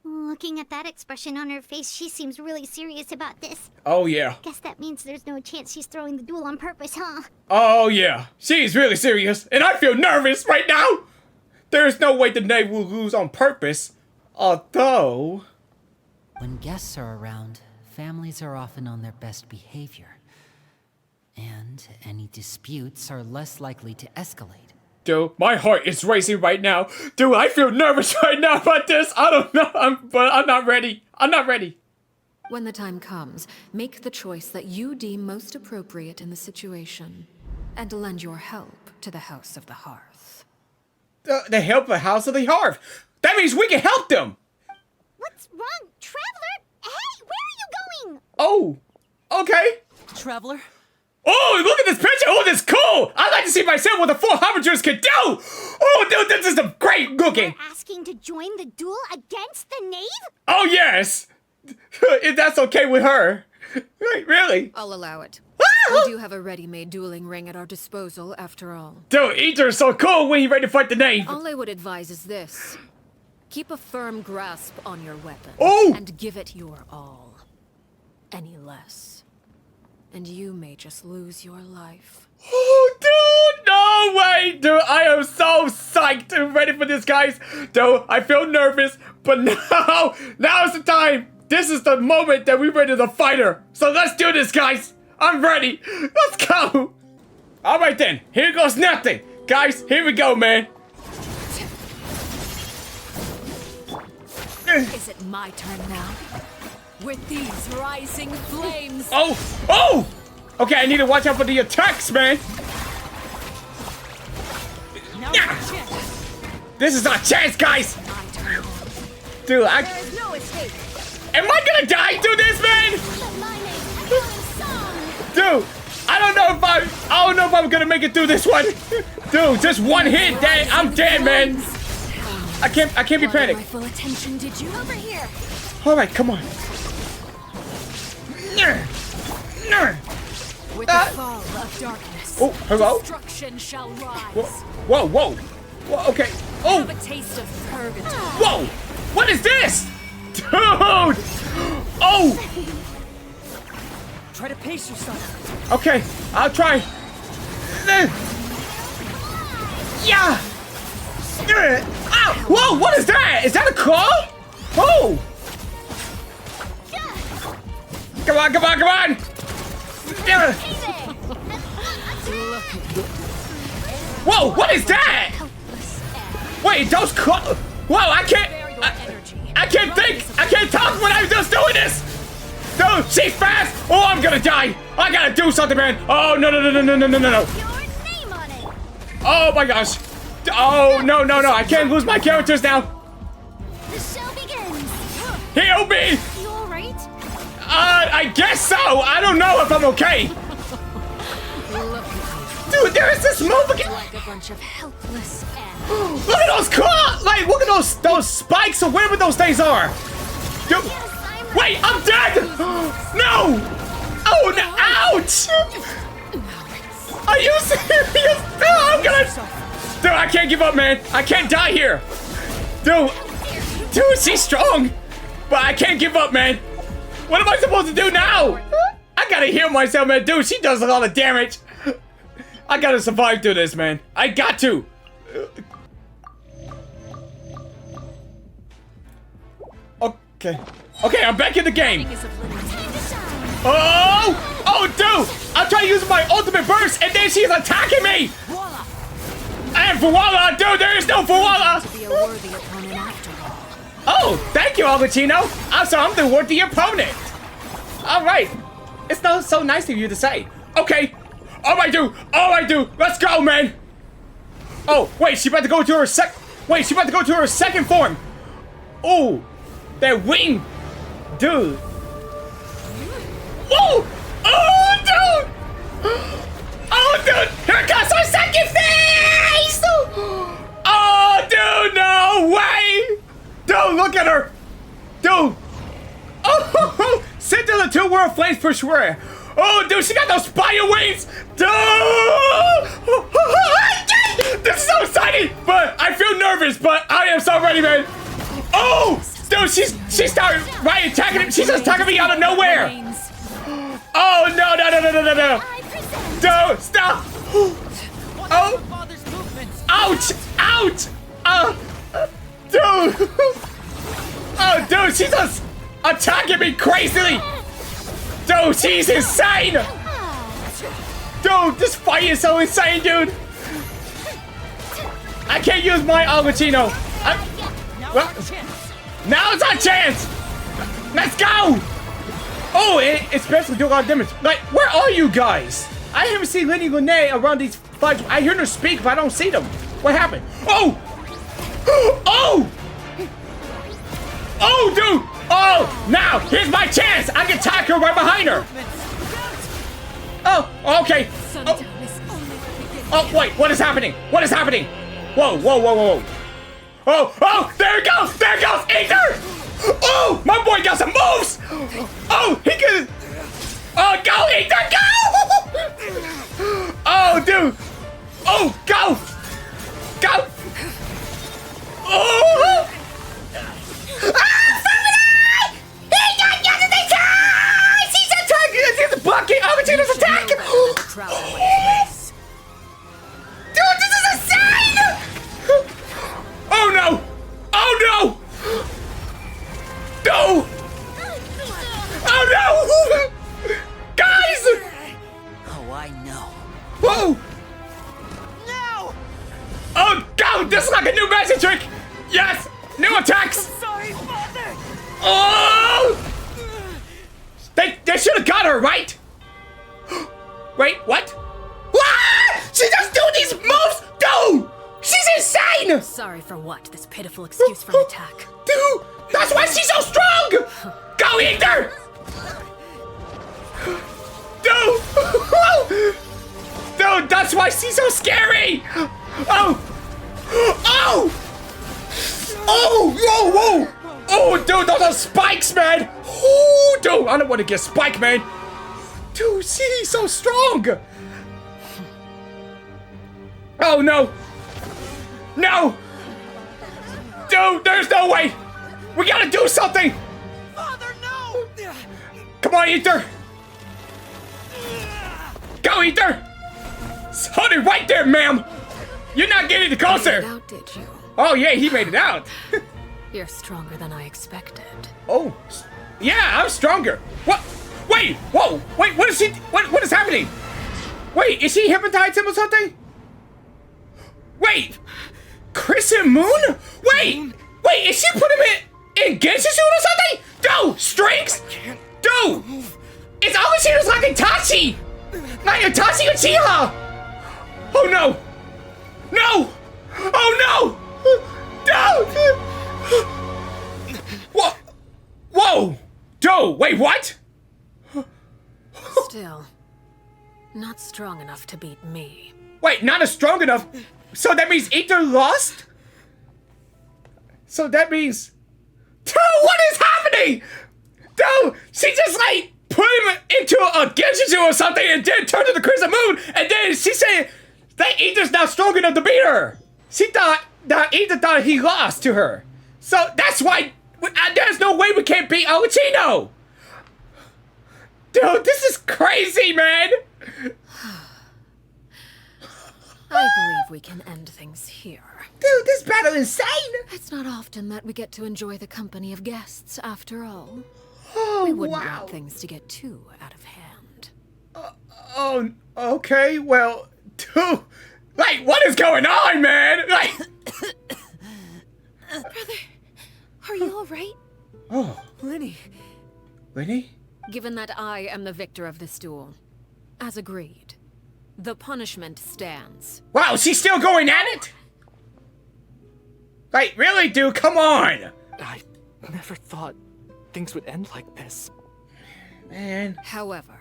Looking at that expression on her face, she seems really serious about this. Oh, yeah. Guess that means there's no chance she's throwing the duel on purpose, huh? Oh, yeah. She's really serious, and I feel nervous right now. There's no way the knave will lose on purpose. Although... When guests are around, families are often on their best behavior. And any disputes are less likely to escalate. Dude, my heart is racing right now. Dude, I feel nervous right now about this. I don't know, but I'm not ready. I'm not ready. When the time comes, make the choice that you deem most appropriate in the situation, and lend your help to the House of the Hearth. The help of the House of the Hearth. That means we can help them. What's wrong, Traveler? Hey, where are you going? Oh, okay. Traveler? Oh, look at this picture. Oh, this is cool. I'd like to see myself what the 400ers can do. Oh, dude, this is great looking. You're asking to join the duel against the knave? Oh, yes. If that's okay with her. Right, really? I'll allow it. Ah! We do have a ready-made dueling ring at our disposal, after all. Dude, Ether is so cool when he's ready to fight the knave. All I would advise is this. Keep a firm grasp on your weapon. Oh! And give it your all. Any less, and you may just lose your life. Oh, dude, no way, dude. I am so psyched and ready for this, guys. Dude, I feel nervous, but now's the time. This is the moment that we're ready to fight her. So let's do this, guys. I'm ready. Let's go. All right, then. Here goes nothing. Guys, here we go, man. Is it my turn now? With these rising flames. Oh, oh! Okay, I need to watch out for the attacks, man. Yeah. This is our chance, guys. Dude, There is no escape. am I gonna die through this, man? Dude, I don't know if I'm gonna make it through this one. Dude, just one hit, dang, I'm dead, man. I can't be panicked. My full attention, did you? Over here. All right, come on. With the fall of darkness, Oh, hello? destruction shall rise. Whoa, whoa, whoa. Okay. Oh, Have a taste of purgatory. whoa. What is this? Dude. Oh. Try to pace yourself. Okay, I'll try. Yeah. Ow. Whoa, what is that? Is that a claw? Oh. Come on, come on, come on. Whoa, what is that? Wait, those claws. Whoa, I can't think. I can't talk when I'm just doing this. No, she's fast. Oh, I'm gonna die. I gotta do something, man. Oh, no. Oh my gosh. Oh, no. I can't lose my characters now. The show begins. Heal me. You all right? I guess so. I don't know if I'm okay. Dude, there is this move again. Like a bunch of helpless ants. Look at those claws. Like, look at those spikes or whatever those things are. Dude, wait, I'm dead. No. Oh, no. Ouch. Are you serious? I'm gonna... Dude, I can't give up, man. I can't die here. Dude, she's strong. But I can't give up, man. What am I supposed to do now? I gotta heal myself, man. Dude, she does a lot of damage. I gotta survive through this, man. I got to. Okay. Okay, I'm back in the game. Oh, dude. I'm trying to use my ultimate burst, and then she's attacking me. And Voila, dude, there is no Voila. Oh, thank you, Arelecchino. I'm the worthy opponent. All right. It's not so nice of you to say. Okay. All I do. Let's go, man. Oh, wait, she about to go to her second form. Oh, that wing. Dude. Whoa. Oh, dude. Oh, dude. Here comes our second phase. Oh, dude, no way. Dude, look at her. Dude. Oh, send to the two world flames for sure. Oh, dude, she got those spider wings. Dude. This is so exciting. But I feel nervous, but I am so ready, man. Oh, dude, she started attacking him. She's attacking me out of nowhere. Oh, no. Dude, stop. Oh. Ouch. Dude. Oh, dude, she's just attacking me crazily. Dude, she's insane. Dude, this fight is so insane, dude. I can't use my Arelecchino. Now it's our chance. Let's go. Oh, it especially do a lot of damage. Like, where are you guys? I haven't seen Lenny Lene around these fights. I hear them speak, but I don't see them. What happened? Oh! Oh! Oh, dude! Oh! Now, here's my chance! I can attack her right behind her! Oh, okay. Oh, wait, what is happening? What is happening? Whoa, whoa, whoa, whoa. Oh, oh, there it goes! There it goes! Ether! Oh, my boy got some moves! Oh, he can... Oh, go, Ether, go! Oh, dude! Oh, go! Go! Oh! Ah, Family! He got yesterday's time! He's attacking! He's blocking Agamerzz's attack! Dude, this is insane! Oh no! Oh no! No! Oh no! Guys! Oh, I know. Whoa! No! Oh god! This is like a new magic trick! Yes! New attacks! Sorry, Father! Oh! They should have got her, right? Wait, what? Ah! She just do these moves! Dude! She's insane! Sorry for what? This pitiful excuse for an attack. Dude! That's why she's so strong! Go, Ether! Dude! Dude, that's why she's so scary! Oh! Oh! Oh! Whoa, whoa! Oh, dude, those are spikes, man! Oh, dude, I don't want to get spiked, man! Dude, she's so strong! Oh, no! No! Dude, there's no way! We gotta do something! Father, no! Come on, Ether! Go, Ether! Hold it right there, ma'am! You're not getting the closer! You made it out, did you? Oh, yeah, he made it out! You're stronger than I expected. Oh, yeah, I'm stronger. What? Wait, whoa, wait, what is she? What is happening? Wait, is she hypnotized him or something? Wait, Crescent Moon? Wait, is she putting him in Genshin or something? Dude, strings? Dude, it's Arelecchino's like Itachi! Like Itachi Uchiha! Oh no! No! Oh no! Dude! What? Whoa! Dude, wait, what? Still, not strong enough to beat me. Wait, not as strong enough? So that means Ether lost? So that means... Dude, what is happening? Dude, she just like put him into a Genshin or something and then turned to the Crescent Moon and then she said that Ether's not strong enough to beat her. She thought that Ether thought he lost to her. So that's why there's no way we can't beat Arelecchino. Dude, this is crazy, man. I believe we can end things here. Dude, this battle is insane. It's not often that we get to enjoy the company of guests, after all. Oh, We wouldn't wow. want things to get too out of hand. Oh, okay, well, dude, like, what is going on, man? Like, Brother, are you all right? oh, Lenny. Lenny? Given that I am the victor of this duel, as agreed, the punishment stands. Wow, she's still going at it? Like, really, dude, come on. I never thought things would end like this. Man. However,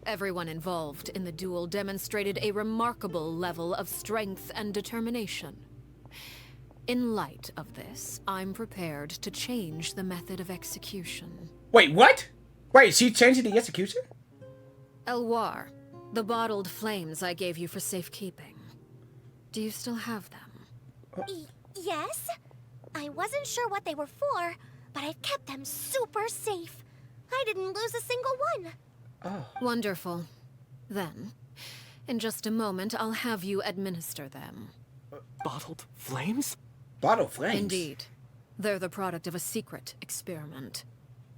everyone involved in the duel demonstrated a remarkable level of strength and determination. In light of this, I'm prepared to change the method of execution. Wait, what? Wait, she changing the execution? Elwar, the bottled flames I gave you for safekeeping. Do you still have them? Yes? I wasn't sure what they were for, but I've kept them super safe. I didn't lose a single one. Oh. Wonderful. Then, in just a moment, I'll have you administer them. Bottled flames? Bottle flames? Indeed. They're the product of a secret experiment.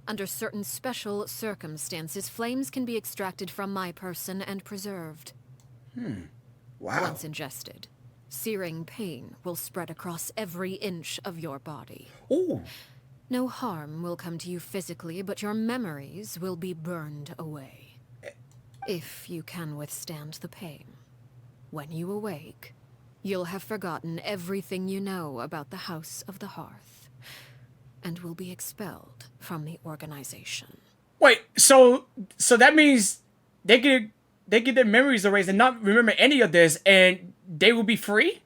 Under certain special circumstances, flames can be extracted from my person and preserved. Wow. Once ingested, searing pain will spread across every inch of your body. Ooh. No harm will come to you physically, but your memories will be burned away. If you can withstand the pain. When you awake, you'll have forgotten everything you know about the House of the Hearth, and will be expelled from the organization. Wait, so that means they get their memories erased and not remember any of this, and they will be free?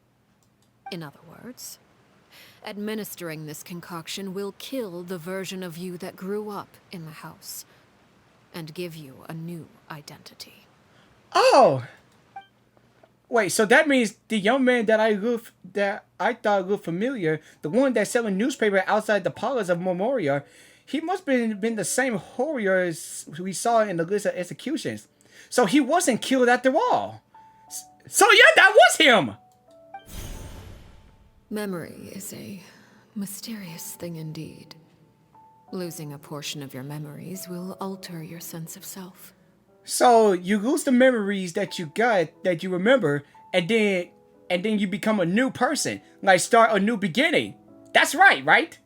In other words, administering this concoction will kill the version of you that grew up in the house, and give you a new identity. Oh! Wait, so that means the young man that I thought looked familiar, the one that's selling newspaper outside the palace of Memoria, he must have been the same warrior as we saw in the list of executions. So he wasn't killed after all. So yeah, that was him! Memory is a mysterious thing indeed. Losing a portion of your memories will alter your sense of self. So you lose the memories that you got, that you remember, and then you become a new person. Like start a new beginning. That's right? Right,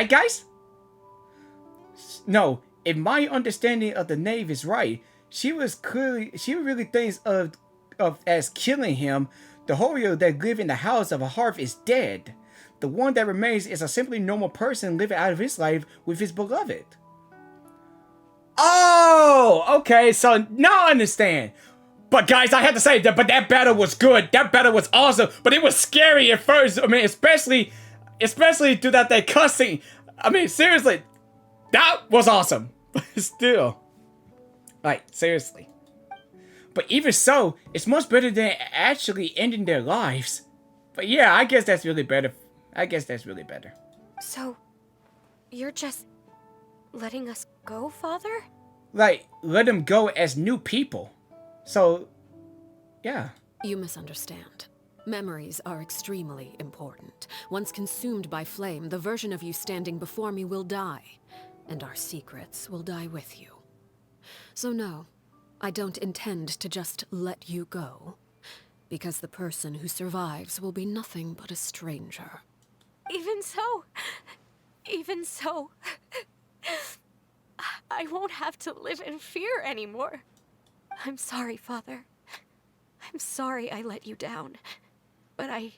guys? No, if my understanding of the knave is right, she really thinks of as killing him. The warrior that lived in the House of a Hearth is dead. The one that remains is a simply normal person living out of his life with his beloved. Oh, okay, so now I understand. But guys, I have to say that that battle was good. That battle was awesome, but it was scary at first. I mean, especially through that cussing. I mean, seriously, that was awesome. Still, like, seriously. But even so, it's much better than actually ending their lives. But yeah, I guess that's really better. So, you're just letting us go, Father? Like, let them go as new people. So, yeah. You misunderstand. Memories are extremely important. Once consumed by flame, the version of you standing before me will die, and our secrets will die with you. So no, I don't intend to just let you go, because the person who survives will be nothing but a stranger. Even so, I won't have to live in fear anymore. I'm sorry, Father. I'm sorry I let you down. But I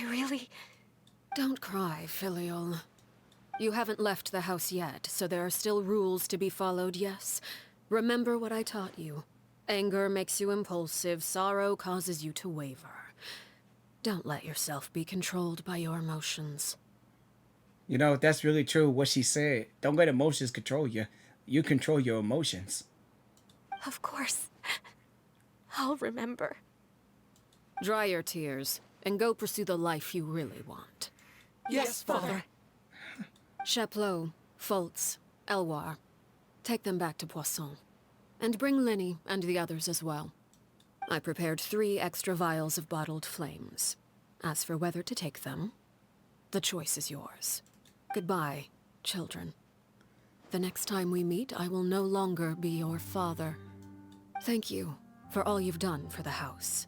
really... Don't cry, Filial. You haven't left the house yet, so there are still rules to be followed, yes? Remember what I taught you. Anger makes you impulsive, sorrow causes you to waver. Don't let yourself be controlled by your emotions. You know, that's really true what she said. Don't let emotions control you. You control your emotions. Of course. I'll remember. Dry your tears, and go pursue the life you really want. Yes, Father. Chaplot, Foltz, Elwar. Take them back to Poisson. And bring Linny and the others as well. I prepared 3 extra vials of bottled flames. As for whether to take them, the choice is yours. Goodbye, children. The next time we meet, I will no longer be your father. Thank you for all you've done for the house.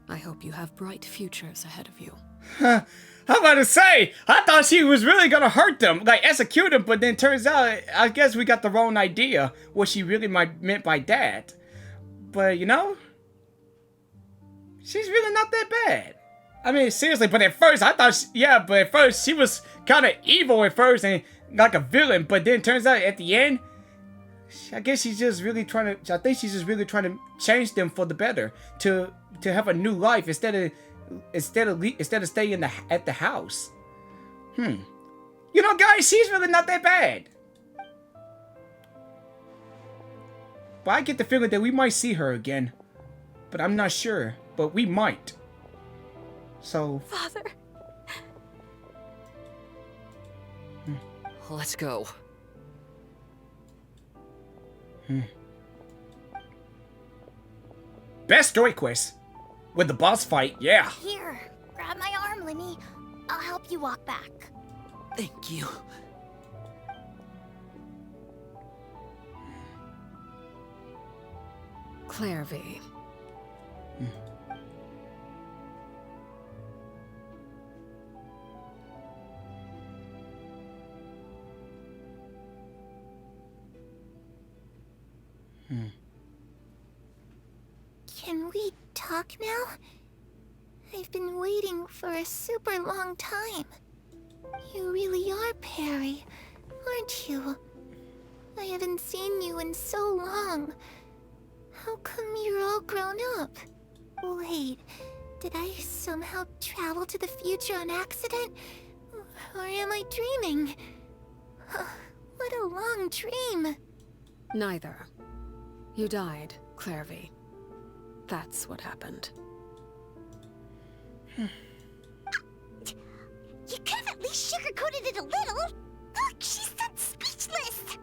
I hope you have bright futures ahead of you. Huh. I'm about to say, I thought she was really gonna hurt them, like execute them, but then turns out, I guess we got the wrong idea what she really meant by that. But you know, she's really not that bad. I mean, seriously, but at first I thought, but at first she was kind of evil at first and like a villain, but then turns out at the end, I guess she's just really trying to, I think she's just really trying to change them for the better, to have a new life instead of staying at the house. You know, guys, she's really not that bad. But I get the feeling that we might see her again. But I'm not sure. But we might. So... Father. Let's go. Best story quest. With the boss fight, yeah. Here, grab my arm, Linny. I'll help you walk back. Thank you. Clervie. Can we talk now? I've been waiting for a super long time. You really are Perry, aren't you? I haven't seen you in so long. How come you're all grown up? Wait, did I somehow travel to the future on accident? Or am I dreaming? What a long dream. Neither. You died, Clervie. That's what happened. You could have at least sugarcoated it a little. Look, she's done speechless.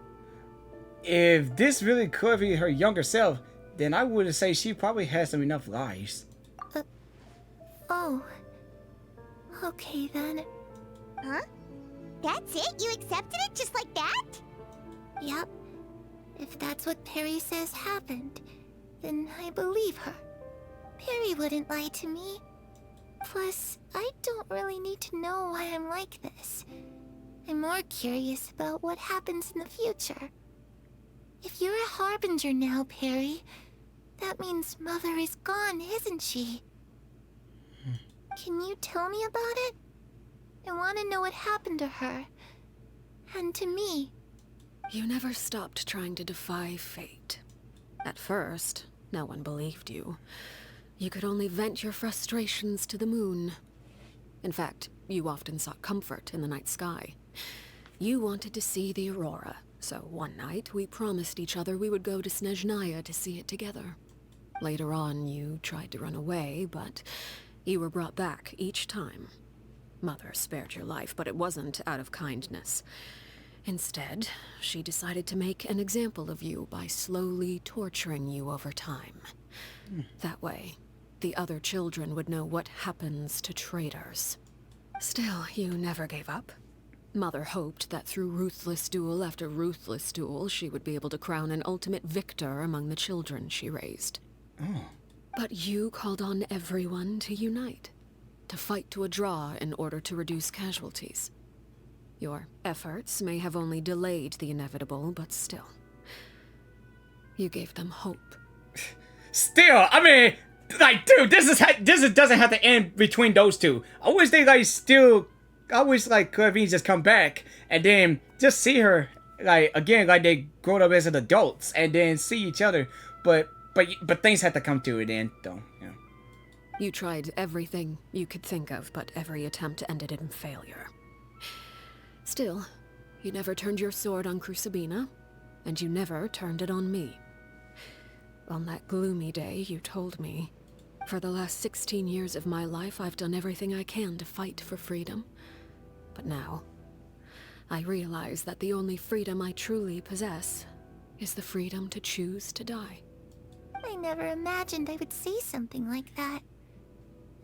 If this really could be her younger self, then I would say she probably has some enough lives. Oh. Okay then. Huh? That's it? You accepted it just like that? Yep. If that's what Perry says happened, then I believe her. Perry wouldn't lie to me. Plus, I don't really need to know why I'm like this. I'm more curious about what happens in the future. If you're a harbinger now, Perry, that means Mother is gone, isn't she? Can you tell me about it? I want to know what happened to her. And to me. You never stopped trying to defy fate. At first, no one believed you. You could only vent your frustrations to the moon. In fact, you often sought comfort in the night sky. You wanted to see the aurora, so one night we promised each other we would go to Snezhnaya to see it together. Later on, you tried to run away, but you were brought back each time. Mother spared your life, but it wasn't out of kindness. Instead, she decided to make an example of you by slowly torturing you over time. That way, the other children would know what happens to traitors. Still, you never gave up. Mother hoped that through ruthless duel after ruthless duel, she would be able to crown an ultimate victor among the children she raised. But you called on everyone to unite, to fight to a draw in order to reduce casualties. Your efforts may have only delayed the inevitable, but still. You gave them hope. Still, I mean, like, dude, this doesn't have to end between those two. I wish they I wish like Clervie just come back and then just see her like again, like they grown up as adults and then see each other. But things had to come to it end, though. Yeah. You tried everything you could think of, but every attempt ended in failure. Still, you never turned your sword on Crucibina, and you never turned it on me. On that gloomy day, you told me, for the last 16 years of my life, I've done everything I can to fight for freedom. But now, I realize that the only freedom I truly possess is the freedom to choose to die. I never imagined I would say something like that.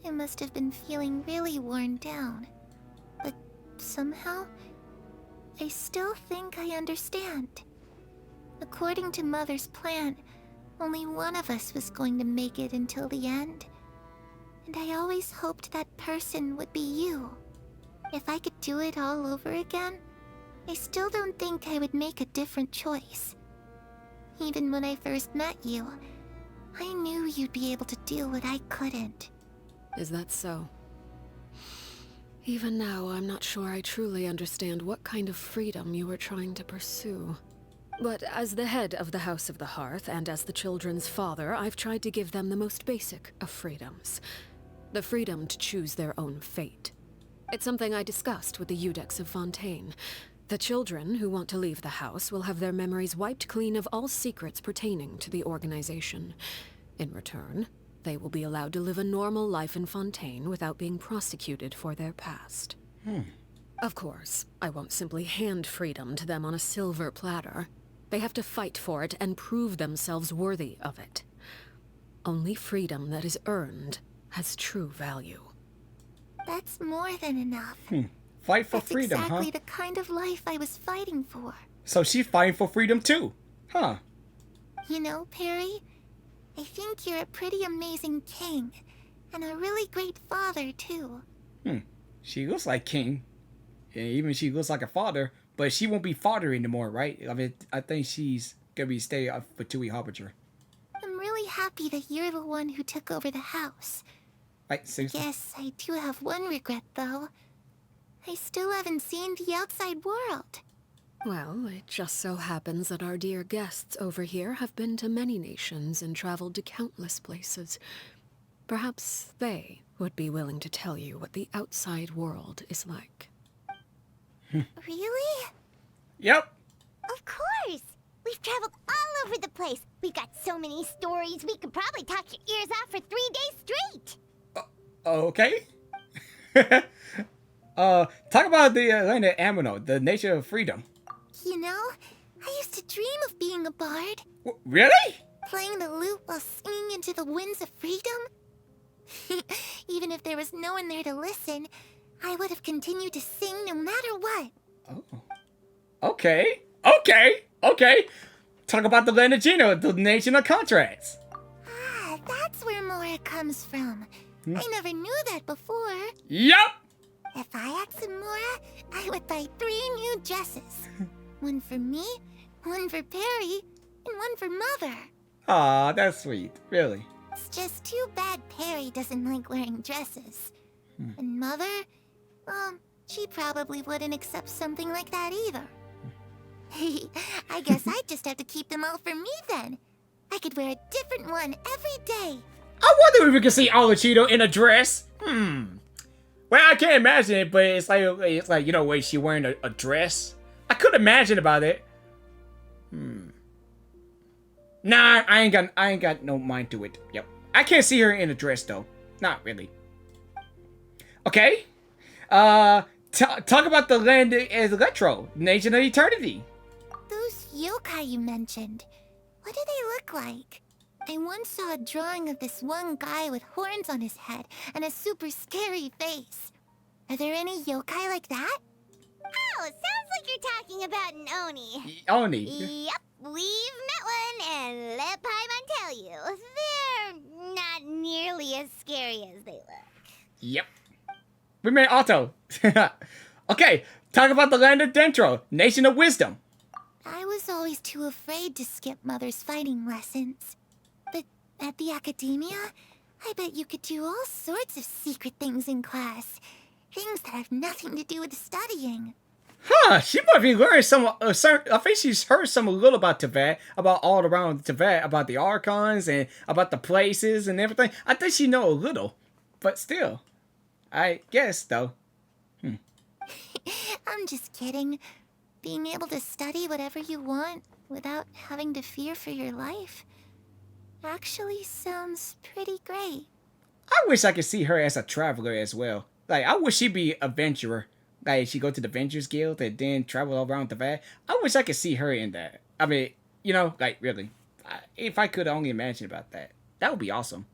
I must have been feeling really worn down. But somehow, I still think I understand. According to Mother's plan, only one of us was going to make it until the end. And I always hoped that person would be you. If I could do it all over again, I still don't think I would make a different choice. Even when I first met you, I knew you'd be able to do what I couldn't. Is that so? Even now, I'm not sure I truly understand what kind of freedom you were trying to pursue. But as the head of the House of the Hearth, and as the children's father, I've tried to give them the most basic of freedoms. The freedom to choose their own fate. It's something I discussed with the Iudex of Fontaine. The children who want to leave the house will have their memories wiped clean of all secrets pertaining to the organization. In return, they will be allowed to live a normal life in Fontaine without being prosecuted for their past. Of course, I won't simply hand freedom to them on a silver platter. They have to fight for it and prove themselves worthy of it. Only freedom that is earned has true value. That's more than enough. Fight for freedom, That's exactly huh? the kind of life I was fighting for. So she's fighting for freedom too, huh? You know, Perry, I think you're a pretty amazing king, and a really great father too. She looks like King, and even she looks like a father, but she won't be father anymore, right? I mean, I think she's gonna be stay for Tui Harbinger. I'm really happy that you're the one who took over the house. Right, seriously? Yes, I do have one regret, though. I still haven't seen the outside world. Well, it just so happens that our dear guests over here have been to many nations and traveled to countless places. Perhaps they would be willing to tell you what the outside world is like. Really? Yep. Of course! We've traveled all over the place. We've got so many stories, we could probably talk your ears off for 3 days straight! Okay. Talk about the land of Amino, the nature of freedom. You know, I used to dream of being a bard. Really? Playing the lute while singing into the winds of freedom. Even if there was no one there to listen, I would have continued to sing no matter what. Oh. Okay. Talk about the land of Geno, the nation of contracts. Ah, that's where Mora comes from. I never knew that before. Yup. If I had some Mora, I would buy 3 new dresses. One for me, one for Perry, and one for Mother. Aw, that's sweet. Really. It's just too bad Perry doesn't like wearing dresses. And Mother, well, she probably wouldn't accept something like that either. I guess I'd just have to keep them all for me then. I could wear a different one every day. I wonder if we can see Arelecchino in a dress. Well, I can't imagine it, but it's like you know, wait, she wearing a dress? I could imagine about it. Nah, I ain't got no mind to it. Yep. I can't see her in a dress though. Not really. Okay. Talk about the land of Electro, Nation of Eternity. Those yokai you mentioned, what do they look like? I once saw a drawing of this one guy with horns on his head and a super scary face. Are there any yokai like that? Oh, sounds like you're talking about an Oni. Oni. Yep, we've met one, and let Paimon tell you, they're not nearly as scary as they look. Yep. We made Otto. Okay, talk about the land of Dentro, Nation of Wisdom. I was always too afraid to skip Mother's fighting lessons. But at the academia, I bet you could do all sorts of secret things in class. Things that have nothing to do with studying. Huh, she might be learning some, I think she's heard some a little about Teyvat, about all around Teyvat, about the Archons and about the places and everything. I think she know a little, but still, I guess though. I'm just kidding. Being able to study whatever you want without having to fear for your life actually sounds pretty great. I wish I could see her as a traveler as well. Like, I wish she'd be a adventurer. Like, she go to the Adventurers Guild and then travel all around the Teyvat. I wish I could see her in that. I mean, you know, like, really. If I could only imagine about that. That would be awesome.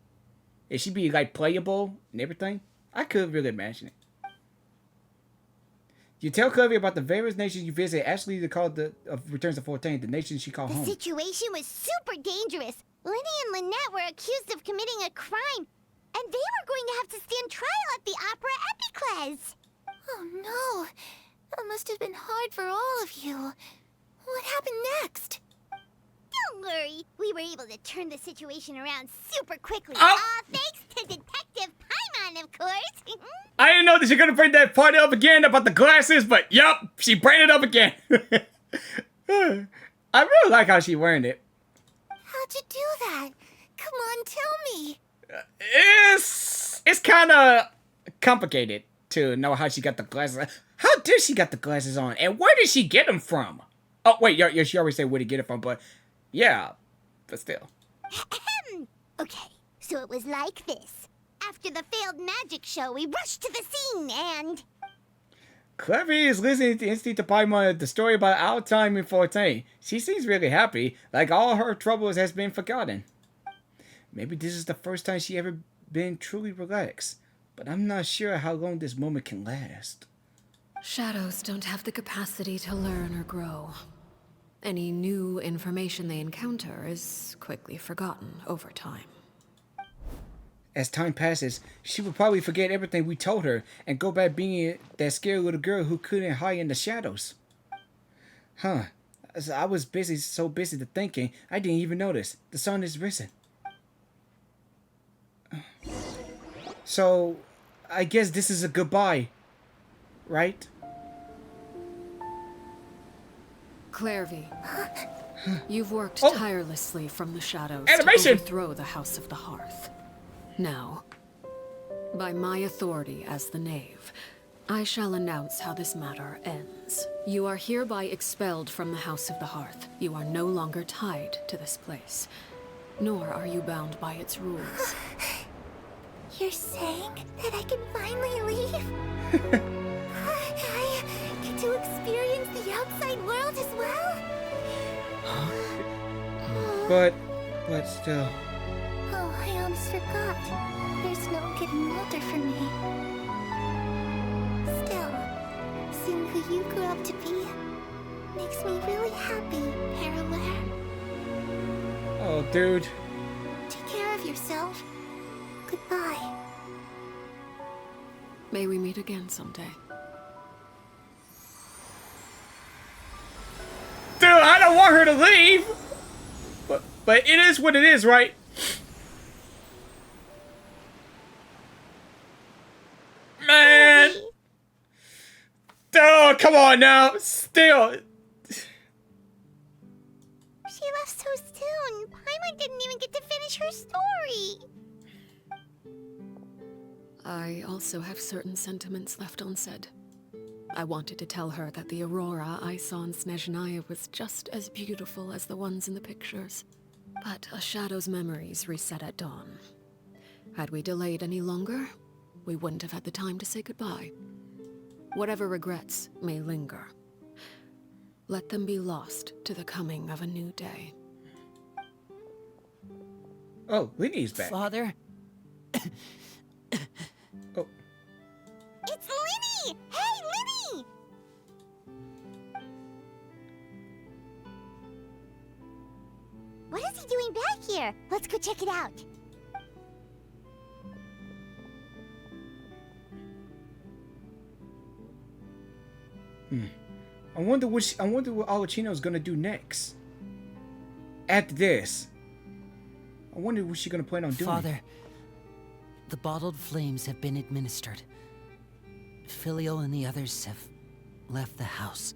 If she'd be, like, playable and everything, I could really imagine it. You tell clervie about the various nations you visit. Actually, they called the Returns to 14, the nation she called home. The situation was super dangerous. Lenny and Lynette were accused of committing a crime, and they were going to have to stand trial at the Opera Epiclese. Oh no, that must have been hard for all of you. What happened next? Don't worry, we were able to turn the situation around super quickly. Thanks to Detective Paimon, of course. I didn't know that you're gonna bring that part up again about the glasses, but yup, she brought it up again. I really like how she wearing it. How'd you do that? Come on, tell me. It's kind of complicated to know how she got the glasses. How did she get the glasses on, and where did she get them from? Oh wait, she always said where to get it from, but yeah, but still. Okay, so it was like this. After the failed magic show, we rushed to the scene and... Clervie is listening to Instinct to Paimon, the story about our time in 14. She seems really happy, like all her troubles has been forgotten. Maybe this is the first time she ever been truly relaxed, but I'm not sure how long this moment can last. Shadows don't have the capacity to learn or grow. Any new information they encounter is quickly forgotten over time. As time passes, she will probably forget everything we told her and go back being that scared little girl who couldn't hide in the shadows. Huh. I was so busy to thinking, I didn't even notice. The sun is risen. So, I guess this is a goodbye, right? Clervie, you've worked tirelessly from the shadows Animation! to overthrow the House of the Hearth. Now, by my authority as the Knave, I shall announce how this matter ends. You are hereby expelled from the House of the Hearth. You are no longer tied to this place, nor are you bound by its rules. You're saying that I can finally leave? I get to experience the outside world as well? But still. Oh, I almost forgot. There's no getting older for me. Still, seeing who you grew up to be makes me really happy, Arelecchino. Oh, dude. Take care of yourself. Goodbye. May we meet again someday. Dude, I don't want her to leave! But it is what it is, right? Man! Oh, come on now. Still. She left so soon. Paimon didn't even get to finish her story. I also have certain sentiments left unsaid. I wanted to tell her that the aurora I saw in Snezhnaya was just as beautiful as the ones in the pictures. But a shadow's memories reset at dawn. Had we delayed any longer, we wouldn't have had the time to say goodbye. Whatever regrets may linger, let them be lost to the coming of a new day. Oh, Linny's back. Father? Oh. It's Linny! Hey, Linny! What is he doing back here? Let's go check it out. I wonder what Arelecchino's gonna do next. After this. I wonder what she's gonna plan on doing. Father, the bottled flames have been administered. Filio and the others have left the house.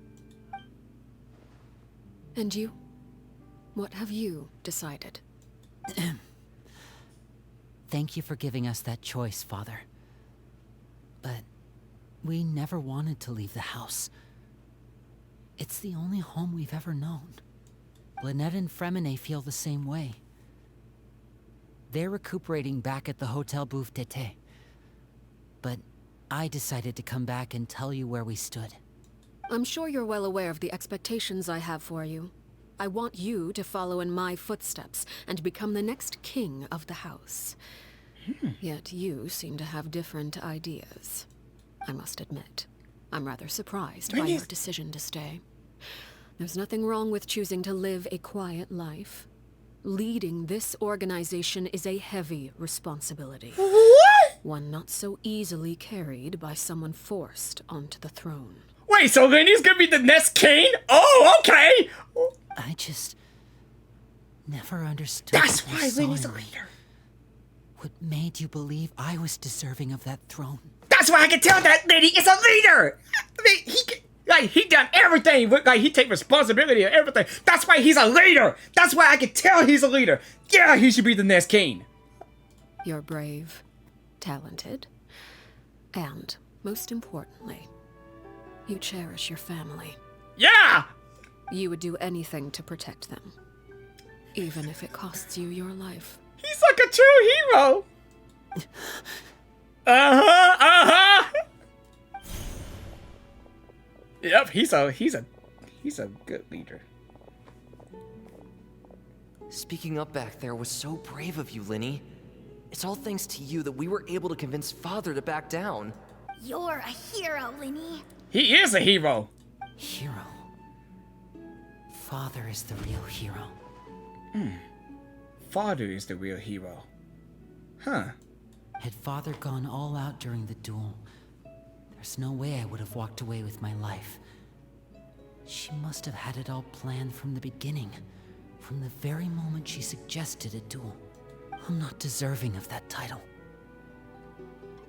And you? What have you decided? Thank you for giving us that choice, Father. But we never wanted to leave the house. It's the only home we've ever known. Lynette and Fremine feel the same way. They're recuperating back at the Hotel Bouffe d'été. But I decided to come back and tell you where we stood. I'm sure you're well aware of the expectations I have for you. I want you to follow in my footsteps and become the next king of the house. Yet you seem to have different ideas. I must admit, I'm rather surprised by your decision to stay. There's nothing wrong with choosing to live a quiet life. Leading this organization is a heavy responsibility. What? One not so easily carried by someone forced onto the throne. Wait, so Linny's gonna be the next king? Oh, okay! I just never understood. That's what you why saw Linny's a in me. leader. What made you believe I was deserving of that throne? That's why I can tell that Linny is a leader! I mean, he done everything. He take responsibility of everything. That's why he's a leader. That's why I can tell he's a leader. Yeah, he should be the next king. You're brave, talented, and, most importantly, you cherish your family. Yeah! You would do anything to protect them, even if it costs you your life. He's like a true hero. Yep, he's a good leader. Speaking up back there was so brave of you, Linny. It's all thanks to you that we were able to convince Father to back down. You're a hero, Linny. He is a hero. Hero. Father is the real hero. Father is the real hero. Huh. Had Father gone all out during the duel, there's no way I would have walked away with my life. She must have had it all planned from the beginning. From the very moment she suggested a duel. I'm not deserving of that title.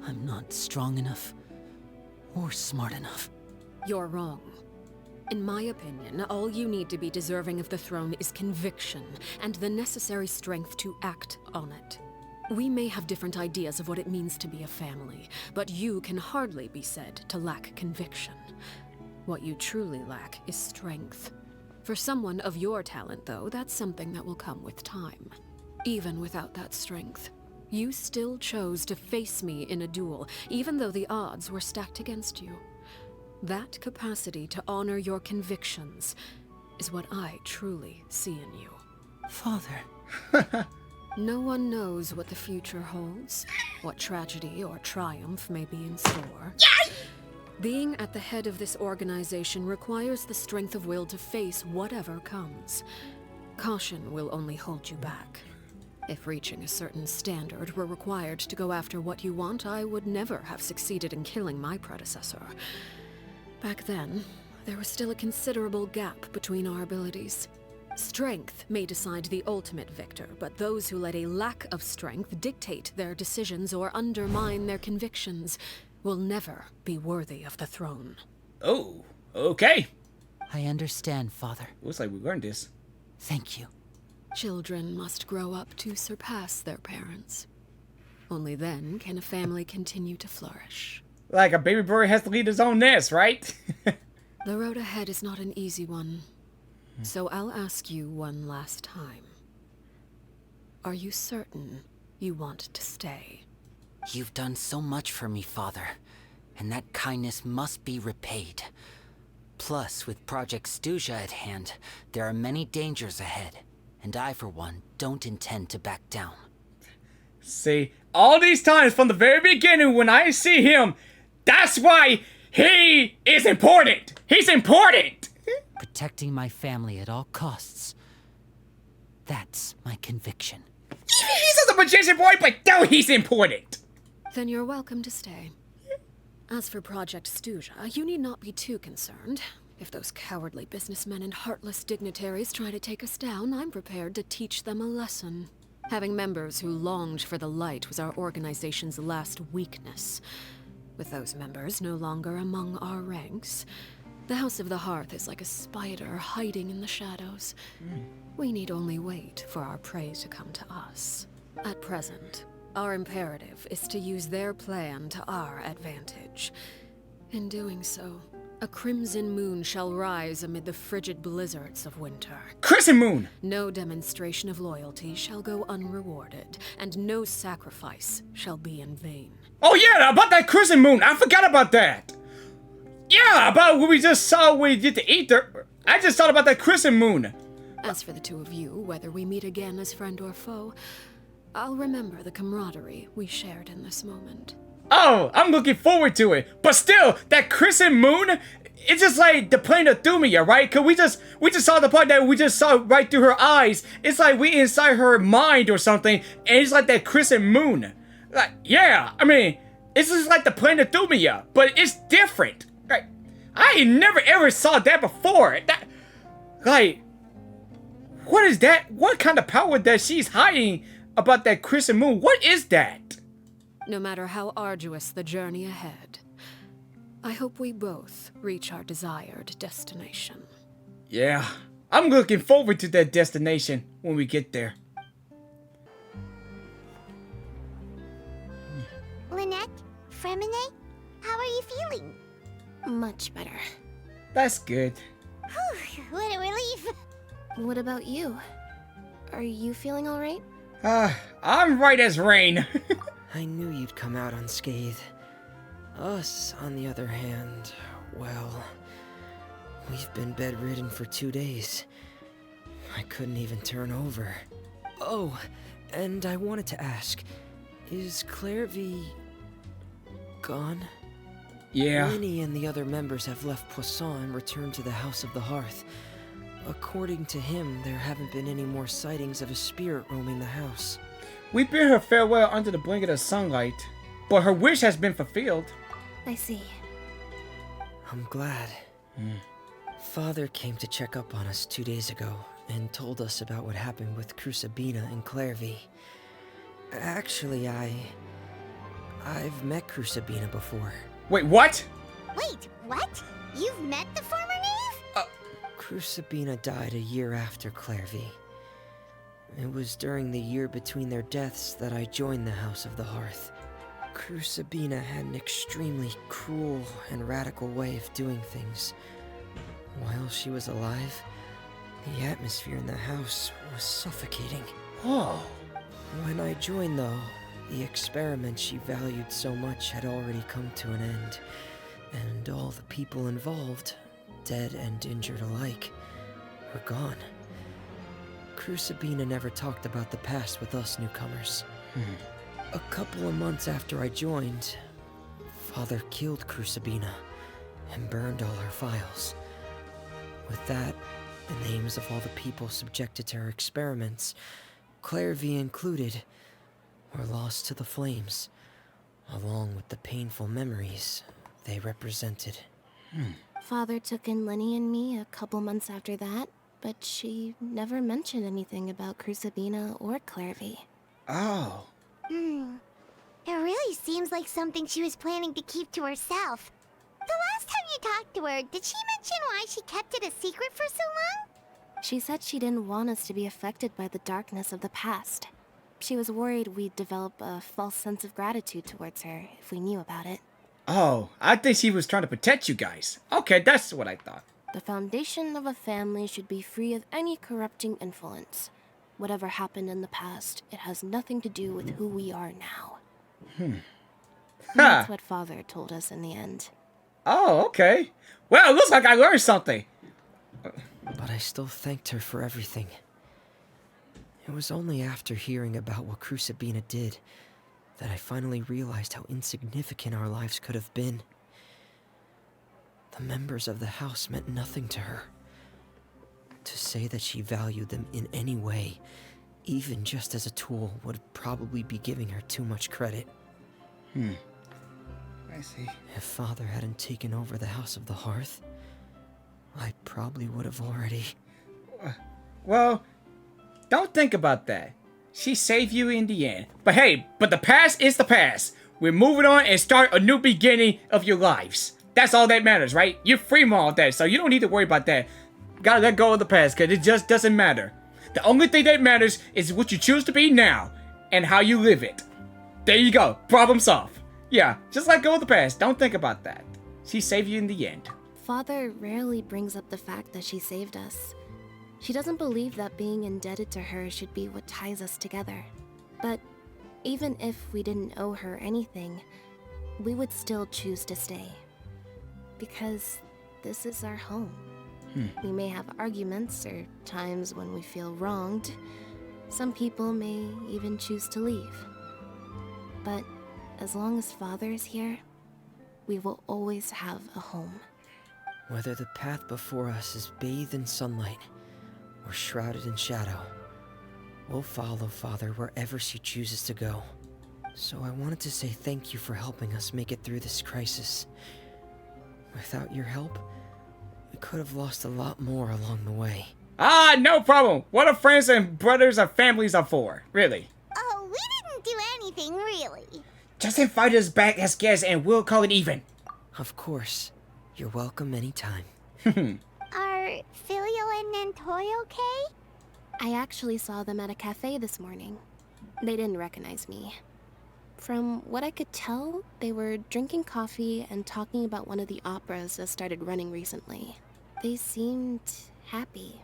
I'm not strong enough or smart enough. You're wrong. In my opinion, all you need to be deserving of the throne is conviction and the necessary strength to act on it. We may have different ideas of what it means to be a family, but you can hardly be said to lack conviction. What you truly lack is strength. For someone of your talent, though, that's something that will come with time. Even without that strength, you still chose to face me in a duel, even though the odds were stacked against you. That capacity to honor your convictions is what I truly see in you. Father. No one knows what the future holds, what tragedy or triumph may be in store. Being at the head of this organization requires the strength of will to face whatever comes. Caution will only hold you back. If reaching a certain standard were required to go after what you want, I would never have succeeded in killing my predecessor. Back then, there was still a considerable gap between our abilities. Strength may decide the ultimate victor, but those who let a lack of strength dictate their decisions or undermine their convictions will never be worthy of the throne. Oh, okay. I understand, Father. Looks like we learned this. Thank you. Children must grow up to surpass their parents. Only then can a family continue to flourish. Like a baby bird has to lead his own nest, right? The road ahead is not an easy one. So I'll ask you one last time. Are you certain you want to stay? You've done so much for me, Father, and that kindness must be repaid. Plus, with Project Stuja at hand, there are many dangers ahead, and I, for one, don't intend to back down. See, all these times from the very beginning when I see him, that's why he is important. He's important. Protecting my family at all costs. That's my conviction. He's just a magician boy, but no, he's important. Then you're welcome to stay. As for Project Stuja, you need not be too concerned. If those cowardly businessmen and heartless dignitaries try to take us down, I'm prepared to teach them a lesson. Having members who longed for the light was our organization's last weakness. With those members no longer among our ranks, the House of the Hearth is like a spider hiding in the shadows. We need only wait for our prey to come to us. At present, our imperative is to use their plan to our advantage. In doing so, a crimson moon shall rise amid the frigid blizzards of winter. Crescent moon! No demonstration of loyalty shall go unrewarded, and no sacrifice shall be in vain. Oh yeah, about that crescent moon! I forgot about that! Yeah, about what we just saw when we did the ether. I just thought about that crescent moon. As for the two of you, whether we meet again as friend or foe, I'll remember the camaraderie we shared in this moment. Oh, I'm looking forward to it. But still, that crescent moon, it's just like the plane of Thumia, right? Cause we just saw the part that we just saw right through her eyes. It's like we inside her mind or something, and it's like that crescent moon. Like, yeah, I mean, it's just like the plane of Thumia, but it's different. Right? I never ever saw that before. That, like, what is that? What kind of power that she's hiding about that crescent moon? What is that? No matter how arduous the journey ahead, I hope we both reach our desired destination. Yeah, I'm looking forward to that destination when we get there. Lynette, Fremine, how are you feeling? Much better. That's good. Whew, what a relief. What about you? Are you feeling all right? I'm right as rain. I knew you'd come out unscathed. Us, on the other hand, well, we've been bedridden for 2 days. I couldn't even turn over. Oh, and I wanted to ask, is clervie gone? Yeah. Lenny and the other members have left Poisson and returned to the House of the Hearth. According to him, there haven't been any more sightings of a spirit roaming the house. We bid her farewell under the blanket of sunlight, but her wish has been fulfilled. I see. I'm glad. Father came to check up on us 2 days ago and told us about what happened with Crucibina and Clervie. Actually, I've met Crucibina before. Wait, what? Wait, what? You've met the former knave? Crucibina died a year after Clervie. It was during the year between their deaths that I joined the House of the Hearth. Crucibina had an extremely cruel and radical way of doing things. While she was alive, the atmosphere in the house was suffocating. Whoa. When I joined, though, the experiment she valued so much had already come to an end, and all the people involved, dead and injured alike, were gone. Crucibina never talked about the past with us newcomers. A couple of months after I joined, Father killed Crucibina and burned all her files. With that, the names of all the people subjected to her experiments, Clervie included, were lost to the flames, along with the painful memories they represented. Father took in Lenny and me a couple months after that, but she never mentioned anything about Crucibina or Clervie. Oh. It really seems like something she was planning to keep to herself. The last time you talked to her, did she mention why she kept it a secret for so long? She said she didn't want us to be affected by the darkness of the past. She was worried we'd develop a false sense of gratitude towards her if we knew about it. Oh, I think she was trying to protect you guys. Okay, that's what I thought. The foundation of a family should be free of any corrupting influence. Whatever happened in the past, it has nothing to do with who we are now. That's what Father told us in the end. Oh, okay. Well, it looks like I learned something. But I still thanked her for everything. It was only after hearing about what Crucibina did that I finally realized how insignificant our lives could have been. The members of the house meant nothing to her. To say that she valued them in any way, even just as a tool, would probably be giving her too much credit. I see. If Father hadn't taken over the House of the Hearth, I probably would have already... Well, don't think about that. She saved you in the end. But hey, the past is the past. We're moving on and start a new beginning of your lives. That's all that matters, right? You're free from all that, so you don't need to worry about that. Gotta let go of the past, because it just doesn't matter. The only thing that matters is what you choose to be now, and how you live it. There you go. Problem solved. Yeah, just let go of the past. Don't think about that. She saved you in the end. Father rarely brings up the fact that she saved us. She doesn't believe that being indebted to her should be what ties us together. But even if we didn't owe her anything, we would still choose to stay. Because this is our home. We may have arguments or times when we feel wronged. Some people may even choose to leave. But as long as Father is here, we will always have a home. Whether the path before us is bathed in sunlight or shrouded in shadow, we'll follow Father wherever she chooses to go. So I wanted to say thank you for helping us make it through this crisis. Without your help, we could have lost a lot more along the way. Ah, no problem. What are friends and brothers and families are for, really? Oh, we didn't do anything, really. Just invite us back as guests and we'll call it even. Of course. You're welcome anytime. Are Filial and Nantoy okay? I actually saw them at a cafe this morning. They didn't recognize me. From what I could tell, they were drinking coffee and talking about one of the operas that started running recently. They seemed happy.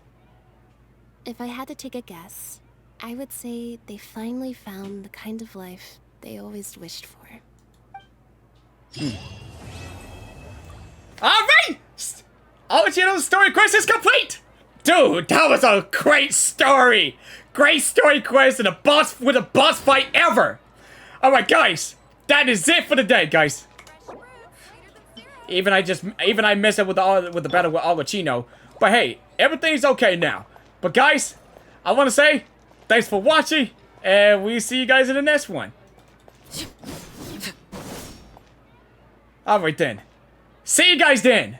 If I had to take a guess, I would say they finally found the kind of life they always wished for. Alright! Arelecchino's story quest is complete! Dude, that was a great story! Great story quest and a boss fight ever! Alright guys, that is it for the day, guys. Even I messed up with the battle with Arelecchino. But hey, everything's okay now. But guys, I wanna say thanks for watching, and we see you guys in the next one. Alright then. See you guys then!